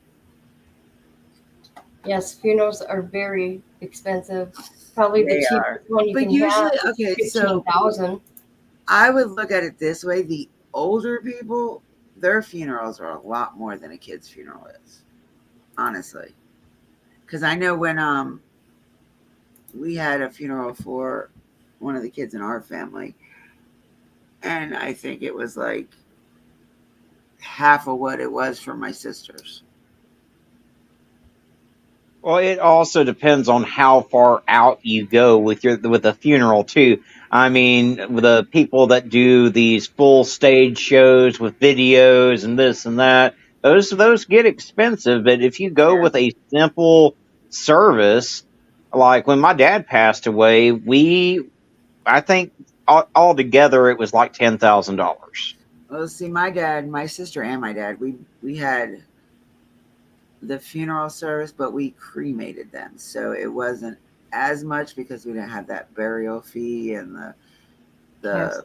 Yes, funerals are very expensive. Probably the cheapest one you can have is $15,000. I would look at it this way: the older people, their funerals are a lot more than a kid's funeral is, honestly. Because I know when we had a funeral for one of the kids in our family, and I think it was like half of what it was for my sister's. Well, it also depends on how far out you go with the funeral too. I mean, the people that do these full stage shows with videos and this and that, those get expensive. But if you go with a simple service, like when my dad passed away, I think altogether it was like $10,000. Well, see, my dad, my sister, and my dad, we had the funeral service, but we cremated them, so it wasn't as much because we didn't have that burial fee and the.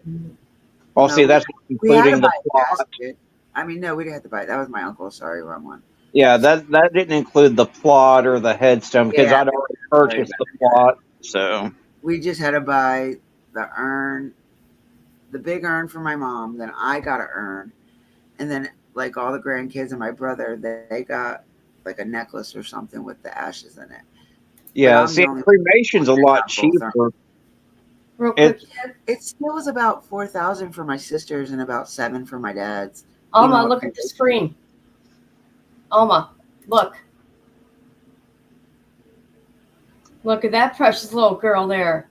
Well, see, that's including the plot. I mean, no, we didn't have to buy it. That was my uncle. Sorry, wrong one. Yeah, that didn't include the plot or the headstone because I'd already purchased the plot. So we just had to buy the urn, the big urn for my mom. Then I got an urn, and then like all the grandkids and my brother, they got like a necklace or something with the ashes in it. Yeah, see, cremation's a lot cheaper. Real quick, it still was about $4,000 for my sisters and about $7,000 for my dad's. Alma, look at the screen. Alma, look. Look at that precious little girl there.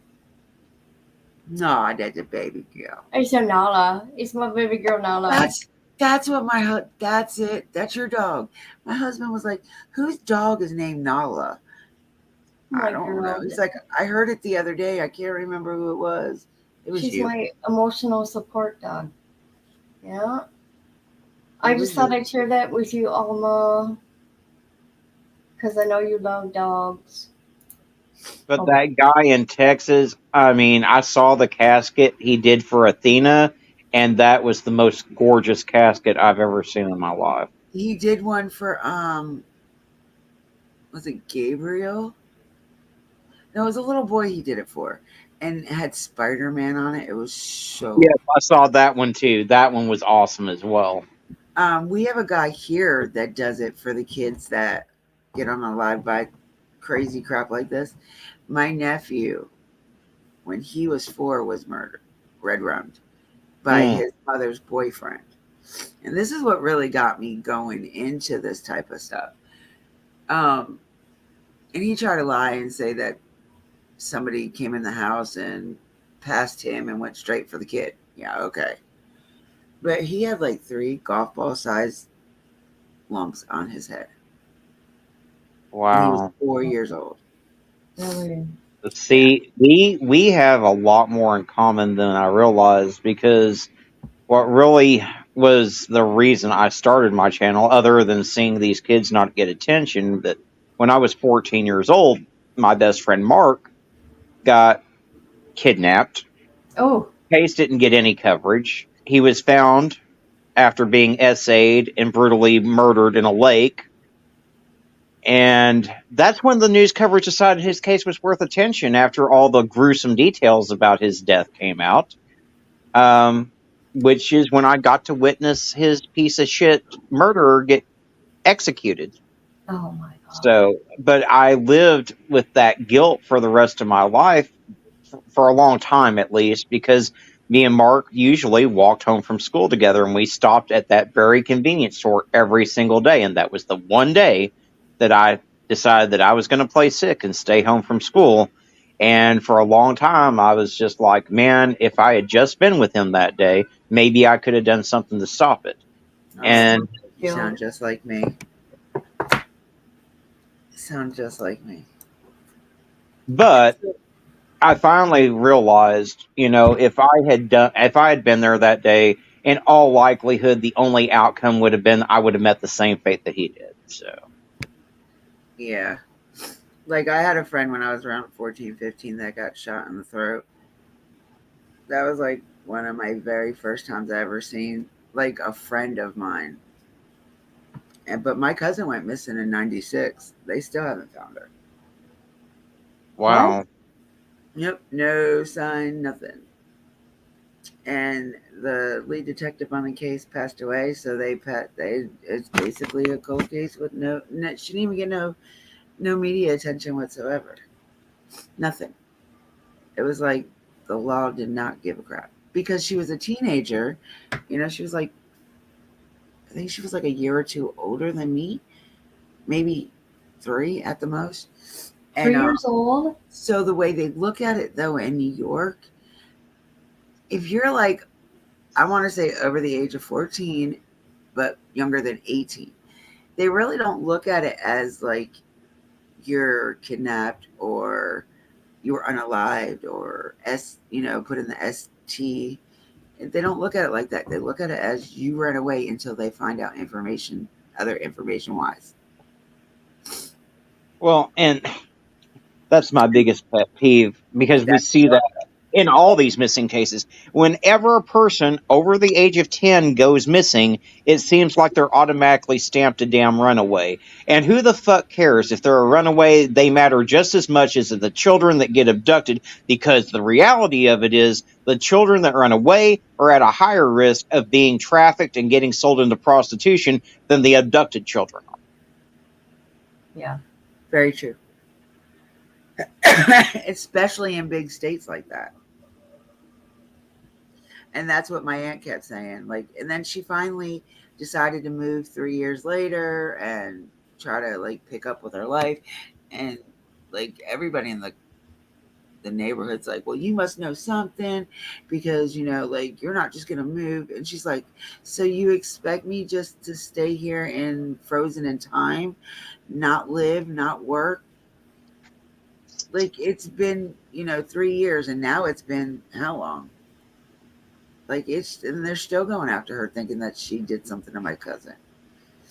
No, that's a baby girl. It's a Nala. It's my baby girl Nala. That's what that's it. That's your dog. My husband was like, whose dog is named Nala? I don't know. He's like, I heard it the other day. I can't remember who it was. It was She's you. my emotional support dog. Yeah. I just thought I'd share that with you, Alma. Because I know you love dogs. But that guy in Texas, I mean, I saw the casket he did for Athena, and that was the most gorgeous casket I've ever seen in my life. He did one for was it Gabriel? No, it was a little boy he did it for. And it had Spider-Man on it. It was so Yes, I saw that one too. That one was awesome as well. we have a guy here that does it for the kids that get unalived by crazy crap like this. My nephew, when he was 4, was murdered, red-rummed, by his mother's boyfriend. And this is what really got me going into this type of stuff. And he tried to lie and say that somebody came in the house and passed him and went straight for the kid. Yeah, okay. But he had like 3 golf ball sized lumps on his head. Wow. And he was 4 years old. Really? See, we have a lot more in common than I realized, because what really was the reason I started my channel, other than seeing these kids not get attention, that when I was 14 years old, my best friend Mark got kidnapped. Oh. Case didn't get any coverage. He was found after being essayed and brutally murdered in a lake. And that's when the news coverage decided his case was worth attention, after all the gruesome details about his death came out. Which is when I got to witness his piece of shit murderer get executed. Oh my God. So, but I lived with that guilt for the rest of my life, for a long time at least, because me and Mark usually walked home from school together, and we stopped at that very convenience store every single day. And that was the one day that I decided that I was going to play sick and stay home from school. And for a long time, I was just like, man, if I had just been with him that day, maybe I could have done something to stop it. And you sound just like me. Sound just like me. But I finally realized, if I had been there that day, in all likelihood, the only outcome would have been I would have met the same fate that he did. So, yeah. Like, I had a friend when I was around 14, 15 that got shot in the throat. That was like one of my very first times I ever seen, like, a friend of mine. But my cousin went missing in 96. They still haven't found her. wow. What? Yep, no sign, nothing. And the lead detective on the case passed away, so it's basically a cold case with she didn't even get no media attention whatsoever. Nothing. It was like the law did not give a crap, because she was a teenager. She was like, I think she was like a year or 2 older than me, maybe 3 at the most. 3 years old. So the way they look at it, though, in New York, if you're like, I want to say over the age of 14, but younger than 18, they really don't look at it as like you're kidnapped or you were unalived or put in the ST. They don't look at it like that. They look at it as you ran away until they find out other information wise. Well, and that's my biggest pet peeve, because we see that in all these missing cases. Whenever a person over the age of 10 goes missing, it seems like they're automatically stamped a damn runaway. And who the fuck cares? If they're a runaway, they matter just as much as the children that get abducted, because the reality of it is the children that run away are at a higher risk of being trafficked and getting sold into prostitution than the abducted children are. Yeah. Very true. Especially in big states like that. And that's what my aunt kept saying. Like, and then she finally decided to move 3 years later and try to like pick up with her life, and like everybody in the neighborhood's like, well, you must know something because like you're not just gonna move. And she's like, so you expect me just to stay here in frozen in time, not live, not work? Like it's been 3 years, and now it's been how long? Like and they're still going after her, thinking that she did something to my cousin.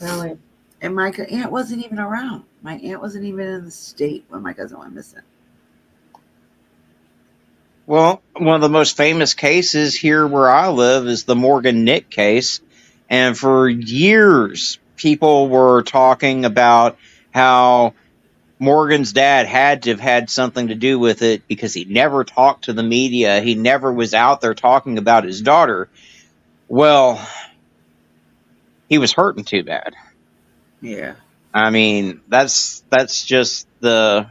Really? And my aunt wasn't even around. My aunt wasn't even in the state when my cousin went missing. Well, one of the most famous cases here where I live is the Morgan Nick case. And for years, people were talking about how Morgan's dad had to have had something to do with it because he never talked to the media. He never was out there talking about his daughter. Well, he was hurting too bad. Yeah. I mean, that's just the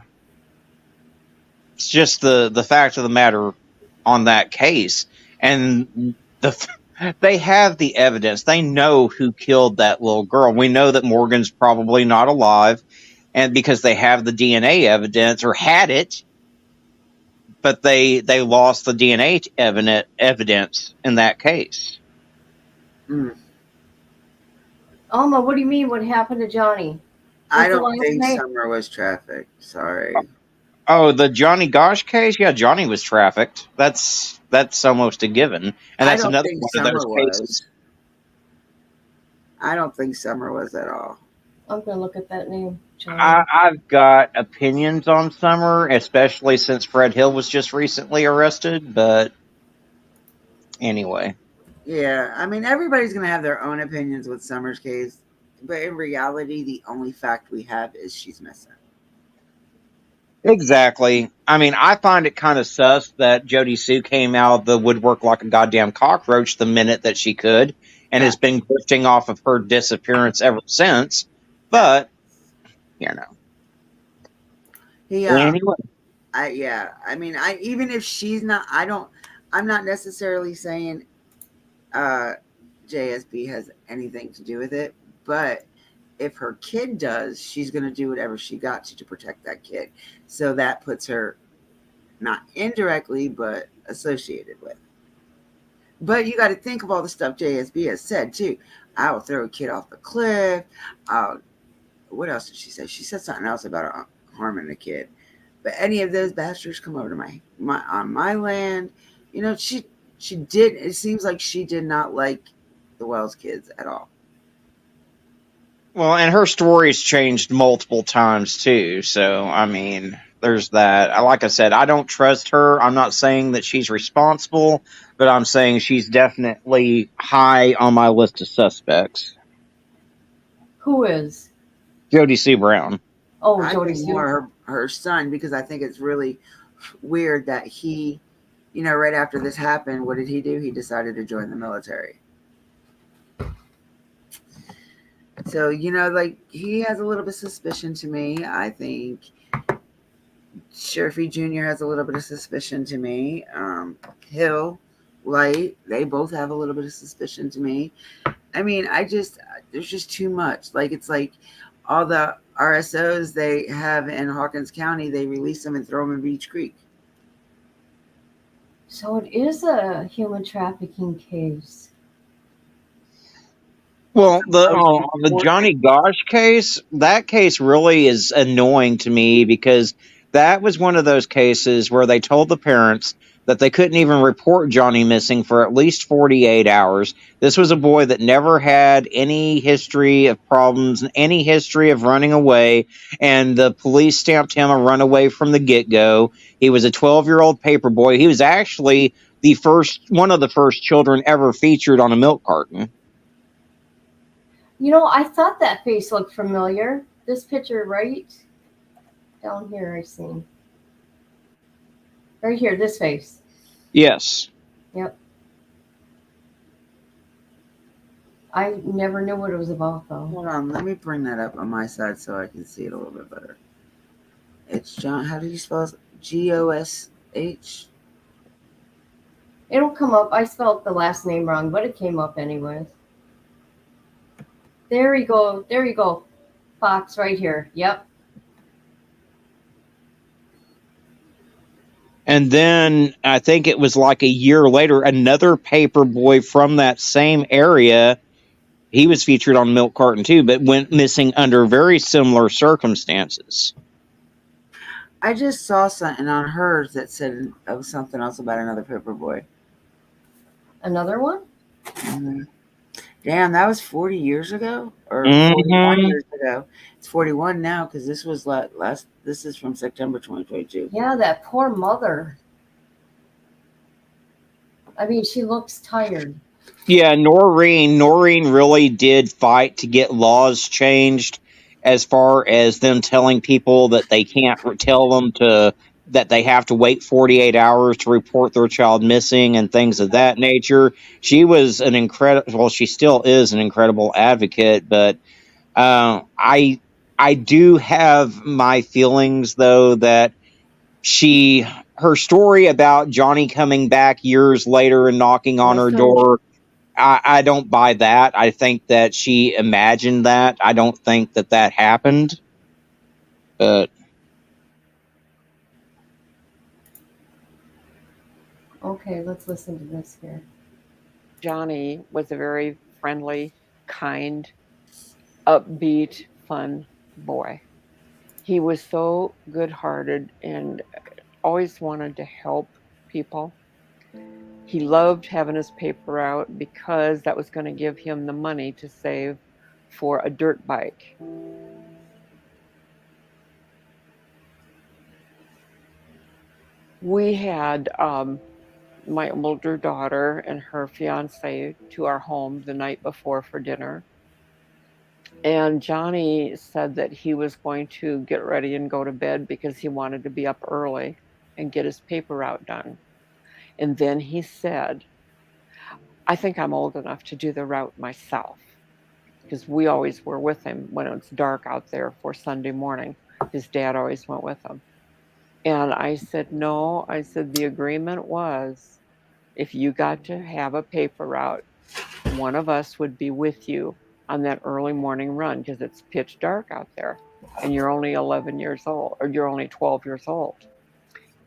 fact of the matter on that case. And they have the evidence. They know who killed that little girl. We know that Morgan's probably not alive, and because they have the DNA evidence, or had it, but they lost the DNA evidence in that case. Alma, what do you mean? What happened to Johnny? I What's the don't last think name? Summer was trafficked. Sorry. Oh, the Johnny Gosh case? Yeah, Johnny was trafficked. That's almost a given. And I that's don't another think one of those Summer was. cases. I don't think Summer was at all. I'm gonna look at that name, Johnny. I've got opinions on Summer, especially since Fred Hill was just recently arrested, but anyway. Yeah, I mean, everybody's going to have their own opinions with Summer's case, but in reality, the only fact we have is she's missing. Exactly. I mean, I find it kind of sus that Jody Sue came out of the woodwork like a goddamn cockroach the minute that she could, and has been drifting off of her disappearance ever since. But, Yeah. Anyway. I mean, even if she's not, I'm not necessarily saying JSB has anything to do with it, but if her kid does, she's going to do whatever she got to protect that kid. So that puts her not indirectly, but associated with. But you got to think of all the stuff JSB has said too. I'll throw a kid off the cliff. What else did she say? She said something else about harming a kid. But any of those bastards come over to my land, she did. It seems like she did not like the Wells kids at all. Well, and her story's changed multiple times too. So, I mean, there's that. Like I said, I don't trust her. I'm not saying that she's responsible, but I'm saying she's definitely high on my list of suspects. Who is? Jody Sue Brown. Oh, I Jody think Sue. more her son, because I think it's really weird that he, right after this happened, what did he do? He decided to join the military. So, like he has a little bit of suspicion to me. I think Sheriffy Jr. has a little bit of suspicion to me. Hill, Light, they both have a little bit of suspicion to me. I mean, there's just too much. Like, it's like all the RSOs they have in Hawkins County, they release them and throw them in Beach Creek. So it is a human trafficking case. Well, on the Johnny Gosh case, that case really is annoying to me because that was one of those cases where they told the parents that they couldn't even report Johnny missing for at least 48 hours. This was a boy that never had any history of problems, any history of running away, and the police stamped him a runaway from the get-go. He was a 12-year-old paper boy. He was actually one of the first children ever featured on a milk carton. I thought that face looked familiar. This picture right down here, I seen. Right here, this face. Yes. Yep. I never knew what it was about, though. Hold on, let me bring that up on my side so I can see it a little bit better. It's John. How do you spell it? Gosh? It'll come up. I spelled the last name wrong, but it came up anyways. There we go. There you go. Fox right here. Yep. And then I think it was like a year later, another paper boy from that same area, he was featured on Milk Carton too, but went missing under very similar circumstances. I just saw something on hers that said something else about another paper boy. Another one? Mm-hmm. Damn, that was 40 years ago or 41 Mhm. years ago. It's 41 now because this was last. This is from September 2022. Yeah, that poor mother. I mean, she looks tired. Yeah, Noreen really did fight to get laws changed as far as them telling people that they can't tell them that they have to wait 48 hours to report their child missing and things of that nature. She was an incredible, well, she still is an incredible advocate, but I do have my feelings though that her story about Johnny coming back years later and knocking on her door, I don't buy that. I think that she imagined that. I don't think that happened. But Okay, let's listen to this here. Johnny was a very friendly, kind, upbeat, fun boy. He was so good-hearted and always wanted to help people. He loved having his paper out because that was going to give him the money to save for a dirt bike. We had my older daughter and her fiance to our home the night before for dinner. And Johnny said that he was going to get ready and go to bed because he wanted to be up early and get his paper route done. And then he said, I think I'm old enough to do the route myself, because we always were with him when it's dark out there for Sunday morning. His dad always went with him. And I said, no, I said, the agreement was if you got to have a paper route, one of us would be with you on that early morning run because it's pitch dark out there and you're only 11 years old or you're only 12 years old.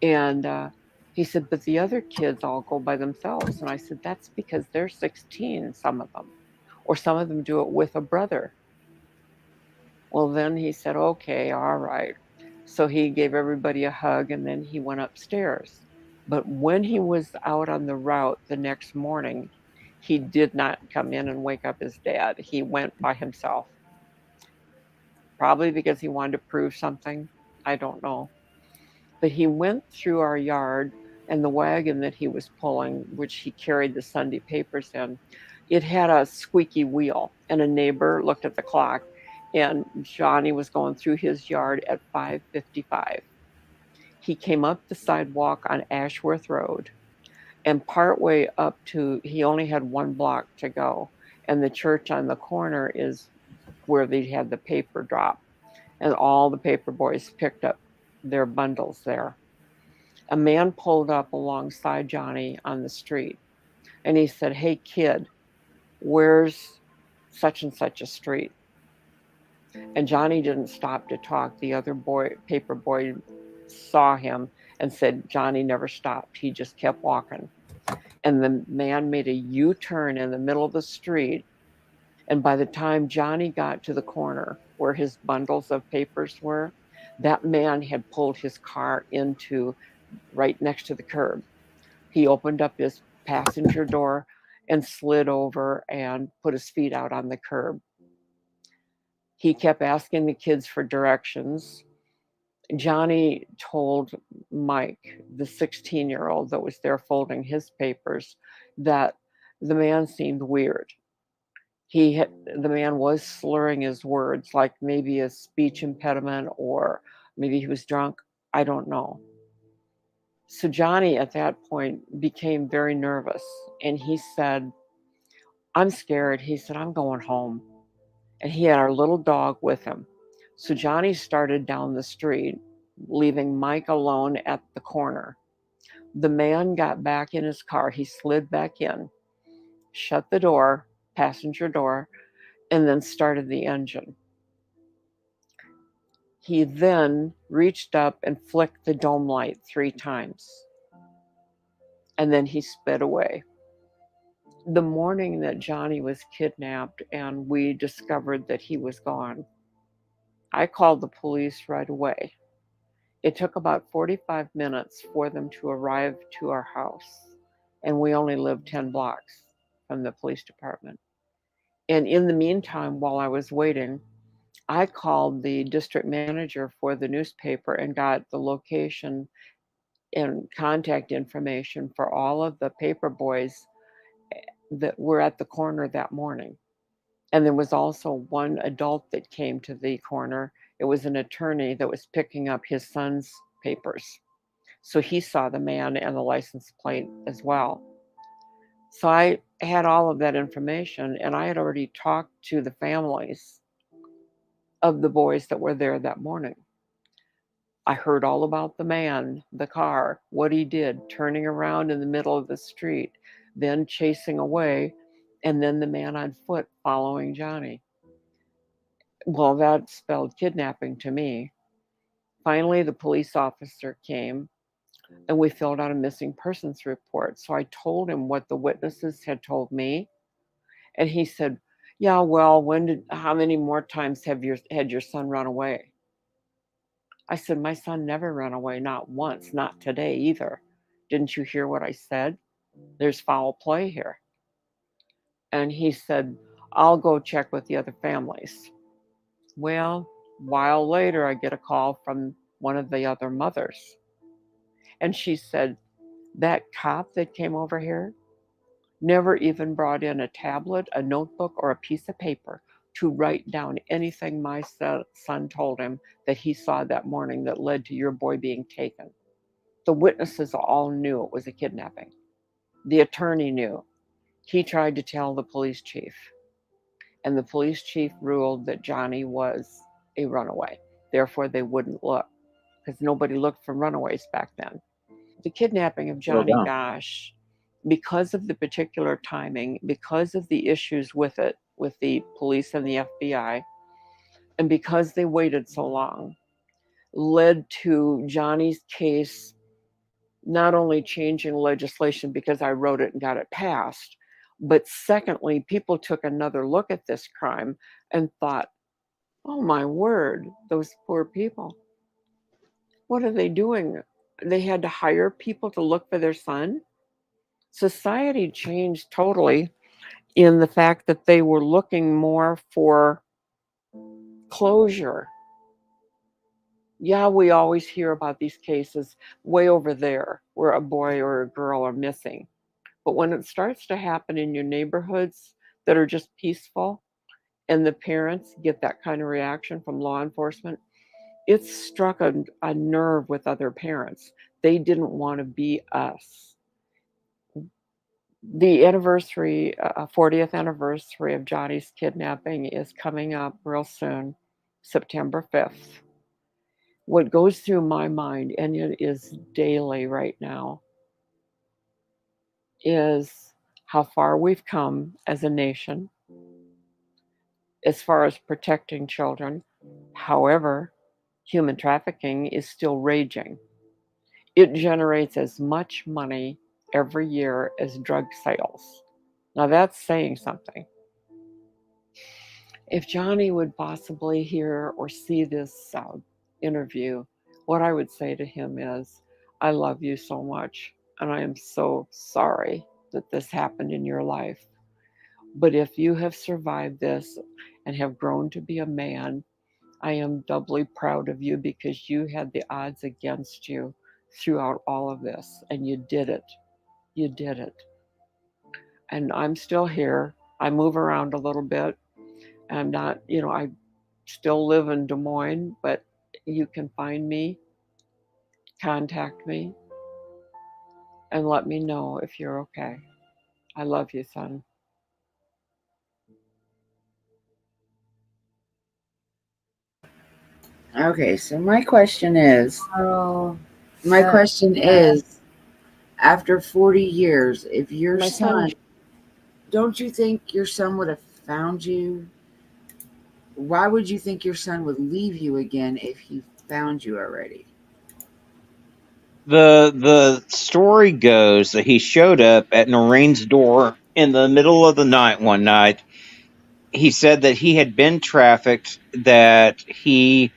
And he said, but the other kids all go by themselves. And I said, that's because they're 16, some of them, or some of them do it with a brother. Well, then he said, okay, all right. So he gave everybody a hug and then he went upstairs. But when he was out on the route the next morning, he did not come in and wake up his dad. He went by himself. Probably because he wanted to prove something. I don't know. But he went through our yard, and the wagon that he was pulling, which he carried the Sunday papers in, it had a squeaky wheel. And a neighbor looked at the clock, and Johnny was going through his yard at 5:55. He came up the sidewalk on Ashworth Road, and partway up to, he only had one block to go, and the church on the corner is where they had the paper drop, and all the paper boys picked up their bundles there. A man pulled up alongside Johnny on the street, and he said, hey kid, where's such and such a street? And Johnny didn't stop to talk. The other boy, paper boy, saw him and said Johnny never stopped. He just kept walking. And the man made a U-turn in the middle of the street. And by the time Johnny got to the corner where his bundles of papers were, that man had pulled his car into right next to the curb. He opened up his passenger door and slid over and put his feet out on the curb. He kept asking the kids for directions. Johnny told Mike, the 16-year-old that was there folding his papers, that the man seemed weird. The man was slurring his words, like maybe a speech impediment or maybe he was drunk. I don't know. So Johnny at that point became very nervous and he said, I'm scared. He said, I'm going home. And he had our little dog with him. So Johnny started down the street, leaving Mike alone at the corner. The man got back in his car. He slid back in, shut the door, passenger door, and then started the engine. He then reached up and flicked the dome light 3 times, and then he sped away. The morning that Johnny was kidnapped and we discovered that he was gone, I called the police right away. It took about 45 minutes for them to arrive to our house, and we only lived 10 blocks from the police department. And in the meantime, while I was waiting, I called the district manager for the newspaper and got the location and contact information for all of the paper boys that were at the corner that morning. And there was also one adult that came to the corner. It was an attorney that was picking up his son's papers. So he saw the man and the license plate as well. So I had all of that information, and I had already talked to the families of the boys that were there that morning. I heard all about the man, the car, what he did, turning around in the middle of the street, then chasing away, and then the man on foot following Johnny. Well, that spelled kidnapping to me. Finally, the police officer came and we filled out a missing persons report. So I told him what the witnesses had told me. And he said, yeah, well, how many more times had your son run away? I said, my son never ran away, not once, not today either. Didn't you hear what I said? There's foul play here. And he said, I'll go check with the other families. Well, a while later, I get a call from one of the other mothers. And she said, that cop that came over here never even brought in a tablet, a notebook, or a piece of paper to write down anything my son told him that he saw that morning that led to your boy being taken. The witnesses all knew it was a kidnapping. The attorney knew. He tried to tell the police chief, and the police chief ruled that Johnny was a runaway. Therefore, they wouldn't look, because nobody looked for runaways back then. The kidnapping of Johnny Gosh, because of the particular timing, because of the issues with it, with the police and the FBI, and because they waited so long, led to Johnny's case not only changing legislation because I wrote it and got it passed, but secondly, people took another look at this crime and thought, oh my word, those poor people. What are they doing? They had to hire people to look for their son? Society changed totally in the fact that they were looking more for closure. Yeah, we always hear about these cases way over there where a boy or a girl are missing. But when it starts to happen in your neighborhoods that are just peaceful and the parents get that kind of reaction from law enforcement, it struck a nerve with other parents. They didn't want to be us. The anniversary, 40th anniversary of Johnny's kidnapping is coming up real soon, September 5th. What goes through my mind, and it is daily right now, is how far we've come as a nation as far as protecting children. However, human trafficking is still raging. It generates as much money every year as drug sales. Now that's saying something. If Johnny would possibly hear or see this interview, what I would say to him is, I love you so much, and I am so sorry that this happened in your life. But if you have survived this and have grown to be a man, I am doubly proud of you because you had the odds against you throughout all of this, and you did it. You did it. And I'm still here. I move around a little bit. I'm not, I still live in Des Moines, but you can find me, contact me, and let me know if you're okay. I love you, son. Okay, so my question is, after 40 years, if your My son, son, don't you think your son would have found you why would you think your son would leave you again if he found you already? The story goes that he showed up at Noreen's door in the middle of the night one night. He said that he had been trafficked, that he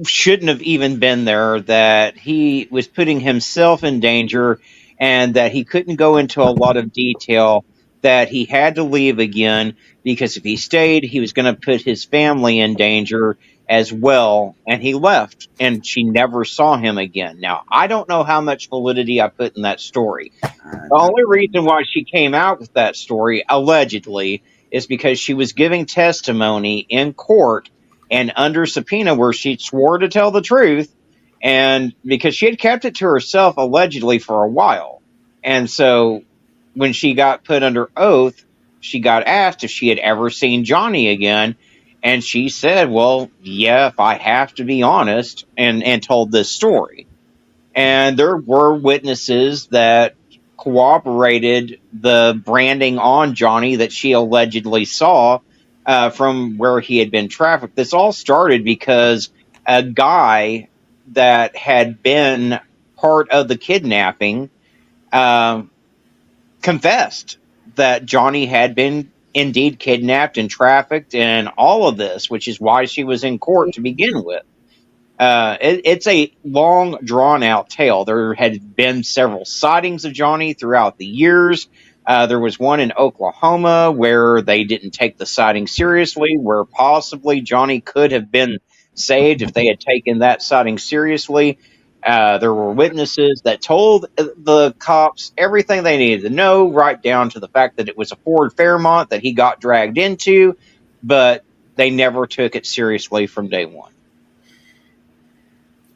shouldn't have even been there, that he was putting himself in danger, and that he couldn't go into a lot of detail, that he had to leave again because if he stayed, he was going to put his family in danger as well. And he left, and she never saw him again. Now, I don't know how much validity I put in that story. The only reason why she came out with that story, allegedly, is because she was giving testimony in court and under subpoena where she swore to tell the truth, and because she had kept it to herself allegedly for a while. And so when she got put under oath, she got asked if she had ever seen Johnny again, and she said, well, yeah, if I have to be honest, and told this story. And there were witnesses that corroborated the branding on Johnny that she allegedly saw from where he had been trafficked. This all started because a guy that had been part of the kidnapping confessed that Johnny had been indeed kidnapped and trafficked and all of this, which is why she was in court to begin with. It's a long, drawn-out tale. There had been several sightings of Johnny throughout the years. There was one in Oklahoma where they didn't take the sighting seriously, where possibly Johnny could have been saved if they had taken that sighting seriously. There were witnesses that told the cops everything they needed to know, right down to the fact that it was a Ford Fairmont that he got dragged into, but they never took it seriously from day one.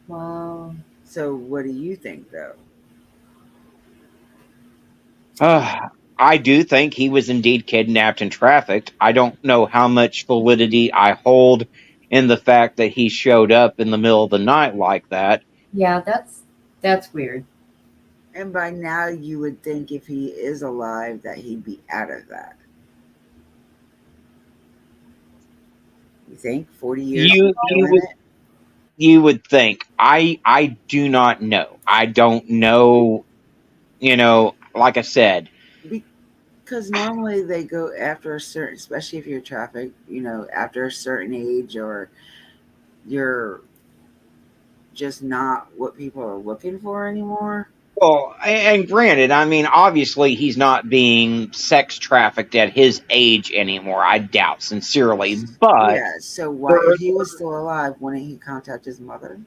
Wow. So what do you think, though? I do think he was indeed kidnapped and trafficked. I don't know how much validity I hold in the fact that he showed up in the middle of the night like that. Yeah, that's weird. And by now, you would think if he is alive that he'd be out of that. You think 40 years You you would think. I do not know. I don't know. Like I said, because normally they go after a certain, especially if you're trafficked, after a certain age or you're just not what people are looking for anymore. well, and granted, I mean, obviously he's not being sex trafficked at his age anymore. I doubt sincerely, but Yeah, so why, there, if he was still alive, wouldn't he contact his mother?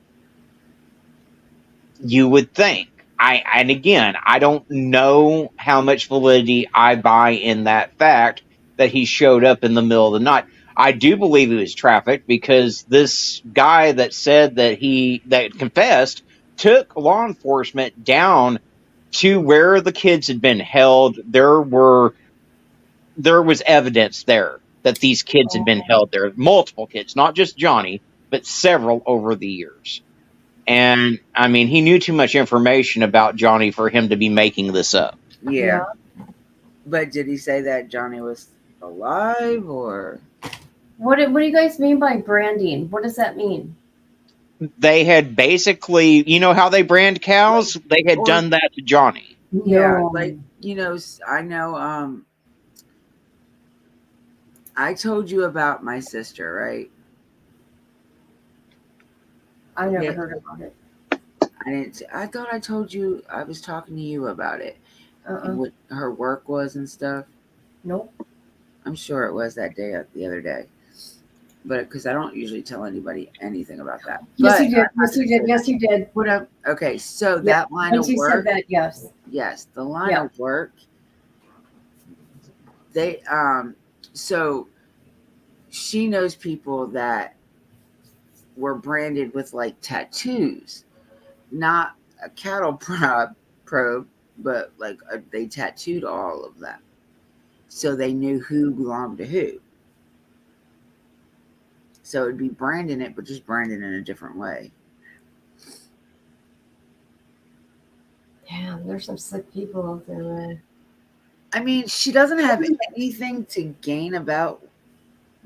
you would think. And again, I don't know how much validity I buy in that fact that he showed up in the middle of the night. I do believe he was trafficked because this guy that said that confessed took law enforcement down to where the kids had been held. There was evidence there that these kids had been held there, multiple kids, not just Johnny, but several over the years. And I mean, he knew too much information about Johnny for him to be making this up. Yeah. But did he say that Johnny was alive or? What do you guys mean by branding? What does that mean? They had basically, how they brand cows? They had done that to Johnny. Yeah, like, I know, I told you about my sister, right? I never heard about it. I thought I told you, I was talking to you about it. And what her work was and stuff. Nope. I'm sure it was that day, the other day. But because I don't usually tell anybody anything about that. Yes, But you did. Yes, you did. Yes, you did. What up? Okay, so Yeah, that line once of you work. said that, yes. Yes, the line of work. They so she knows people that were branded with like tattoos, not a cattle probe, but like they tattooed all of them, so they knew who belonged to who. So it'd be branding it, but just branding in a different way. Damn, there's some sick people out there, man. I mean, she doesn't have anything to gain about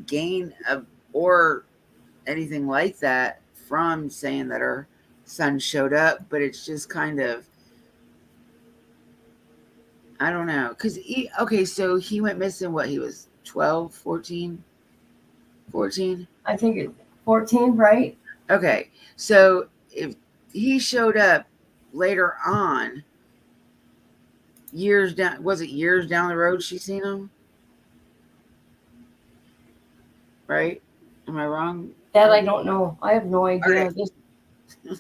gain of or anything like that from saying that her son showed up, but it's just kind of, I don't know, because okay, so he went missing, what, he was 12, 14? 14? I think it's 14, right? Okay, so if he showed up later on, years down, was it years down the road she seen him? Right? Am I wrong? That I don't know. I have no idea. Okay.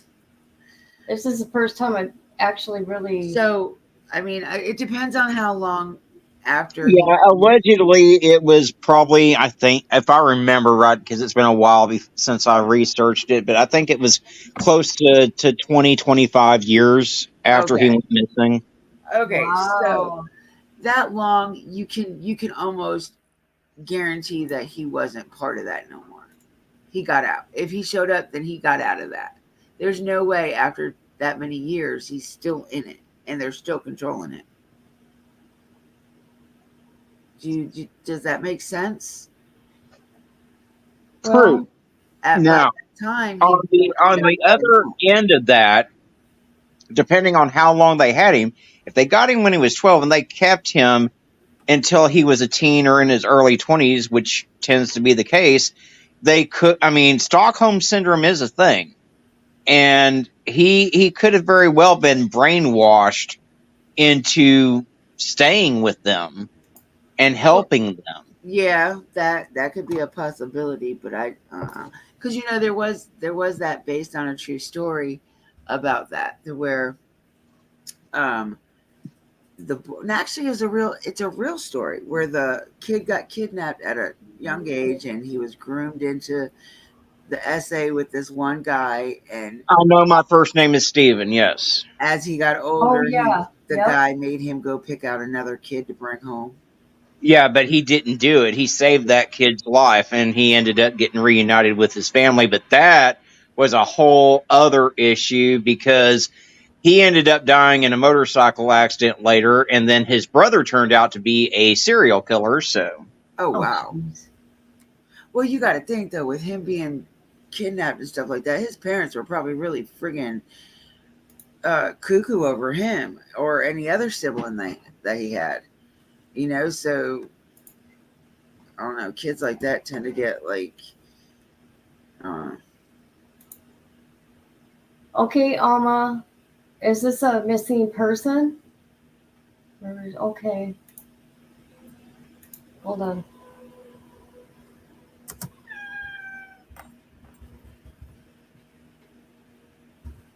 This is the first time I've actually really. So, I mean, it depends on how long after he. Yeah, allegedly it was probably, I think, if I remember right, because it's been a while since I researched it, but I think it was close to 20, 25 years after he Okay. went missing. Okay, so Wow. that long, you can almost guarantee that he wasn't part of that no more. He got out. If he showed up, then he got out of that. There's no way after that many years he's still in it and they're still controlling it. Does that make sense? True. At by Now, that time, on the other end of that, depending on how long they had him, if they got him when he was 12 and they kept him until he was a teen or in his early 20s, which tends to be the case, they could, I mean, Stockholm syndrome is a thing. And he could have very well been brainwashed into staying with them and helping them. Yeah, that could be a possibility, but because there was that based on a true story about that, where um and actually it's a real story where the kid got kidnapped at a young age and he was groomed into the SA with this one guy, and I know my first name is Steven, yes. as he got older, yeah. the Yep. guy made him go pick out another kid to bring home. Yeah, but he didn't do it. He saved that kid's life and he ended up getting reunited with his family. But that was a whole other issue because he ended up dying in a motorcycle accident later. And then his brother turned out to be a serial killer. So, Oh, wow. Well, you got to think, though, with him being kidnapped and stuff like that, his parents were probably really friggin' cuckoo over him or any other sibling that he had. So I don't know. Kids like that tend to get like. Okay, Alma, is this a missing person? Okay. Hold on.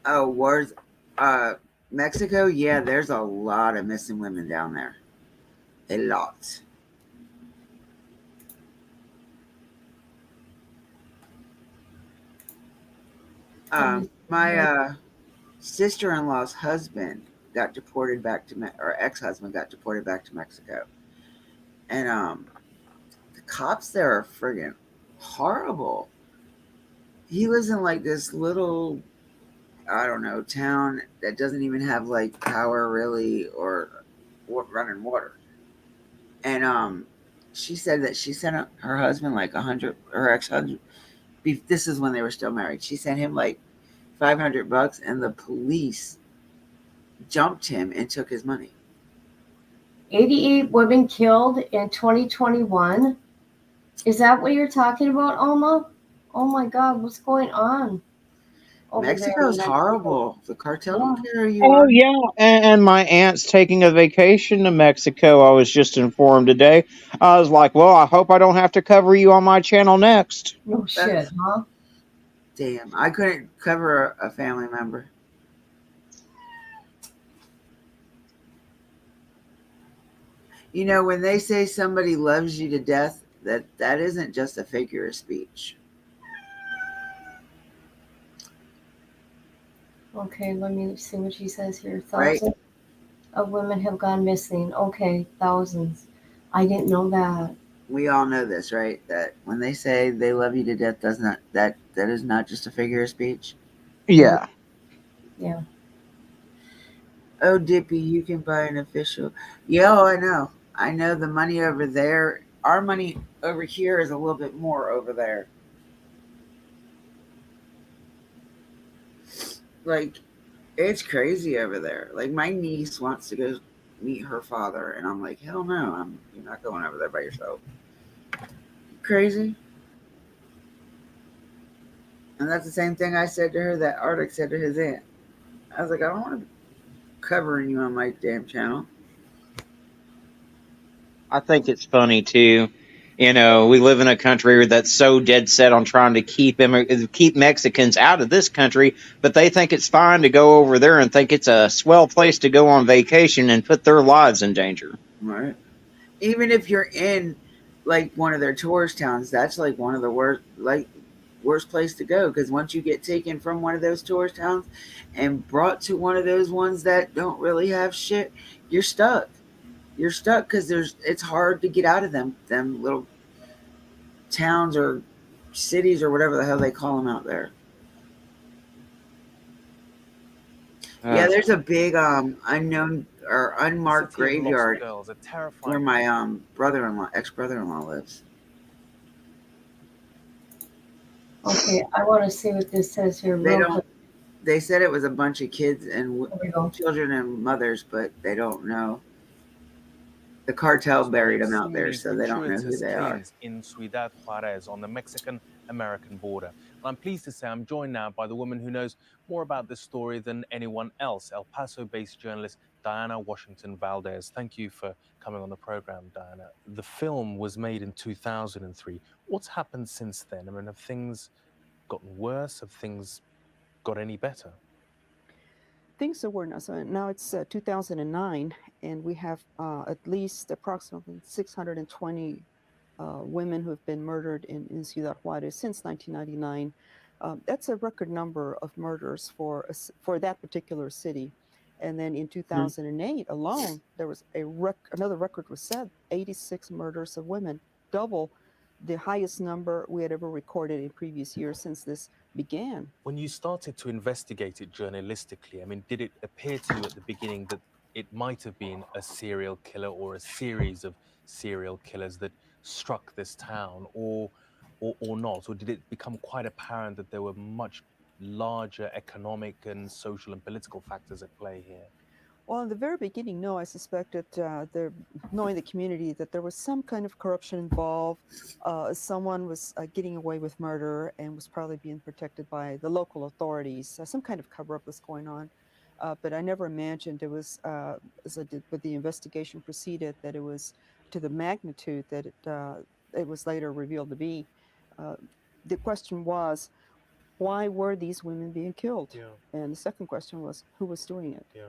Oh, where's Mexico? Yeah, there's a lot of missing women down there. A lot. My sister-in-law's husband got deported back to or ex-husband got deported back to Mexico, and the cops there are friggin' horrible. He lives in like this little, I don't know, town that doesn't even have like power really or running water. And she said that she sent her husband like 100, her ex-husband. This is when they were still married. She sent him like $500, and the police jumped him and took his money. 88 women killed in 2021. Is that what you're talking about, Alma? Oh my God, what's going on? Mexico's horrible. The cartel don't care who you oh, are. yeah. And my aunt's taking a vacation to Mexico. I was just informed today. I was like, well, I hope I don't have to cover you on my channel next. No shit, huh? Damn, I couldn't cover a family member. When they say somebody loves you to death, that isn't just a figure of speech. Okay, let me see what she says here. Right. Thousands of women have gone missing. Okay, thousands. I didn't know that. We all know this, right? That when they say they love you to death, that is not just a figure of speech. Yeah. Yeah. Oh, Dippy, you can buy an official. Yo, I know. I know the money over there our money over here is a little bit more over there. Like, it's crazy over there. Like, my niece wants to go meet her father, and I'm like, hell no, you're not going over there by yourself. Crazy. And that's the same thing I said to her that Arctic said to his aunt. I was like, I don't want to be covering you on my damn channel. I think it's funny too. You know, we live in a country that's so dead set on trying to keep Mexicans out of this country, but they think it's fine to go over there and think it's a swell place to go on vacation and put their lives in danger. Right. Even if you're in like one of their tourist towns, that's like one of the worst place to go, because once you get taken from one of those tourist towns and brought to one of those ones that don't really have shit, you're stuck. You're stuck because it's hard to get out of them little towns or cities or whatever the hell they call them out there. Yeah, there's a big unknown or unmarked graveyard where my ex-brother-in-law lives. Okay, I want to see what this says here. They said it was a bunch of kids and children and mothers, but they don't know. The cartel buried them out there, so they don't know who they are. In Ciudad Juarez on the Mexican-American border. I'm pleased to say I'm joined now by the woman who knows more about this story than anyone else, El Paso-based journalist Diana Washington Valdez. Thank you for coming on the program, Diana. The film was made in 2003. What's happened since then? I mean, have things gotten worse? Have things got any better? Things are worse. So now it's 2009, and we have at least approximately 620 women who have been murdered in Ciudad Juarez since 1999. That's a record number of murders for that particular city. And then in 2008 alone, there was another record was set: 86 murders of women, double the highest number we had ever recorded in previous years since this began. When you started to investigate it journalistically, I mean, did it appear to you at the beginning that it might have been a serial killer or a series of serial killers that struck this town, or not? Or did it become quite apparent that there were much larger economic and social and political factors at play here? Well, in the very beginning, no, I suspected, knowing the community, that there was some kind of corruption involved. Someone was getting away with murder and was probably being protected by the local authorities. Some kind of cover-up was going on. But I never imagined it was, as I did with the investigation proceeded, that it was to the magnitude that it was later revealed to be. The question was, why were these women being killed? Yeah. And the second question was, who was doing it? Yeah.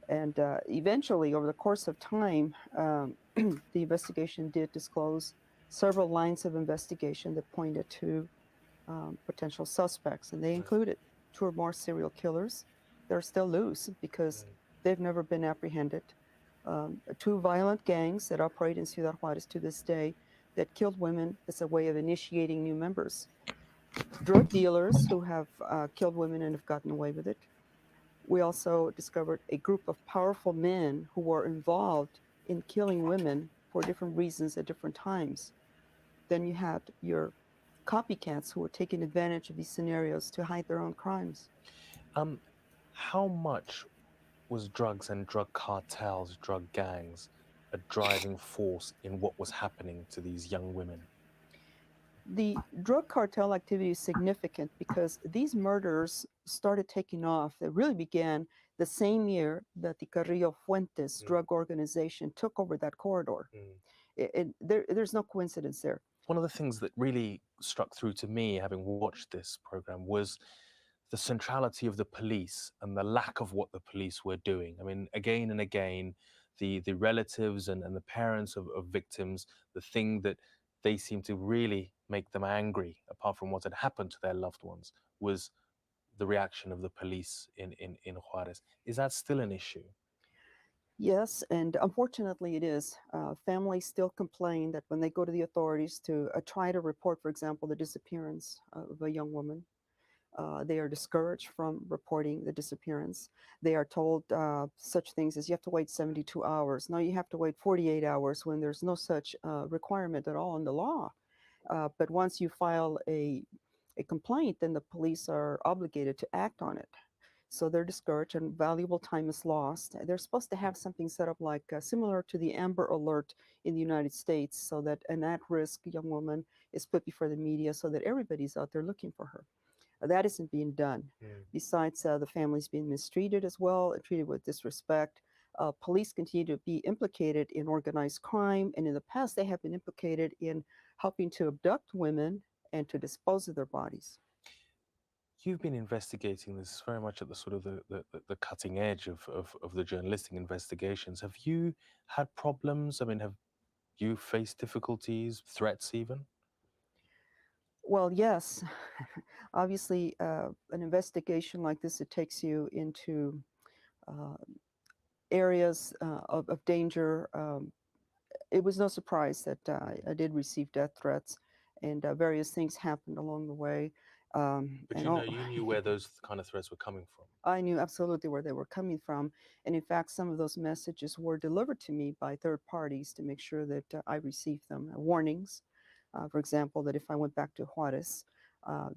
And eventually, over the course of time, the investigation did disclose several lines of investigation that pointed to potential suspects, and they included 2 or more serial killers. They're still loose because they've never been apprehended. 2 violent gangs that operate in Ciudad Juarez to this day that killed women as a way of initiating new members. Drug dealers who have killed women and have gotten away with it. We also discovered a group of powerful men who were involved in killing women for different reasons at different times. Then you had your copycats who were taking advantage of these scenarios to hide their own crimes. How much was drugs and drug cartels, drug gangs, a driving force in what was happening to these young women? The drug cartel activity is significant because these murders started taking off. It really began the same year that the Carrillo Fuentes drug organization took over that corridor. There's no coincidence there. One of the things that really struck through to me, having watched this program, was the centrality of the police and the lack of what the police were doing. I mean, again and again, the relatives and the parents of victims, the thing that they seemed to really make them angry, apart from what had happened to their loved ones, was the reaction of the police in Juarez. Is that still an issue? Yes, and unfortunately it is. Families still complain that when they go to the authorities to try to report, for example, the disappearance of a young woman, They are discouraged from reporting the disappearance. They are told such things as you have to wait 72 hours. Now you have to wait 48 hours when there's no such requirement at all in the law. But once you file a complaint, then the police are obligated to act on it. So they're discouraged and valuable time is lost. They're supposed to have something set up like similar to the Amber Alert in the United States, so that an at-risk young woman is put before the media so that everybody's out there looking for her. That isn't being done. Besides, the family's being mistreated as well, treated with disrespect. Police continue to be implicated in organized crime, and in the past they have been implicated in helping to abduct women and to dispose of their bodies. You've been investigating this very much at the sort of the cutting edge of the journalistic investigations. Have you had problems? I mean, have you faced difficulties, threats even? Well, yes. Obviously, an investigation like this, it takes you into areas of danger. It was no surprise that I did receive death threats, and various things happened along the way. But you knew where those kind of threats were coming from. I knew absolutely where they were coming from. And in fact, some of those messages were delivered to me by third parties to make sure that I received them. Warnings, for example, that if I went back to Juarez,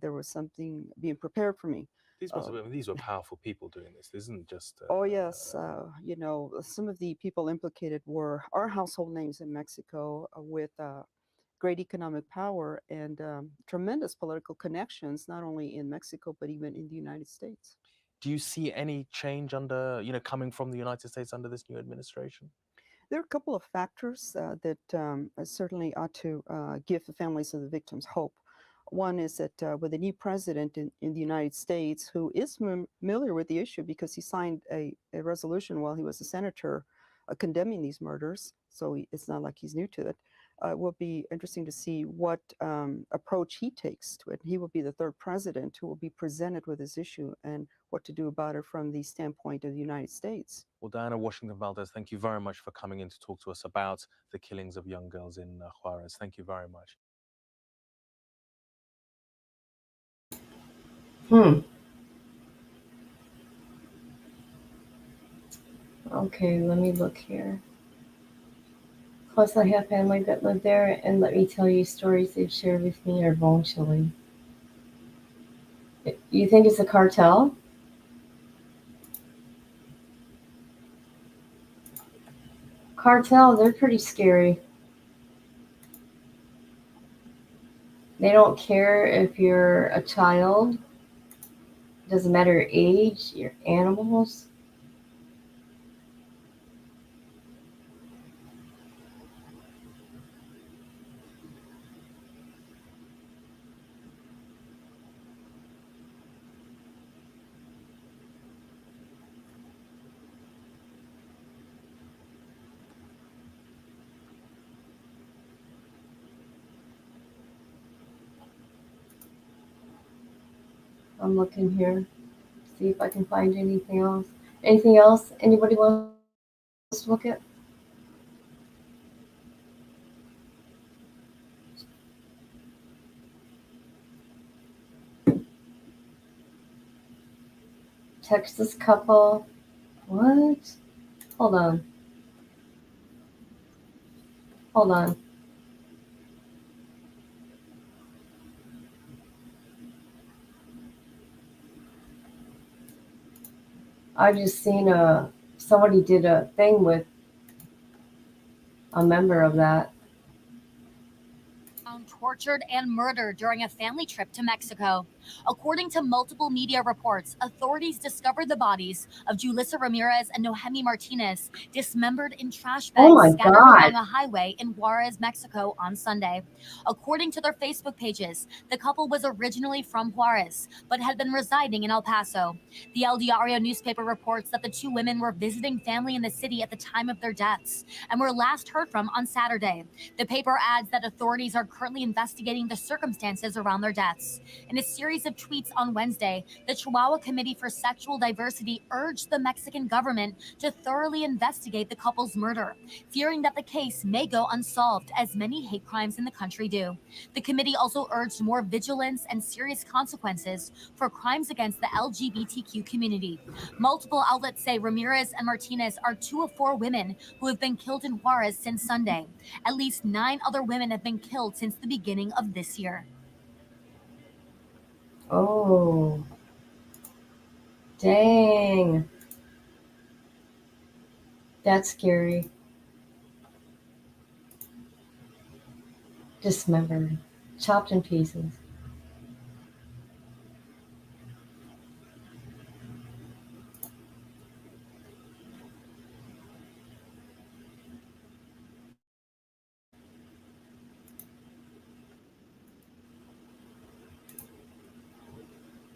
there was something being prepared for me. These must have been, these were powerful people doing this. This isn't just. Oh, yes. You know, some of the people implicated are household names in Mexico with great economic power and tremendous political connections, not only in Mexico, but even in the United States. Do you see any change under, coming from the United States under this new administration? There are a couple of factors that certainly ought to give the families of the victims hope. One is that with a new president in the United States who is familiar with the issue because he signed a resolution while he was a senator condemning these murders, so it's not like he's new to it. It will be interesting to see what approach he takes to it. He will be the third president who will be presented with this issue and what to do about it from the standpoint of the United States. Well, Diana Washington Valdez, thank you very much for coming in to talk to us about the killings of young girls in Juarez. Thank you very much. Okay, let me look here. Plus, I have family that live there, and let me tell you, stories they've shared with me are bone-chilling. You think it's a cartel? Cartel, they're pretty scary. They don't care if you're a child. Doesn't matter your age, your animals. I'm looking here, see if I can find anything else. Anything else anybody wants to look at? Texas couple. What? Hold on. Hold on. I just seen somebody did a thing with a member of that. Tortured and murdered during a family trip to Mexico. According to multiple media reports, authorities discovered the bodies of Julissa Ramirez and Nohemi Martinez dismembered in trash bags scattered along a highway in Juarez, Mexico on Sunday. According to their Facebook pages, the couple was originally from Juarez, but had been residing in El Paso. The El Diario newspaper reports that the two women were visiting family in the city at the time of their deaths and were last heard from on Saturday. The paper adds that authorities are currently investigating the circumstances around their deaths. In a series series of tweets on Wednesday, the Chihuahua Committee for Sexual Diversity urged the Mexican government to thoroughly investigate the couple's murder, fearing that the case may go unsolved, as many hate crimes in the country do. The committee also urged more vigilance and serious consequences for crimes against the LGBTQ community. Multiple outlets say Ramirez and Martinez are 2 of 4 women who have been killed in Juarez since Sunday. At least 9 other women have been killed since the beginning of this year. Oh, dang. That's scary. Dismembered, chopped in pieces.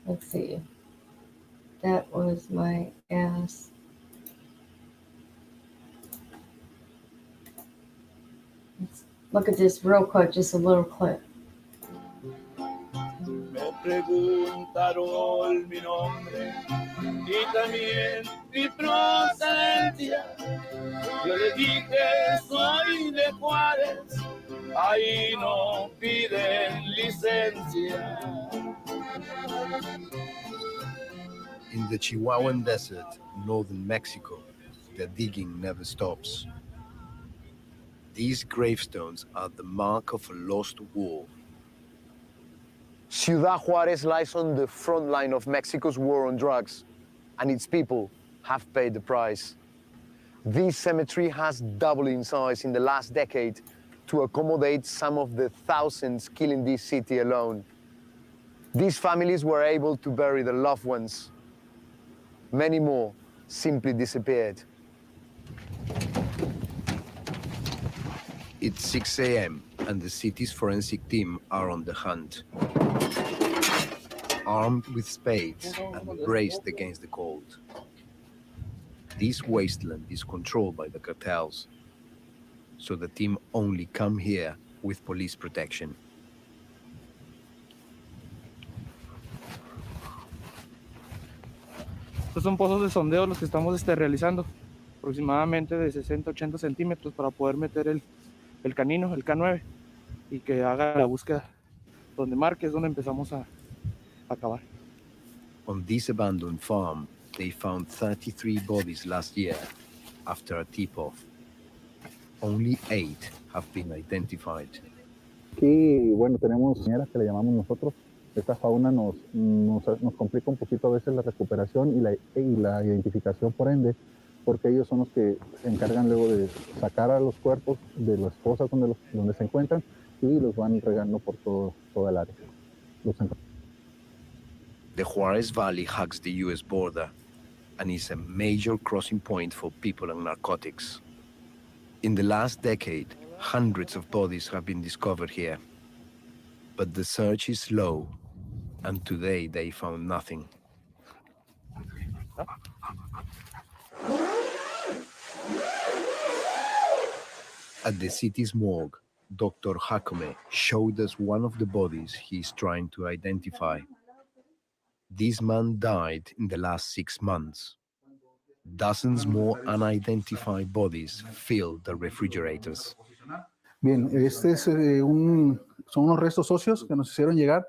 Let's see. That was my ass. Let's look at this real quick, just a little clip. Me preguntaron mi nombre y también mi procedencia. Yo le dije soy de Juárez, ahí no piden licencia. In the Chihuahuan Desert, northern Mexico, the digging never stops. These gravestones are the mark of a lost war. Ciudad Juárez lies on the front line of Mexico's war on drugs, and its people have paid the price. This cemetery has doubled in size in the last decade to accommodate some of the thousands killed in this city alone. These families were able to bury their loved ones. Many more simply disappeared. It's 6 a.m. and the city's forensic team are on the hunt. Armed with spades and braced against the cold. This wasteland is controlled by the cartels, so the team only come here with police protection. Estos son pozos de sondeo los que estamos realizando, aproximadamente de 60-80 centímetros para poder meter el canino, el K9, y que haga la búsqueda. Donde marque es donde empezamos a acabar. On this abandoned farm, they found 33 bodies last year after a tip-off. Only 8 have been identified. Aquí, bueno, tenemos señoras que le llamamos nosotros. Esta fauna nos complica un poquito a veces la recuperación y la identificación por ende, porque ellos son los que se encargan luego de sacar a los cuerpos de las fosas donde se encuentran y los van regando por toda el área. The Juarez Valley hugs the US border and is a major crossing point for people and narcotics. In the last decade, hundreds of bodies have been discovered here. But the search is slow, and today they found nothing. At the city's morgue, Dr. Jacome showed us one of the bodies he's trying to identify. This man died in the last 6 months. Dozens more unidentified bodies filled the refrigerators. Bien, este es son unos restos óseos que nos hicieron llegar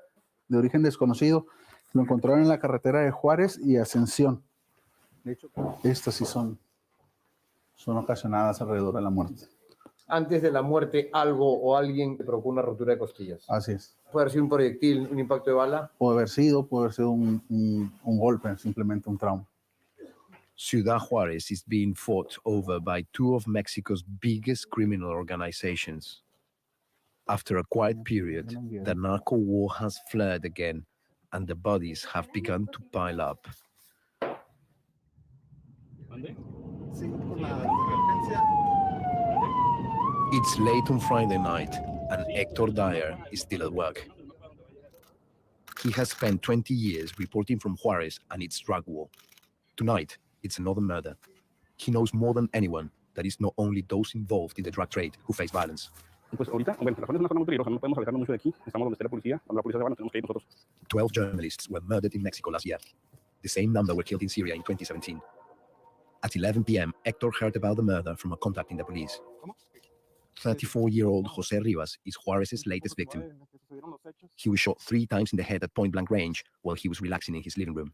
de origen desconocido. Lo encontraron en la carretera de Juárez y Ascensión. De hecho, estas sí son ocasionadas alrededor de la muerte. Antes de la muerte, algo o alguien provocó una rotura de costillas. Así es. Puede haber sido un proyectil, un impacto de bala. Puede haber sido un golpe, simplemente un trauma. Ciudad Juárez is being fought over by 2 of Mexico's biggest criminal organizations. After a quiet period, the narco war has flared again, and the bodies have begun to pile up. It's late on Friday night, and Hector Dyer is still at work. He has spent 20 years reporting from Juárez and its drug war. Tonight, it's another murder. He knows more than anyone that it's not only those involved in the drug trade who face violence. Pues ahorita, bueno, la zona es una zona muy peligrosa, no podemos alejarnos mucho de aquí. Estamos donde esté la policía. Cuando la policía se va, nos tenemos que ir nosotros. 12 journalists were murdered in Mexico last year. The same number were killed in Syria in 2017. At 11 p.m., Hector heard about the murder from a contact in the police. 34-year-old Jose Rivas is Juarez's latest victim. He was shot 3 times in the head at point-blank range while he was relaxing in his living room.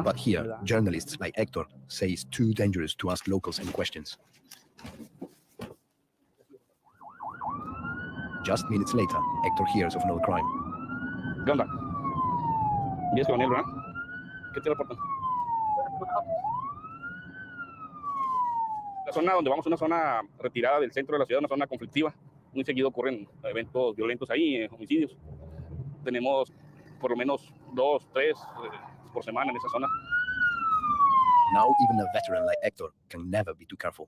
But here, journalists like Hector say it's too dangerous to ask locals any questions. Just minutes later, Hector hears of another crime. ¿Qué onda? ¿Vienes con él, verdad? ¿Qué te reportan? La zona donde vamos es una zona retirada del centro de la ciudad, una zona conflictiva. Muy seguido ocurren eventos violentos ahí, homicidios. Tenemos por lo menos 2, 3 por semana en esa zona. Now even a veteran like Hector can never be too careful.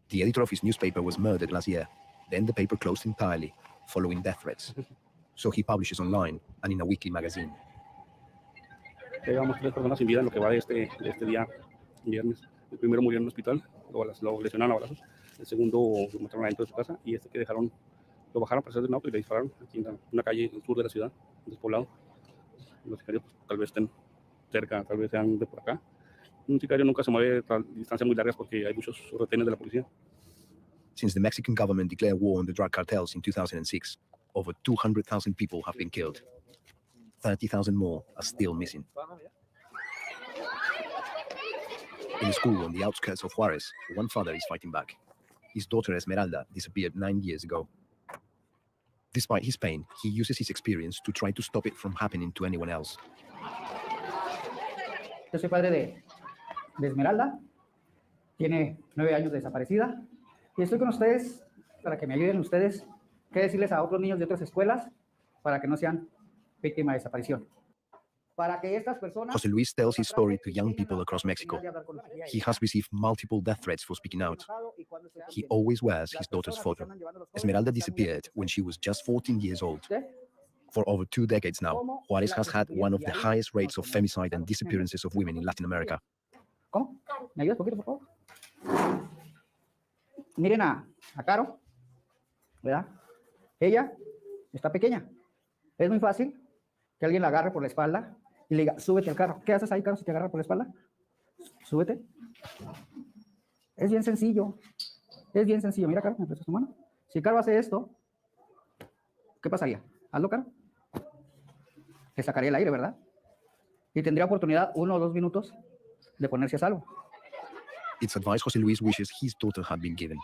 The editor of his newspaper was murdered last year. Then the paper closed entirely, following death threats. So he publishes online and in a weekly magazine. Llevamos 3 personas sin vida en lo que va de este día, viernes. El primero murió en un hospital, lo lesionaron a balazos. El segundo lo mataron adentro de su casa. Y que dejaron, lo bajaron para hacer de un auto y le dispararon aquí en una calle al sur de la ciudad, despoblado. Los sicarios tal vez estén cerca, tal vez sean de por acá. Un sicario nunca se mueve a distancias muy largas porque hay muchos retenes de la policía. Since the Mexican government declared war on the drug cartels in 2006, over 200,000 people have been killed. 30,000 more are still missing. In a school on the outskirts of Juarez, one father is fighting back. His daughter Esmeralda disappeared 9 years ago. Despite his pain, he uses his experience to try to stop it from happening to anyone else. Yo soy padre de Esmeralda, tiene 9 años de desaparecida, y estoy con ustedes para que me ayuden ustedes qué decirles a otros niños de otras escuelas para que no sean víctimas de desaparición. José Luis tells his story to young people across Mexico. He has received multiple death threats for speaking out. He always wears his daughter's photo. Esmeralda disappeared when she was just 14 years old. For over 2 decades now, Juarez has had one of the highest rates of femicide and disappearances of women in Latin America. ¿Cómo? ¿Me ayudas un poquito, por favor? Miren a Caro, ¿verdad? Ella está pequeña. Es muy fácil que alguien la agarre por la espalda y le diga, súbete al carro. ¿Qué haces ahí, Caro, si te agarra por la espalda? Súbete. Es bien sencillo. Es bien sencillo. Mira, Caro, me prestas tu mano. Si Caro hace esto, ¿qué pasaría? Hazlo, Caro. Le sacaría el aire, ¿verdad? Y tendría oportunidad 1 o 2 minutos de ponerse a salvo. It's advice José Luis wishes his daughter had been given.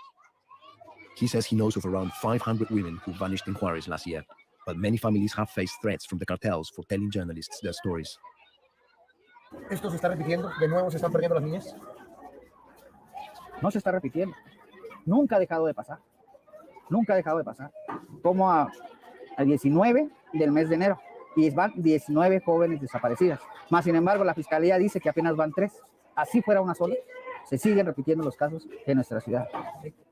He says he knows of around 500 women who vanished in Juarez last year, but many families have faced threats from the cartels for telling journalists their stories. ¿Esto se está repitiendo? ¿De nuevo se están perdiendo las niñas? No se está repitiendo. Nunca ha dejado de pasar. Nunca ha dejado de pasar. Como a 19 del mes de enero. Y van 19 jóvenes desaparecidas. Más sin embargo, la fiscalía dice que apenas van 3. Así fuera una sola, se siguen repitiendo los casos en nuestra ciudad.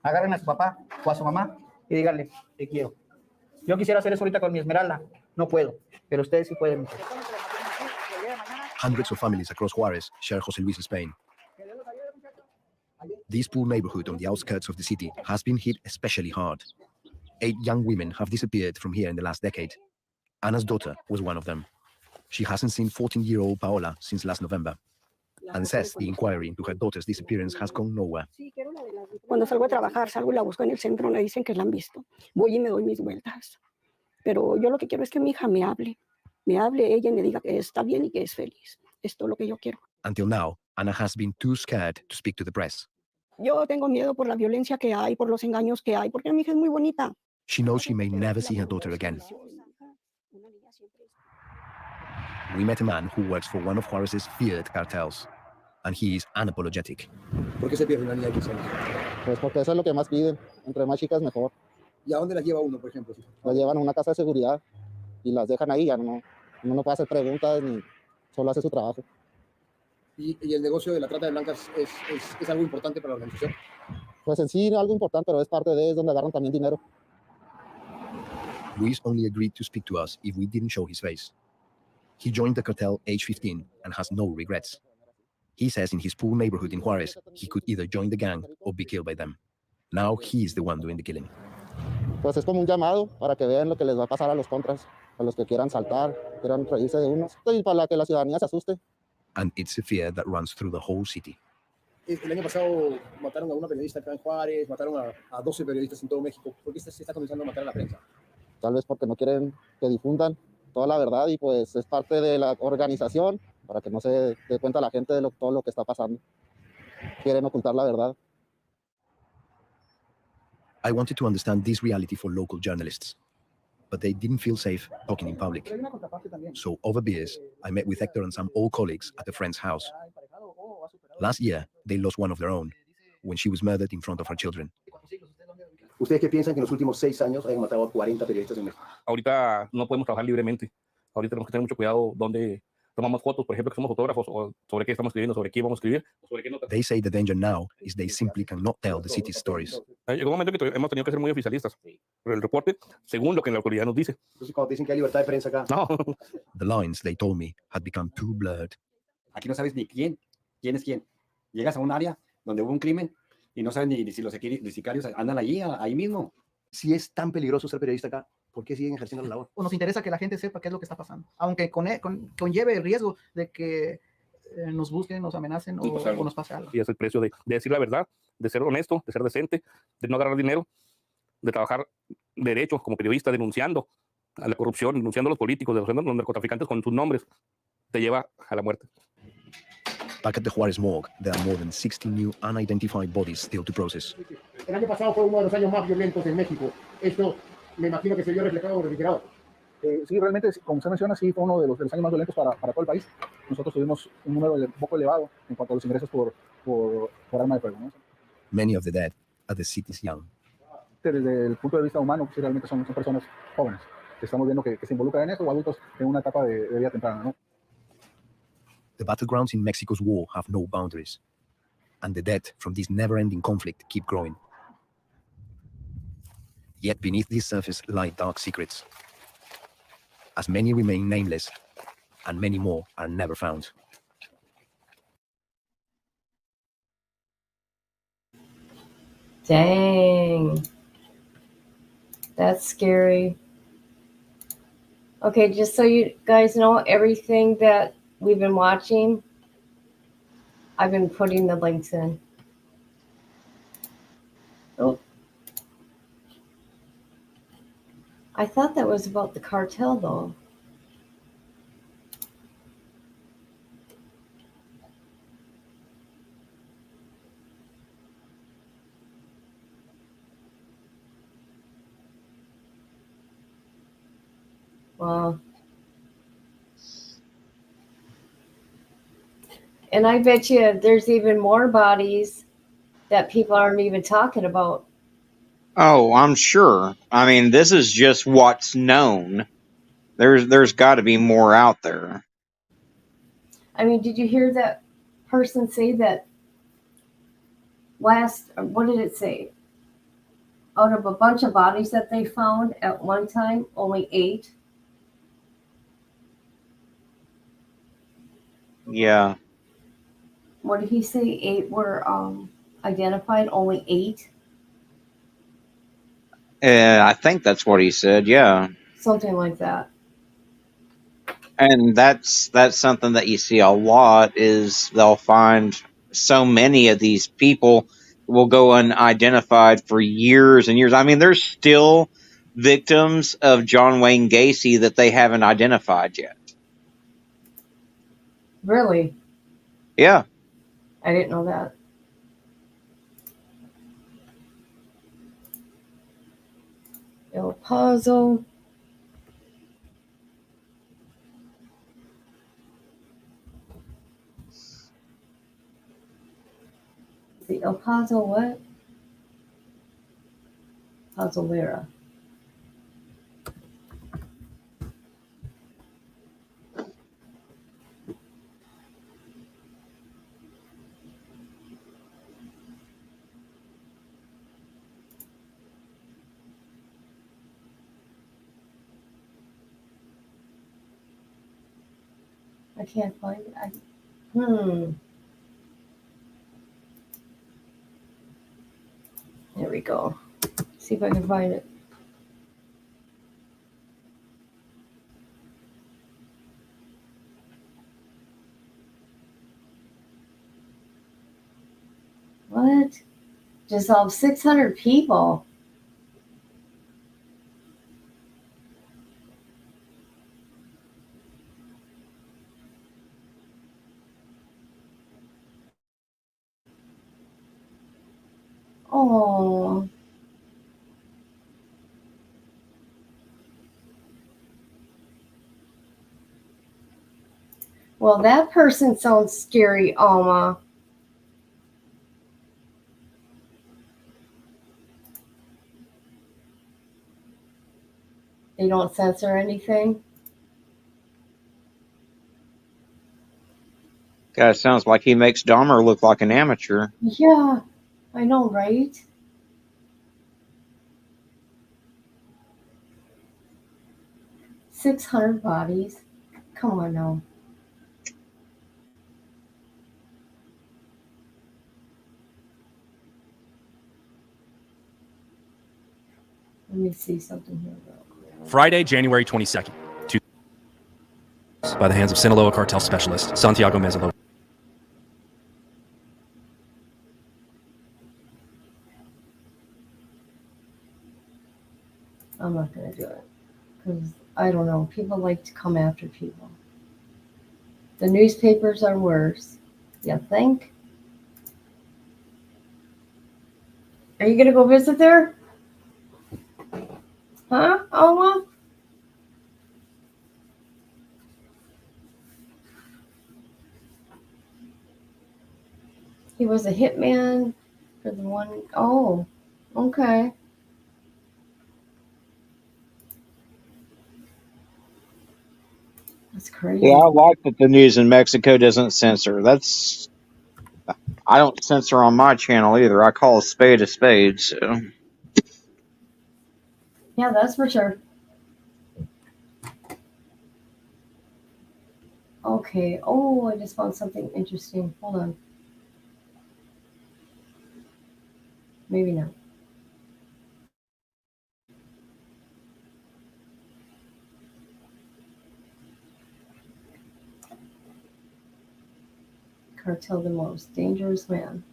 Agarren a su papá o a su mamá y díganle, te quiero. Yo quisiera hacer eso ahorita con mi Esmeralda. No puedo, pero ustedes sí pueden. Hundreds of families across Juarez share José Luis's pain. This poor neighborhood on the outskirts of the city has been hit especially hard. 8 young women have disappeared from here in the last decade. Anna's daughter was one of them. She hasn't seen 14-year-old Paola since last November, and says the inquiry into her daughter's disappearance has gone nowhere. Cuando salgo a trabajar, salgo y la busco en el centro, me dicen que la han visto. Voy y me doy mis vueltas. Pero yo lo que quiero es que mi hija me hable ella y me diga que está bien y que es feliz. Es todo lo que yo quiero. Until now, Anna has been too scared to speak to the press. Yo tengo miedo por la violencia que hay, por los engaños que hay, porque mi hija es muy bonita. She knows she may never see her daughter again. We met a man who works for one of Juarez's feared cartels, and he is unapologetic. ¿Por qué se pierde una niña de 15 años? Pues porque eso es lo que más piden. Entre más chicas, mejor. ¿Y a dónde las lleva uno, por ejemplo? Las llevan a una casa de seguridad y las dejan ahí. Ya uno no puede hacer preguntas ni solo hace su trabajo. ¿Y el negocio de la trata de blancas es algo importante para la organización? Pues en sí algo importante, pero es parte de es donde agarran también dinero. Luis only agreed to speak to us if we didn't show his face. He joined the cartel age 15 and has no regrets. He says in his poor neighborhood in Juarez, he could either join the gang or be killed by them. Now he is the one doing the killing. Pues es como un llamado para que vean lo que les va a pasar a los contras, a los que quieran saltar, quieran reírse de unos, y para que la ciudadanía se asuste. And it's a fear that runs through the whole city. El año pasado mataron a una periodista acá en Juárez, mataron a 12 periodistas en todo México. ¿Por qué se está comenzando a matar a la prensa? Tal vez porque no quieren que difundan toda la verdad y pues es parte de la organización para que no se dé cuenta la gente de todo lo que está pasando. Quieren ocultar la verdad. I wanted to understand this reality for local journalists, but they didn't feel safe talking in public. So over beers, I met with Hector and some old colleagues at a friend's house. Last year, they lost one of their own when she was murdered in front of her children. ¿Ustedes qué piensan que en los últimos 6 años hayan matado a 40 periodistas en México? Ahorita no podemos trabajar libremente. Ahorita tenemos que tener mucho cuidado dónde tomamos fotos, por ejemplo, que somos fotógrafos, o sobre qué estamos escribiendo, sobre qué vamos a escribir, o sobre qué notas. They say the danger now is they simply cannot tell the city's stories. Llegó un momento en que hemos tenido que ser muy oficialistas. Pero el reporte, según lo que la autoridad nos dice. Entonces, cuando dicen que hay libertad de prensa acá, No. The lines, they told me, had become too blurred. Aquí no sabes ni quién es quién. Llegas a un área donde hubo un crimen y no sabes ni si los sicarios andan ahí mismo. si es tan peligroso ser periodista acá, ¿por qué siguen ejerciendo la labor? O nos interesa que la gente sepa qué es lo que está pasando, aunque conlleve el riesgo de que nos busquen, nos amenacen o nos pase algo. Y es el precio de decir la verdad, de ser honesto, de ser decente, de no agarrar dinero, de trabajar derechos como periodista, denunciando a la corrupción, denunciando a los políticos, denunciando a los narcotraficantes con sus nombres, te lleva a la muerte. Back at the Juárez morgue, there are more than 60 new unidentified bodies still to process. El año pasado fue uno de los años más violentos en México. Esto me imagino que se vio reflejado en el refrigerador. Sí, realmente, como usted menciona, sí fue uno de los años más violentos para todo el país. Nosotros tuvimos un número un poco elevado en cuanto a los ingresos por arma de fuego, ¿no? Many of the dead are the city's young. Desde el punto de vista humano, sí, realmente son personas jóvenes que estamos viendo que se involucran en eso, o adultos en una etapa de vida temprana, ¿no? The battlegrounds in Mexico's war have no boundaries, and the dead from this never-ending conflict keep growing. Yet beneath this surface lie dark secrets, as many remain nameless, and many more are never found. Dang. That's scary. Okay, just so you guys know, everything that we've been watching, I've been putting the links in. Oh. I thought that was about the cartel, though. Wow. And I bet you there's even more bodies that people aren't even talking about. Oh, I'm sure. I mean, this is just what's known. There's got to be more out there. I mean, did you hear that person say that what did it say? Out of a bunch of bodies that they found at one time, only 8. Yeah. What did he say? 8 were identified, only 8? I think that's what he said, yeah. Something like that. And that's something that you see a lot is they'll find so many of these people will go unidentified for years and years. I mean, there's still victims of John Wayne Gacy that they haven't identified yet. Really? Yeah. I didn't know that. El Paso. The El Paso what? Pasolera. I can't find it. There we we go. See if I can find it. What? Dissolved 600 people. Oh. Well, that person sounds scary, Alma. They don't censor anything? Guy sounds like he makes Dahmer look like an amateur. Yeah, I know, right? $600 bodies. Come on now. Let me see something here. Friday, January 22nd. By the hands of Sinaloa cartel specialist Santiago Mezalo. I'm not going to do it because I don't know. People like to come after people. The newspapers are worse. You think? Are you going to go visit there? Huh, Alma? He was a hitman for the one. Oh, okay. That's crazy. Yeah, I like that the news in Mexico doesn't censor. I don't censor on my channel either. I call a spade a spade. So. Yeah, that's for sure. Okay. Oh, I just found something interesting. Hold on. Maybe not. Cartel the most dangerous man.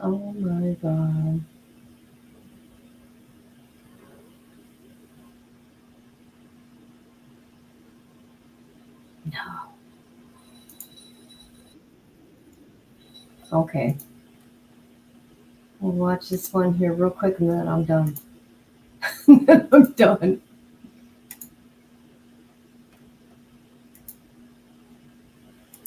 Oh my God. No. Okay. We'll watch this one here real quick and then I'm done. I'm done.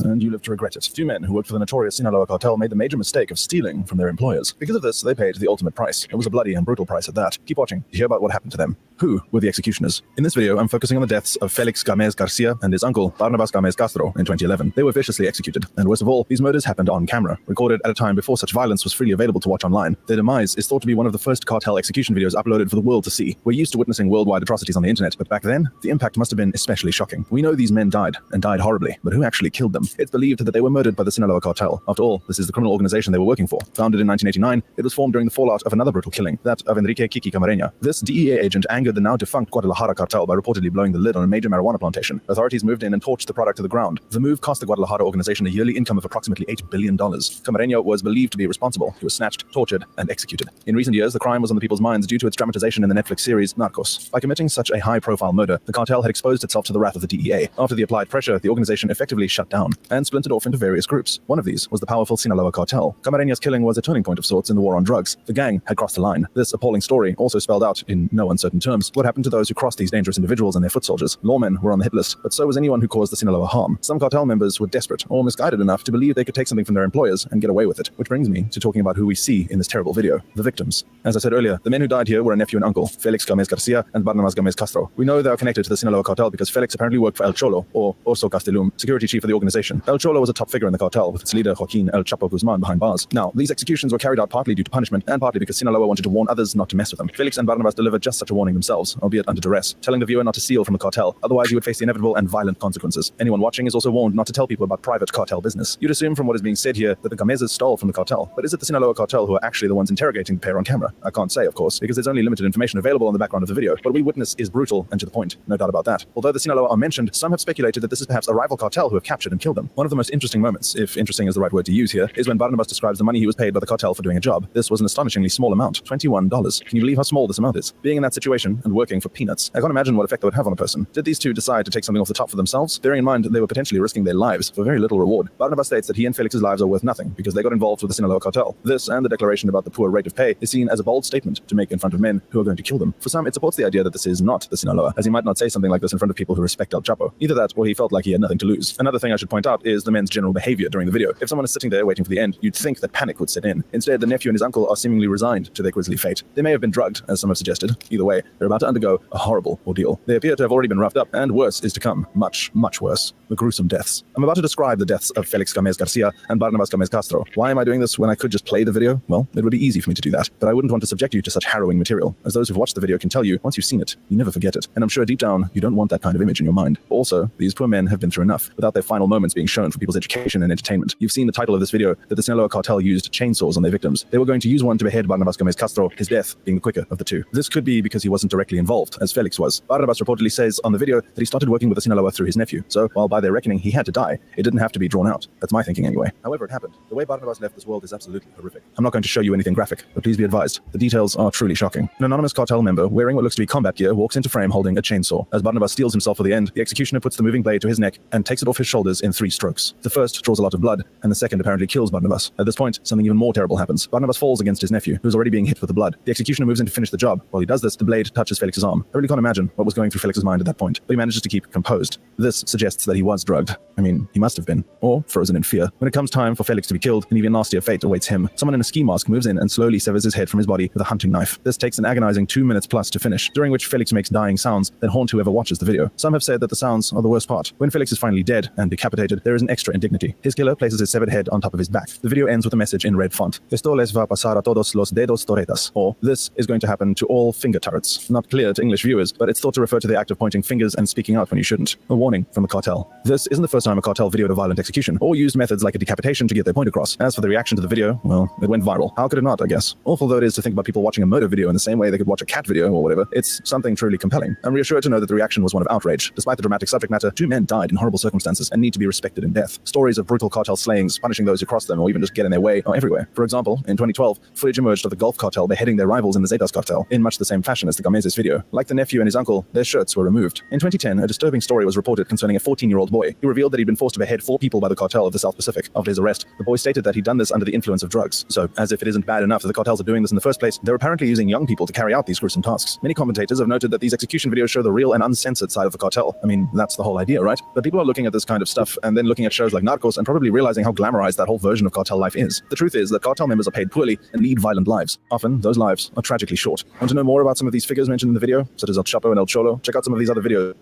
And you live to regret it. Two men who worked for the notorious Sinaloa cartel made the major mistake of stealing from their employers. Because of this, they paid the ultimate price. It was a bloody and brutal price at that. Keep watching to hear about what happened to them. Who were the executioners? In this video, I'm focusing on the deaths of Felix Gamez Garcia and his uncle, Barnabas Gamez Castro, in 2011. They were viciously executed. And worst of all, these murders happened on camera, recorded at a time before such violence was freely available to watch online. Their demise is thought to be one of the first cartel execution videos uploaded for the world to see. We're used to witnessing worldwide atrocities on the internet, but back then, the impact must have been especially shocking. We know these men died, and died horribly, but who actually killed them? It's believed that they were murdered by the Sinaloa cartel. After all, this is the criminal organization they were working for. Founded in 1989, it was formed during the fallout of another brutal killing, that of Enrique Kiki Camarena. This DEA agent angered the now defunct Guadalajara cartel by reportedly blowing the lid on a major marijuana plantation. Authorities moved in and torched the product to the ground. The move cost the Guadalajara organization a yearly income of approximately $8 billion. Camarena was believed to be responsible. He was snatched, tortured, and executed. In recent years, the crime was on the people's minds due to its dramatization in the Netflix series Narcos. By committing such a high-profile murder, the cartel had exposed itself to the wrath of the DEA. After the applied pressure, the organization effectively shut down. and splintered off into various groups. One of these was the powerful Sinaloa cartel. Camareña's killing was a turning point of sorts in the war on drugs. The gang had crossed the line. This appalling story also spelled out, in no uncertain terms, what happened to those who crossed these dangerous individuals and their foot soldiers. Lawmen were on the hit list, but so was anyone who caused the Sinaloa harm. Some cartel members were desperate or misguided enough to believe they could take something from their employers and get away with it, which brings me to talking about who we see in this terrible video, the victims. As I said earlier, the men who died here were a nephew and uncle, Felix Gomez Garcia and Barnabas Gomez Castro. We know they are connected to the Sinaloa cartel because Felix apparently worked for El Cholo, or Orso Castellum, security chief of the organization. El Cholo was a top figure in the cartel, with its leader Joaquin El Chapo Guzman behind bars. Now, these executions were carried out partly due to punishment and partly because Sinaloa wanted to warn others not to mess with them. Felix and Barnabas delivered just such a warning themselves, albeit under duress, telling the viewer not to steal from the cartel, otherwise you would face the inevitable and violent consequences. Anyone watching is also warned not to tell people about private cartel business. You'd assume from what is being said here that the Gomezes stole from the cartel, but is it the Sinaloa cartel who are actually the ones interrogating the pair on camera? I can't say, of course, because there's only limited information available on the background of the video. What we witness is brutal and to the point, no doubt about that. Although the Sinaloa are mentioned, some have speculated that this is perhaps a rival cartel who have captured and killed them. One of the most interesting moments, if interesting is the right word to use here, is when Barnabas describes the money he was paid by the cartel for doing a job. This was an astonishingly small amount, $21. Can you believe how small this amount is? Being in that situation and working for peanuts, I can't imagine what effect that would have on a person. Did these two decide to take something off the top for themselves? Bearing in mind they were potentially risking their lives for very little reward. Barnabas states that he and Felix's lives are worth nothing because they got involved with the Sinaloa cartel. This and the declaration about the poor rate of pay is seen as a bold statement to make in front of men who are going to kill them. For some, it supports the idea that this is not the Sinaloa, as he might not say something like this in front of people who respect El Chapo. Either that, or he felt like he had nothing to lose. Another thing I should point out is the men's general behavior during the video. If someone is sitting there waiting for the end, you'd think that panic would set in. Instead, the nephew and his uncle are seemingly resigned to their grisly fate. They may have been drugged, as some have suggested. Either way, they're about to undergo a horrible ordeal. They appear to have already been roughed up, and worse is to come. Much, much worse. The gruesome deaths. I'm about to describe the deaths of Felix Gomez Garcia and Barnabas Gomez Castro. Why am I doing this when I could just play the video? Well, it would be easy for me to do that, but I wouldn't want to subject you to such harrowing material. As those who've watched the video can tell you, once you've seen it, you never forget it. And I'm sure deep down, you don't want that kind of image in your mind. Also, these poor men have been through enough without their final moments being shown for people's education and entertainment. You've seen the title of this video that the Sinaloa cartel used chainsaws on their victims. They were going to use one to behead Barnabas Gomez Castro, his death being the quicker of the two. This could be because he wasn't directly involved, as Felix was. Barnabas reportedly says on the video that he started working with the Sinaloa through his nephew. So, while by their reckoning he had to die, it didn't have to be drawn out. That's my thinking anyway. However it happened, the way Barnabas left this world is absolutely horrific. I'm not going to show you anything graphic, but please be advised, the details are truly shocking. An anonymous cartel member wearing what looks to be combat gear walks into frame holding a chainsaw. As Barnabas steels himself for the end, the executioner puts the moving blade to his neck and takes it off his shoulders in 3 strokes. The first draws a lot of blood, and the second apparently kills Barnabas. At this point, something even more terrible happens. Barnabas falls against his nephew, who's already being hit with the blood. The executioner moves in to finish the job. While he does this, the blade touches Felix's arm. I really can't imagine what was going through Felix's mind at that point, but he manages to keep composed. This suggests that he was drugged. I mean, he must have been, or frozen in fear. When it comes time for Felix to be killed, an even nastier fate awaits him. Someone in a ski mask moves in and slowly severs his head from his body with a hunting knife. This takes an agonizing 2 minutes plus to finish, during which Felix makes dying sounds that haunt whoever watches the video. Some have said that the sounds are the worst part. When Felix is finally dead and decapitated, there is an extra indignity. His killer places his severed head on top of his back. The video ends with a message in red font. Esto les va a pasar a todos los dedos torretas, or this is going to happen to all finger turrets. Not clear to English viewers, but it's thought to refer to the act of pointing fingers and speaking out when you shouldn't. A warning from the cartel. This isn't the first time a cartel videoed a violent execution, or used methods like a decapitation to get their point across. As for the reaction to the video, well, it went viral. How could it not, I guess? Awful though it is to think about people watching a murder video in the same way they could watch a cat video or whatever, it's something truly compelling. I'm reassured to know that the reaction was one of outrage. Despite the dramatic subject matter, 2 men died in horrible circumstances and need to be respected in death. Stories of brutal cartel slayings, punishing those who cross them or even just get in their way are everywhere. For example, in 2012, footage emerged of the Gulf cartel beheading their rivals in the Zetas cartel, in much the same fashion as the Gomez's video. Like the nephew and his uncle, their shirts were removed. In 2010, a disturbing story was reported concerning a 14-year-old boy. He revealed that he'd been forced to behead 4 people by the cartel of the South Pacific. After his arrest, the boy stated that he'd done this under the influence of drugs. So, as if it isn't bad enough that the cartels are doing this in the first place, they're apparently using young people to carry out these gruesome tasks. Many commentators have noted that these execution videos show the real and uncensored side of the cartel. I mean, that's the whole idea, right? But people are looking at this kind of stuff and then looking at shows like Narcos and probably realizing how glamorized that whole version of cartel life is. The truth is that cartel members are paid poorly and lead violent lives. Often, those lives are tragically short. Want to know more about some of these figures mentioned in the video, such as El Chapo and El Cholo? Check out some of these other videos.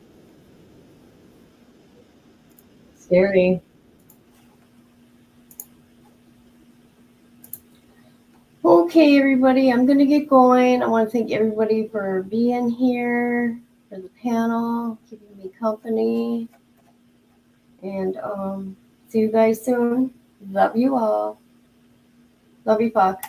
Scary. Okay, everybody, I'm going to get going. I want to thank everybody for being here, for the panel, keeping me company. And see you guys soon. Love you all. Love you, Puck.